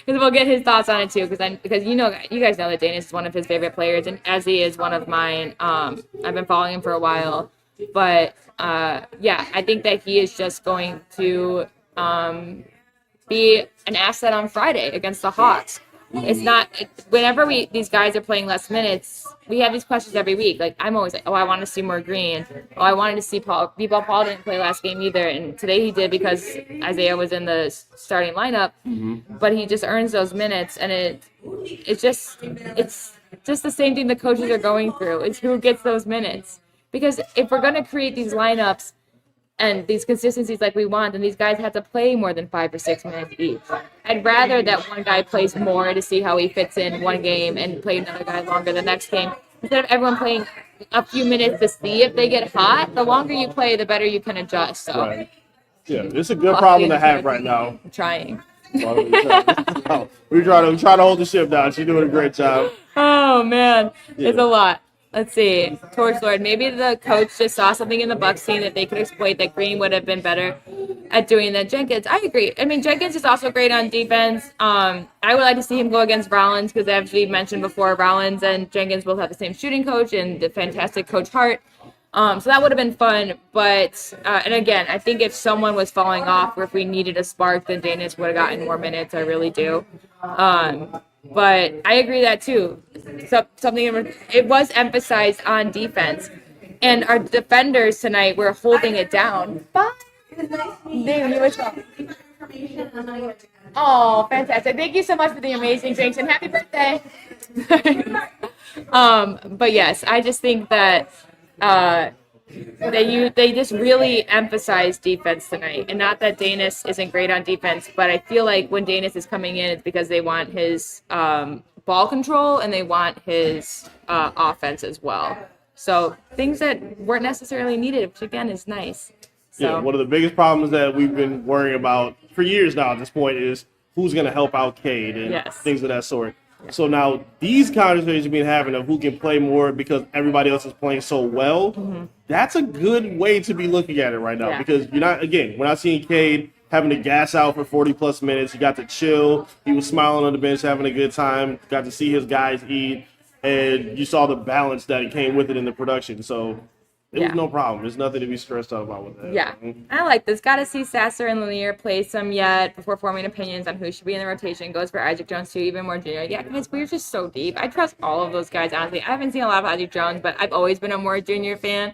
we'll get his thoughts on it too, because you guys know that Daniss is one of his favorite players, and as he is one of mine. I've been following him for a while, but I think that he is just going to be an asset on Friday against the Hawks. It's not whenever these guys are playing less minutes, we have these questions every week. Like, I'm always like, I want to see more Green. I wanted to see Paul. Paul didn't play last game either, and today he did because Isaiah was in the starting lineup. But he just earns those minutes, and it's just the same thing the coaches are going through. It's who gets those minutes. Because if we're going to create these lineups and these consistencies like we want, then these guys have to play more than 5 or 6 minutes each. I'd rather that one guy plays more to see how he fits in one game and play another guy longer the next game, instead of everyone playing a few minutes to see if they get hot. The longer you play, the better you can adjust. So, right. Yeah, it's a good problem to have right now. I'm trying. We're trying to hold the ship down. She's doing a great job. Oh, man. It's a lot. Let's see. Torch Lord. Maybe the coach just saw something in the Bucks team that they could exploit, that Green would have been better at doing that. Jenkins, I agree. I mean, Jenkins is also great on defense. I would like to see him go against Rollins because, as we mentioned before, Rollins and Jenkins both have the same shooting coach and the fantastic Coach Hart. So that would have been fun. But, and again, I think if someone was falling off or if we needed a spark, then Daniss would have gotten more minutes. I really do. But I agree that too. It was emphasized on defense. And our defenders tonight were holding it down. Oh, fantastic. Thank you so much for the amazing drinks and happy birthday. But yes, I just think that they just really emphasize defense tonight. And not that Daniss isn't great on defense, but I feel like when Daniss is coming in, it's because they want his ball control and they want his offense as well. So things that weren't necessarily needed, which again is nice. So. Yeah, one of the biggest problems that we've been worrying about for years now at this point is who's going to help out Cade and things of that sort. So now these conversations being having of who can play more because everybody else is playing so well, that's a good way to be looking at it right now because we're not seeing Cade having to gas out for 40-plus minutes. He got to chill. He was smiling on the bench, having a good time, got to see his guys eat, and you saw the balance that came with it in the production. So it was no problem. There's nothing to be stressed out about with that. Yeah, I like this. Got to see Sasser and Lanier play some yet before forming opinions on who should be in the rotation. Goes for Isaac Jones too, even more junior. Yeah, guys, we're just so deep. I trust all of those guys, honestly. I haven't seen a lot of Isaac Jones, but I've always been a more junior fan.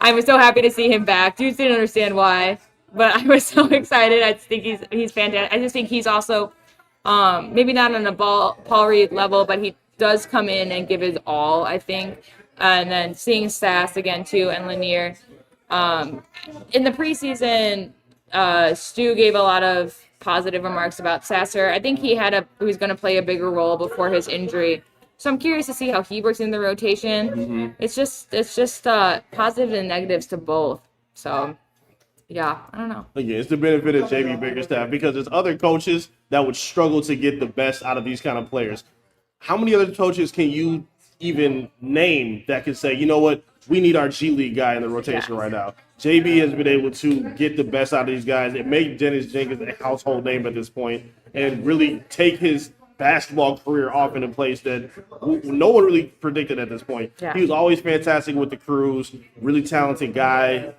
I was so happy to see him back. Dudes didn't understand why, but I was so excited. I just think he's fantastic. I just think he's also maybe not on a Paul Reed level, but he does come in and give his all, I think. And then seeing Sass again too and Lanier. In the preseason, Stu gave a lot of positive remarks about Sasser. I think he was going to play a bigger role before his injury. So I'm curious to see how he works in the rotation. It's just positives and negatives to both. So yeah, I don't know. Again, it's the benefit of JB Bickerstaff because there's other coaches that would struggle to get the best out of these kind of players. How many other coaches can you even name that can say, you know what, we need our G League guy in the rotation right now? JB has been able to get the best out of these guys. It made Dennis Jenkins a household name at this point and really take his basketball career off in a place that no one really predicted at this point. Yeah. He was always fantastic with the crews, really talented guy,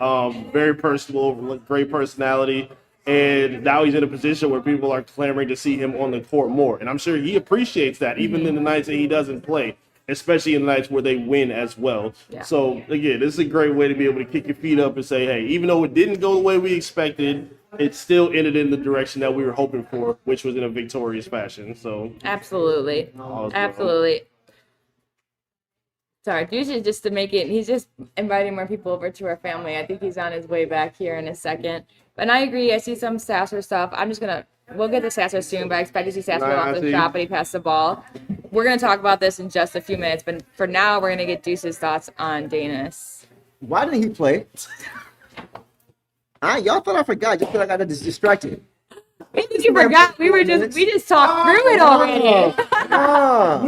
very personable, great personality. And now he's in a position where people are clamoring to see him on the court more. And I'm sure he appreciates that, even in the nights that he doesn't play, especially in the nights where they win as well. Yeah. So, again, this is a great way to be able to kick your feet up and say, hey, even though it didn't go the way we expected, it still ended in the direction that we were hoping for, which was in a victorious fashion. So absolutely. Sorry, Deuce is just to make it, he's just inviting more people over to our family. I think he's on his way back here in a second. But I agree, I see some Sasser stuff. We'll get to Sasser soon, but I expect to see Sasser go off the shot, but he passed the ball. We're going to talk about this in just a few minutes, but for now, we're going to get Deuce's thoughts on Daniss. Why didn't he play? Y'all thought I forgot. Just feel like I got distracted. Maybe you forgot. We just talked through it already.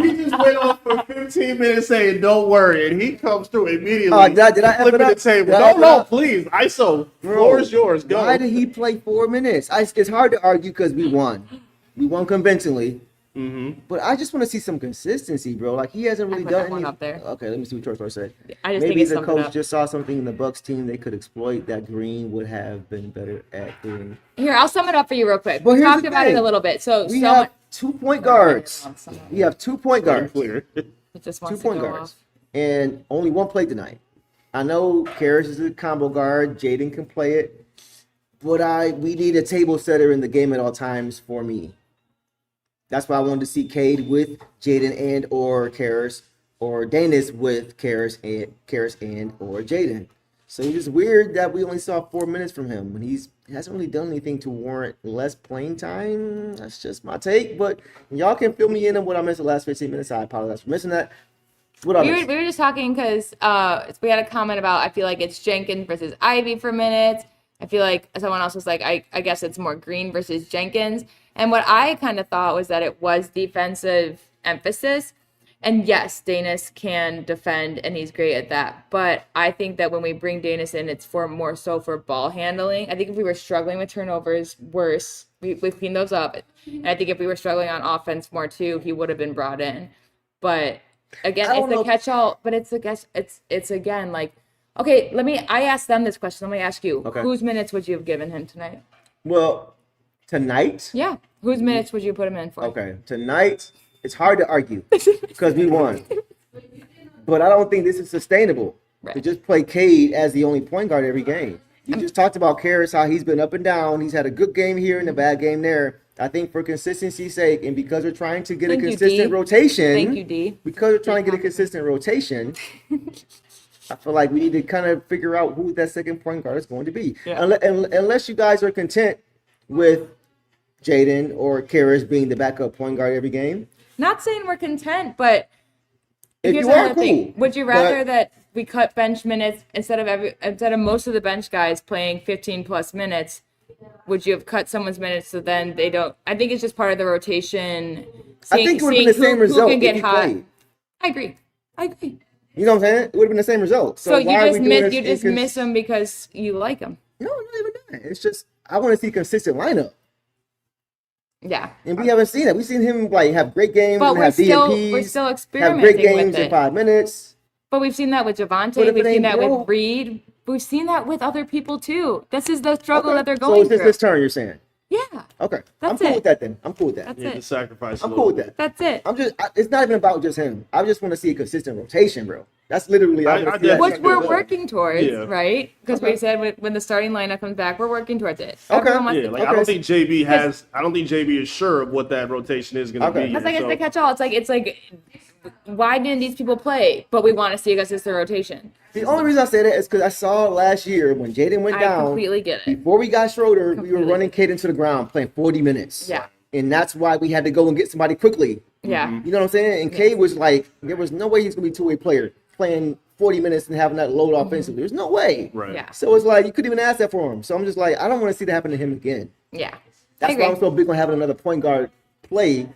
We just went off for 15 minutes saying, don't worry, and he comes through immediately. Did I flipping the table. No, please. ISO. Floor is yours. Go. Why did he play 4 minutes? It's hard to argue because we won. We won convincingly. But I just want to see some consistency, bro. Like, he hasn't really done anything. Up there. Okay, let me see what George said. Maybe the coach just saw something in the Bucks team they could exploit that Green would have been better at doing. Here, I'll sum it up for you real quick. We talked about it a little bit. So we have 2 point guards. We have 2 point guards. Just 2 point guards. And only one played tonight. I know Caris is a combo guard. Jaden can play it. But we need a table setter in the game at all times for me. That's why I wanted to see Cade with Jaden and or Caris, or Daniss with Caris and or Jaden. So it's just weird that we only saw 4 minutes from him when he hasn't really done anything to warrant less playing time. That's just my take. But y'all can fill me in on what I missed the last 15 minutes. I apologize for missing that. We were just talking because we had a comment about I feel like it's Jenkins versus Ivey for minutes. I feel like someone else was like, I guess it's more Green versus Jenkins. And what I kind of thought was that it was defensive emphasis. And yes, Daniss can defend, and he's great at that. But I think that when we bring Daniss in, it's for more so for ball handling. I think if we were struggling with turnovers, worse. We've cleaned those up. And I think if we were struggling on offense more too, he would have been brought in. But again, it's the catch-all. But it's again like, okay. I asked them this question. Let me ask you: Whose minutes would you have given him tonight? Well, tonight. Yeah. Whose minutes would you put him in for? Okay, tonight. It's hard to argue because we won. But I don't think this is sustainable to just play Cade as the only point guard every game. You just talked about Caris, how he's been up and down. He's had a good game here and a bad game there. I think for consistency's sake and because we're trying to get a consistent rotation. Thank you, D. Because we're trying to get a consistent rotation, I feel like we need to kind of figure out who that second point guard is going to be. Yeah. Unless you guys are content with Jaden or Caris being the backup point guard every game. Not saying we're content, but if here's you are, another thing. cool. Would you rather that we cut bench minutes instead of most of the bench guys playing 15 plus minutes? Would you have cut someone's minutes so then they don't? I think it's just part of the rotation. I think it would have been the same result who can get if you hot. played. I agree. You know what I'm saying? It would have been the same result. So you why just are we doing miss them because you like them. No, not even that. It's just I want to see a consistent lineup. Yeah. And we haven't seen it. We've seen him like have great games But and have DMPs. we're still have experimenting great games with it. in 5 minutes. But we've seen that with Javonte. But if We've it seen ain't that broke- with Reed. We've seen that with other people too. This is the struggle that they're So going it's just through. this turn, you're saying? Yeah. Okay. That's I'm cool it. with that then. I'm cool with that. That's Yeah, it. the sacrifice. I'm cool with that. That's it. It's not even about just him. I just want to see a consistent rotation, bro. That's literally I wanna see that. definitely Which we're working towards, Yeah. right? Because we said when the starting lineup comes back, we're working towards it. Everyone wants Yeah, to- like I don't think JB is sure of what that rotation is going to be. That's like So- it's the catch-all. It's like, why didn't these people play? But we want to see a consistent rotation. The only reason I say that is because I saw last year when Jaden went I down. completely get it. Before we got Schroeder, we were Completely. running Cade into the ground, playing 40 minutes. Yeah. And that's why we had to go and get somebody quickly. Yeah. You know what I'm saying? And Cade was like, there was no way he's going to be a two-way player playing 40 minutes and having that load offensively. There's no way. Right. Yeah. So it's like, you couldn't even ask that for him. So I'm just like, I don't want to see that happen to him again. Yeah. That's I why I'm agree. so big on having another point guard play,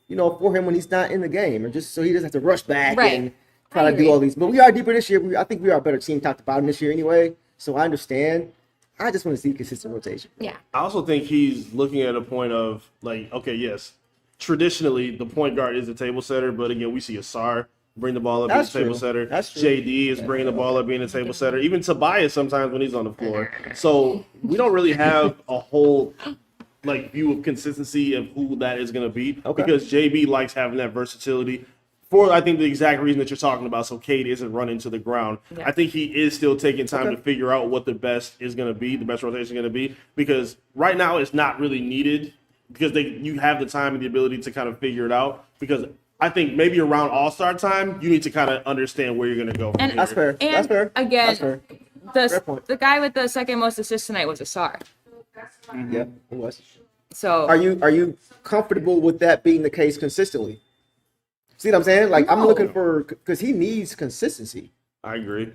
for him when he's not in the game, or just so he doesn't have to rush back Right. and try I to do agree. all these. But we are deeper this year. I think we are a better team top to bottom this year anyway. So I understand. I just want to see consistent rotation. Yeah. I also think he's looking at a point of like, okay, yes, traditionally the point guard is the table setter, but again, we see Ausar bring the ball up, being the That's table true. setter. That's true. JD is bringing the ball up, being the table setter. Even Tobias sometimes when he's on the floor. So we don't really have a whole view of consistency of who that is going to be because JB likes having that versatility. For I think the exact reason that you're talking about, so Cade isn't running to the ground. Yeah. I think he is still taking time to figure out what the best is going to be, the best rotation is going to be, because right now it's not really needed because you have the time and the ability to kind of figure it out. Because I think maybe around All-Star time, you need to kind of understand where you're going to go. From And- here. That's fair. And That's fair. again, That's fair. Fair point. the guy with the second most assists tonight was Ausar. Yeah, it was. So Are you comfortable with that being the case consistently? See what I'm saying? Like I'm No. looking for because he needs consistency. I agree.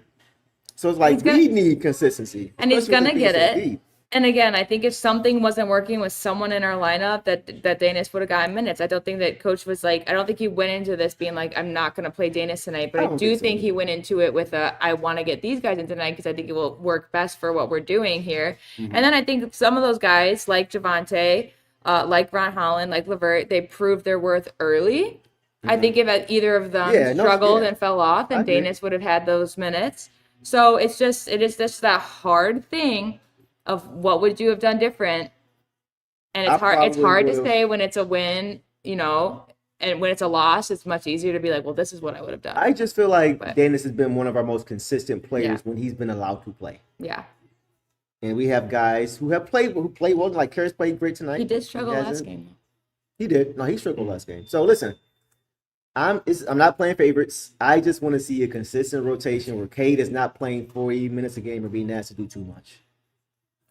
So it's like He's gonna- we need consistency, and he's especially with gonna get being so it. deep. And again, I think if something wasn't working with someone in our lineup, that Daniss would have gotten minutes. I don't think that coach was like, I don't think he went into this being like, I'm not going to play Daniss tonight. But I I don't do think so. think he went into it with I want to get these guys in tonight because I think it will work best for what we're doing here. Mm-hmm. And then I think some of those guys like Javonte, like Ron Holland, like LeVert, they proved their worth early. I think if either of them struggled and fell off, then I agree. Daniss would have had those minutes. So it is just that hard thing of what would you have done different, and it's probably hard to would've- say when it's a win, and when it's a loss, it's much easier to be like, well, this is what I would have done. I just feel like But- Daniss has been one of our most consistent players Yeah. when he's been allowed to play. Yeah, And we have guys who play well. Like Caris played great tonight. he did struggle last hasn't. game. He did. No, he struggled last game. So listen, I'm not playing favorites. I just want to see a consistent rotation where Cade is not playing 40 minutes a game or being asked to do too much.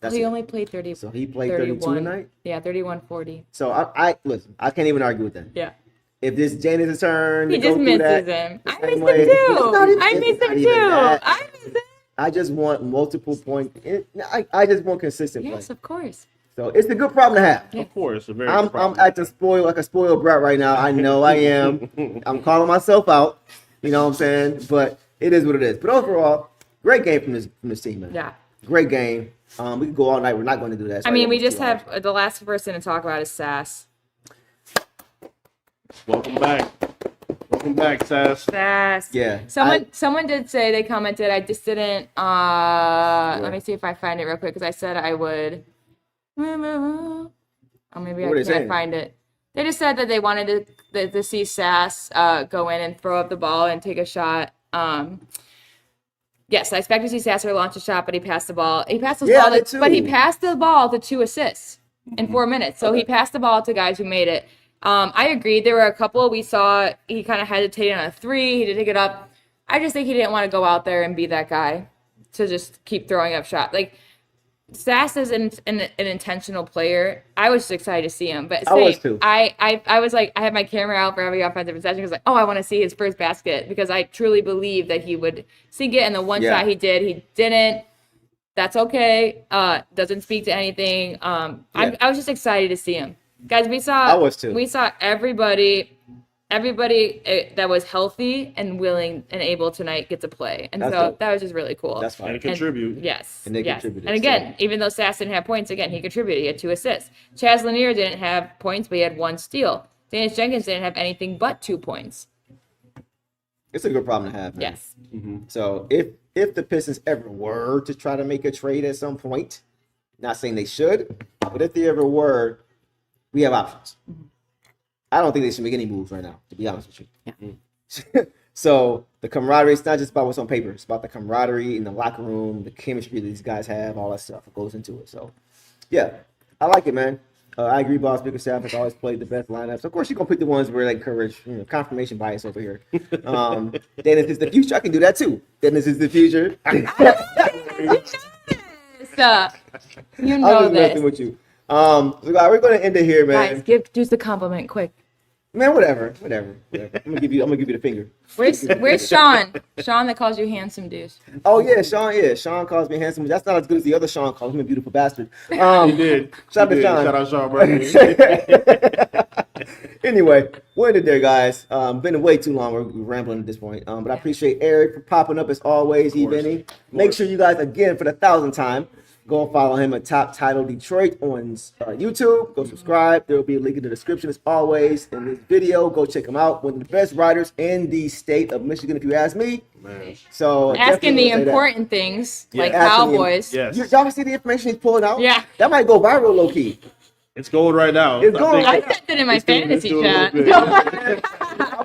That's He it. only played 30. So he played 32 tonight. Yeah, 31-40. So I listen. I can't even argue with that. Yeah, If this Janice's turn, he to go just through misses that, him. the I same miss way- him It's not too. even- I it's miss not him even too. that. I miss him. I just want multiple points. I just want consistent Yes, play. of course. So it's a good problem to have. Of course, a very I'm good problem. acting spoiled like a spoiled brat right now. I know I am. I'm calling myself out. You know what I'm saying? But it is what it is. But overall, great game from this team, man. Yeah. Great game. We can go all night. We're not going to do that. I mean, we just have the last person to talk about is Sass. Welcome back. Welcome back, Sass. Sass. Yeah. Someone did say, they commented, I just didn't, let me see if I find it real quick, because I said I would. Oh, maybe I can't find it. They just said that they wanted to see Sass go in and throw up the ball and take a shot. Yes, I expect to see Sasser launch a shot, but he passed the ball. He passed the ball, but he passed the ball to 2 assists in 4 minutes. So he passed the ball to guys who made it. I agree. There were a couple we saw. He kind of hesitated on a 3. He did take it up. I just think he didn't want to go out there and be that guy to just keep throwing up shots. Like, Sass is an intentional player. I was just excited to see him, but I was too. I was like, I had my camera out for every offensive possession because, like, oh, I want to see his first basket, because I truly believe that he would sink it. And the one shot he didn't. That's okay. Doesn't speak to anything. I was just excited to see him, guys. We saw everybody that was healthy and willing and able tonight get to play. And that was just really cool. That's fine. And contribute. Yes. And they contributed. And again, even though Sass didn't have points, again, he contributed. He had 2 assists. Chaz Lanier didn't have points, but he had 1 steal. Daniss Jenkins didn't have anything but 2 points. It's a good problem to have, man. Yes. Mm-hmm. So if the Pistons ever were to try to make a trade at some point, not saying they should, but if they ever were, we have options. I don't think they should make any moves right now, to be honest with you. Yeah. So the camaraderie, it's not just about what's on paper. It's about the camaraderie in the locker room, the chemistry that these guys have, all that stuff that goes into it. So, yeah, I like it, man. I agree, Boss Bickerstaff has always played the best lineups. Of course, you're going to pick the ones where they encourage, confirmation bias over here. Daniss is the future. I can do that, too. Daniss is the future. You know I'm just messing with you. So we're going to end it here, man. Guys, give Deuce the compliment quick. Man, whatever. I'm gonna give you the finger. Where's Sean? Sean that calls you handsome, Deuce. Oh yeah, Sean. Yeah, Sean calls me handsome. That's not as good as the other Sean calls me a beautiful bastard. He did. Shout out to Sean. Shout out Sean, bro. Anyway, we're in it there, guys. Been way too long. We're rambling at this point. But I appreciate Eric for popping up as always. Benny. Make sure you guys, again, for the 1,000th time, go and follow him at Top Title Detroit on YouTube. Go subscribe. There will be a link in the description as always in this video. Go check him out. One of the best writers in the state of Michigan, if you ask me. Man. So asking the important things, like Cowboys. Yes. Y'all see the information he's pulling out? Yeah. That might go viral, low key. It's going right now. It's going. I sent it in my fantasy chat.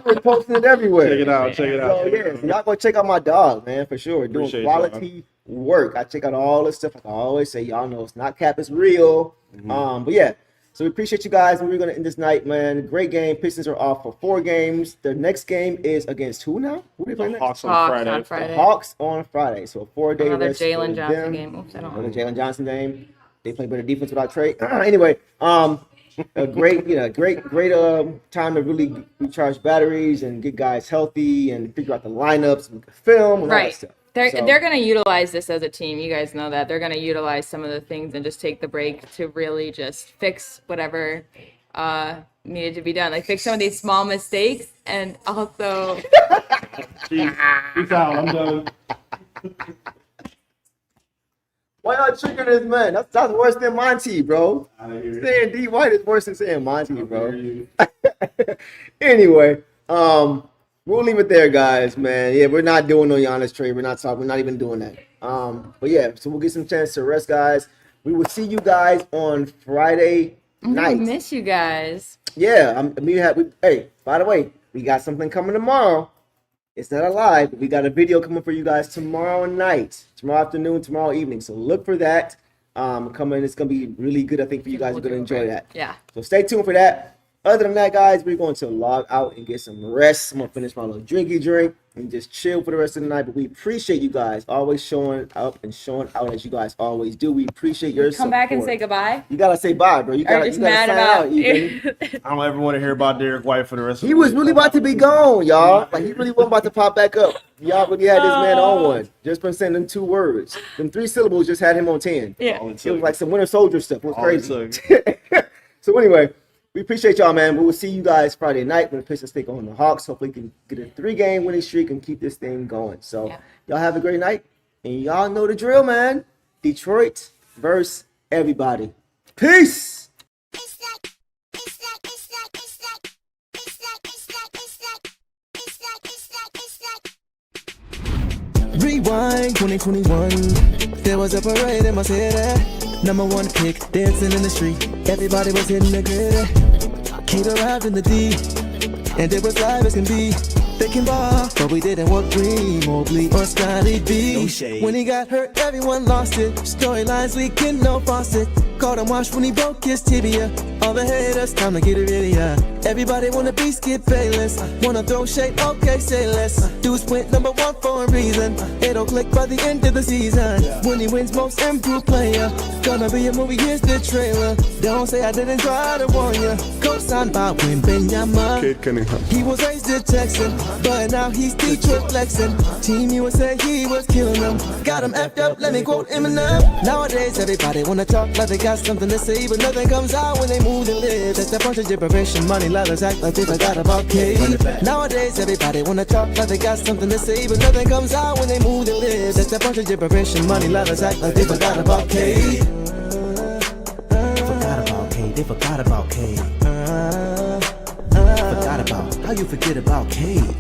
I'm posting it everywhere. Check it out. So yeah, so y'all go check out my dog, man, for sure. Doing quality work. I check out all this stuff. Like I always say, y'all know it's not cap, it's real. But yeah, so we appreciate you guys. We're gonna end this night, man. Great game. Pistons are off for 4 games. Their next game is against who now? Who they play next? Hawks on Friday. The Hawks on Friday. So 4-day Another rest. Jalen Johnson game. Oops, I don't know. Another Jalen Johnson game. They play better defense without Trey. Anyway, a great time to really recharge batteries and get guys healthy and figure out the lineups and film and all that stuff. They're going to utilize this as a team. You guys know that. They're going to utilize some of the things and just take the break to really just fix whatever needed to be done. Like fix some of these small mistakes and also... Peace out. I'm done. Why y'all trigger this man? That's worse than Monty, bro. Saying D White is worse than saying Monty, bro. Anyway, we'll leave it there, guys, man. Yeah, we're not doing no Giannis trade. We're not even doing that. But yeah, so we'll get some chance to rest, guys. We will see you guys on Friday night. I miss you guys. Yeah, hey, by the way, we got something coming tomorrow. It's not a lie, but we got a video coming for you guys tomorrow night, tomorrow afternoon, tomorrow evening. So look for that. Coming. It's going to be really good, I think, for you guys. You're going to enjoy that. Yeah. So stay tuned for that. Other than that, guys, we're going to log out and get some rest. I'm going to finish my little drinky drink and just chill for the rest of the night. But we appreciate you guys always showing up and showing out as you guys always do. We appreciate your support. Come back and say goodbye. You got to say bye, bro. You got to mad sign about out. You I don't ever want to hear about Derek White for the rest of He the was week. really about to be gone, y'all. Like, he really wasn't about to pop back up. Y'all really had this man on one. Just from saying them 2 words. Them 3 syllables just had him on 10. Yeah. All it It was took. like some Winter Soldier stuff. It was All it crazy. So anyway, we appreciate y'all, man. We will see you guys Friday night when the Pistons take on the Hawks. Hopefully we can get a 3-game winning streak and keep this thing going. So Yeah. y'all have a great night. And y'all know the drill, man. Detroit versus everybody. Peace. Rewind 2021. There was a parade in my city. #1 pick, dancing in the street. Everybody was hitting the grid. Cade arrived in the D, and it was live as can be. They can ball, but we didn't want Green, Mobley, or Scotty B. No shade. When he got hurt, everyone lost it. Storylines leaking, no faucet. Caught him wash when he broke his tibia. All the haters, time to get it really Everybody wanna be Skip Bayless. Wanna throw shade, okay, say less. Deuce went #1 for a reason. It'll click by the end of the season. When he wins most improved player. Gonna be a movie, here's the trailer. Don't say I didn't try to warn ya. Co-signed by Wimbenyama. Cade Cunningham. He was raised a Texan, but now he's Detroit flexing. Team USA, he was killing them. Got him effed up, let me quote Eminem. Nowadays, everybody wanna talk like they got something to say, but nothing comes out when they move and live. That's a bunch of gibberish and money lovers act like they forgot about Cade. Nowadays, everybody wanna talk like they got something to say, but nothing comes out when they move and live. That's a bunch of gibberish and money lovers act like they forgot about Cade. Forgot about Cade. They forgot about Cade. Forgot about how you forget about Cade.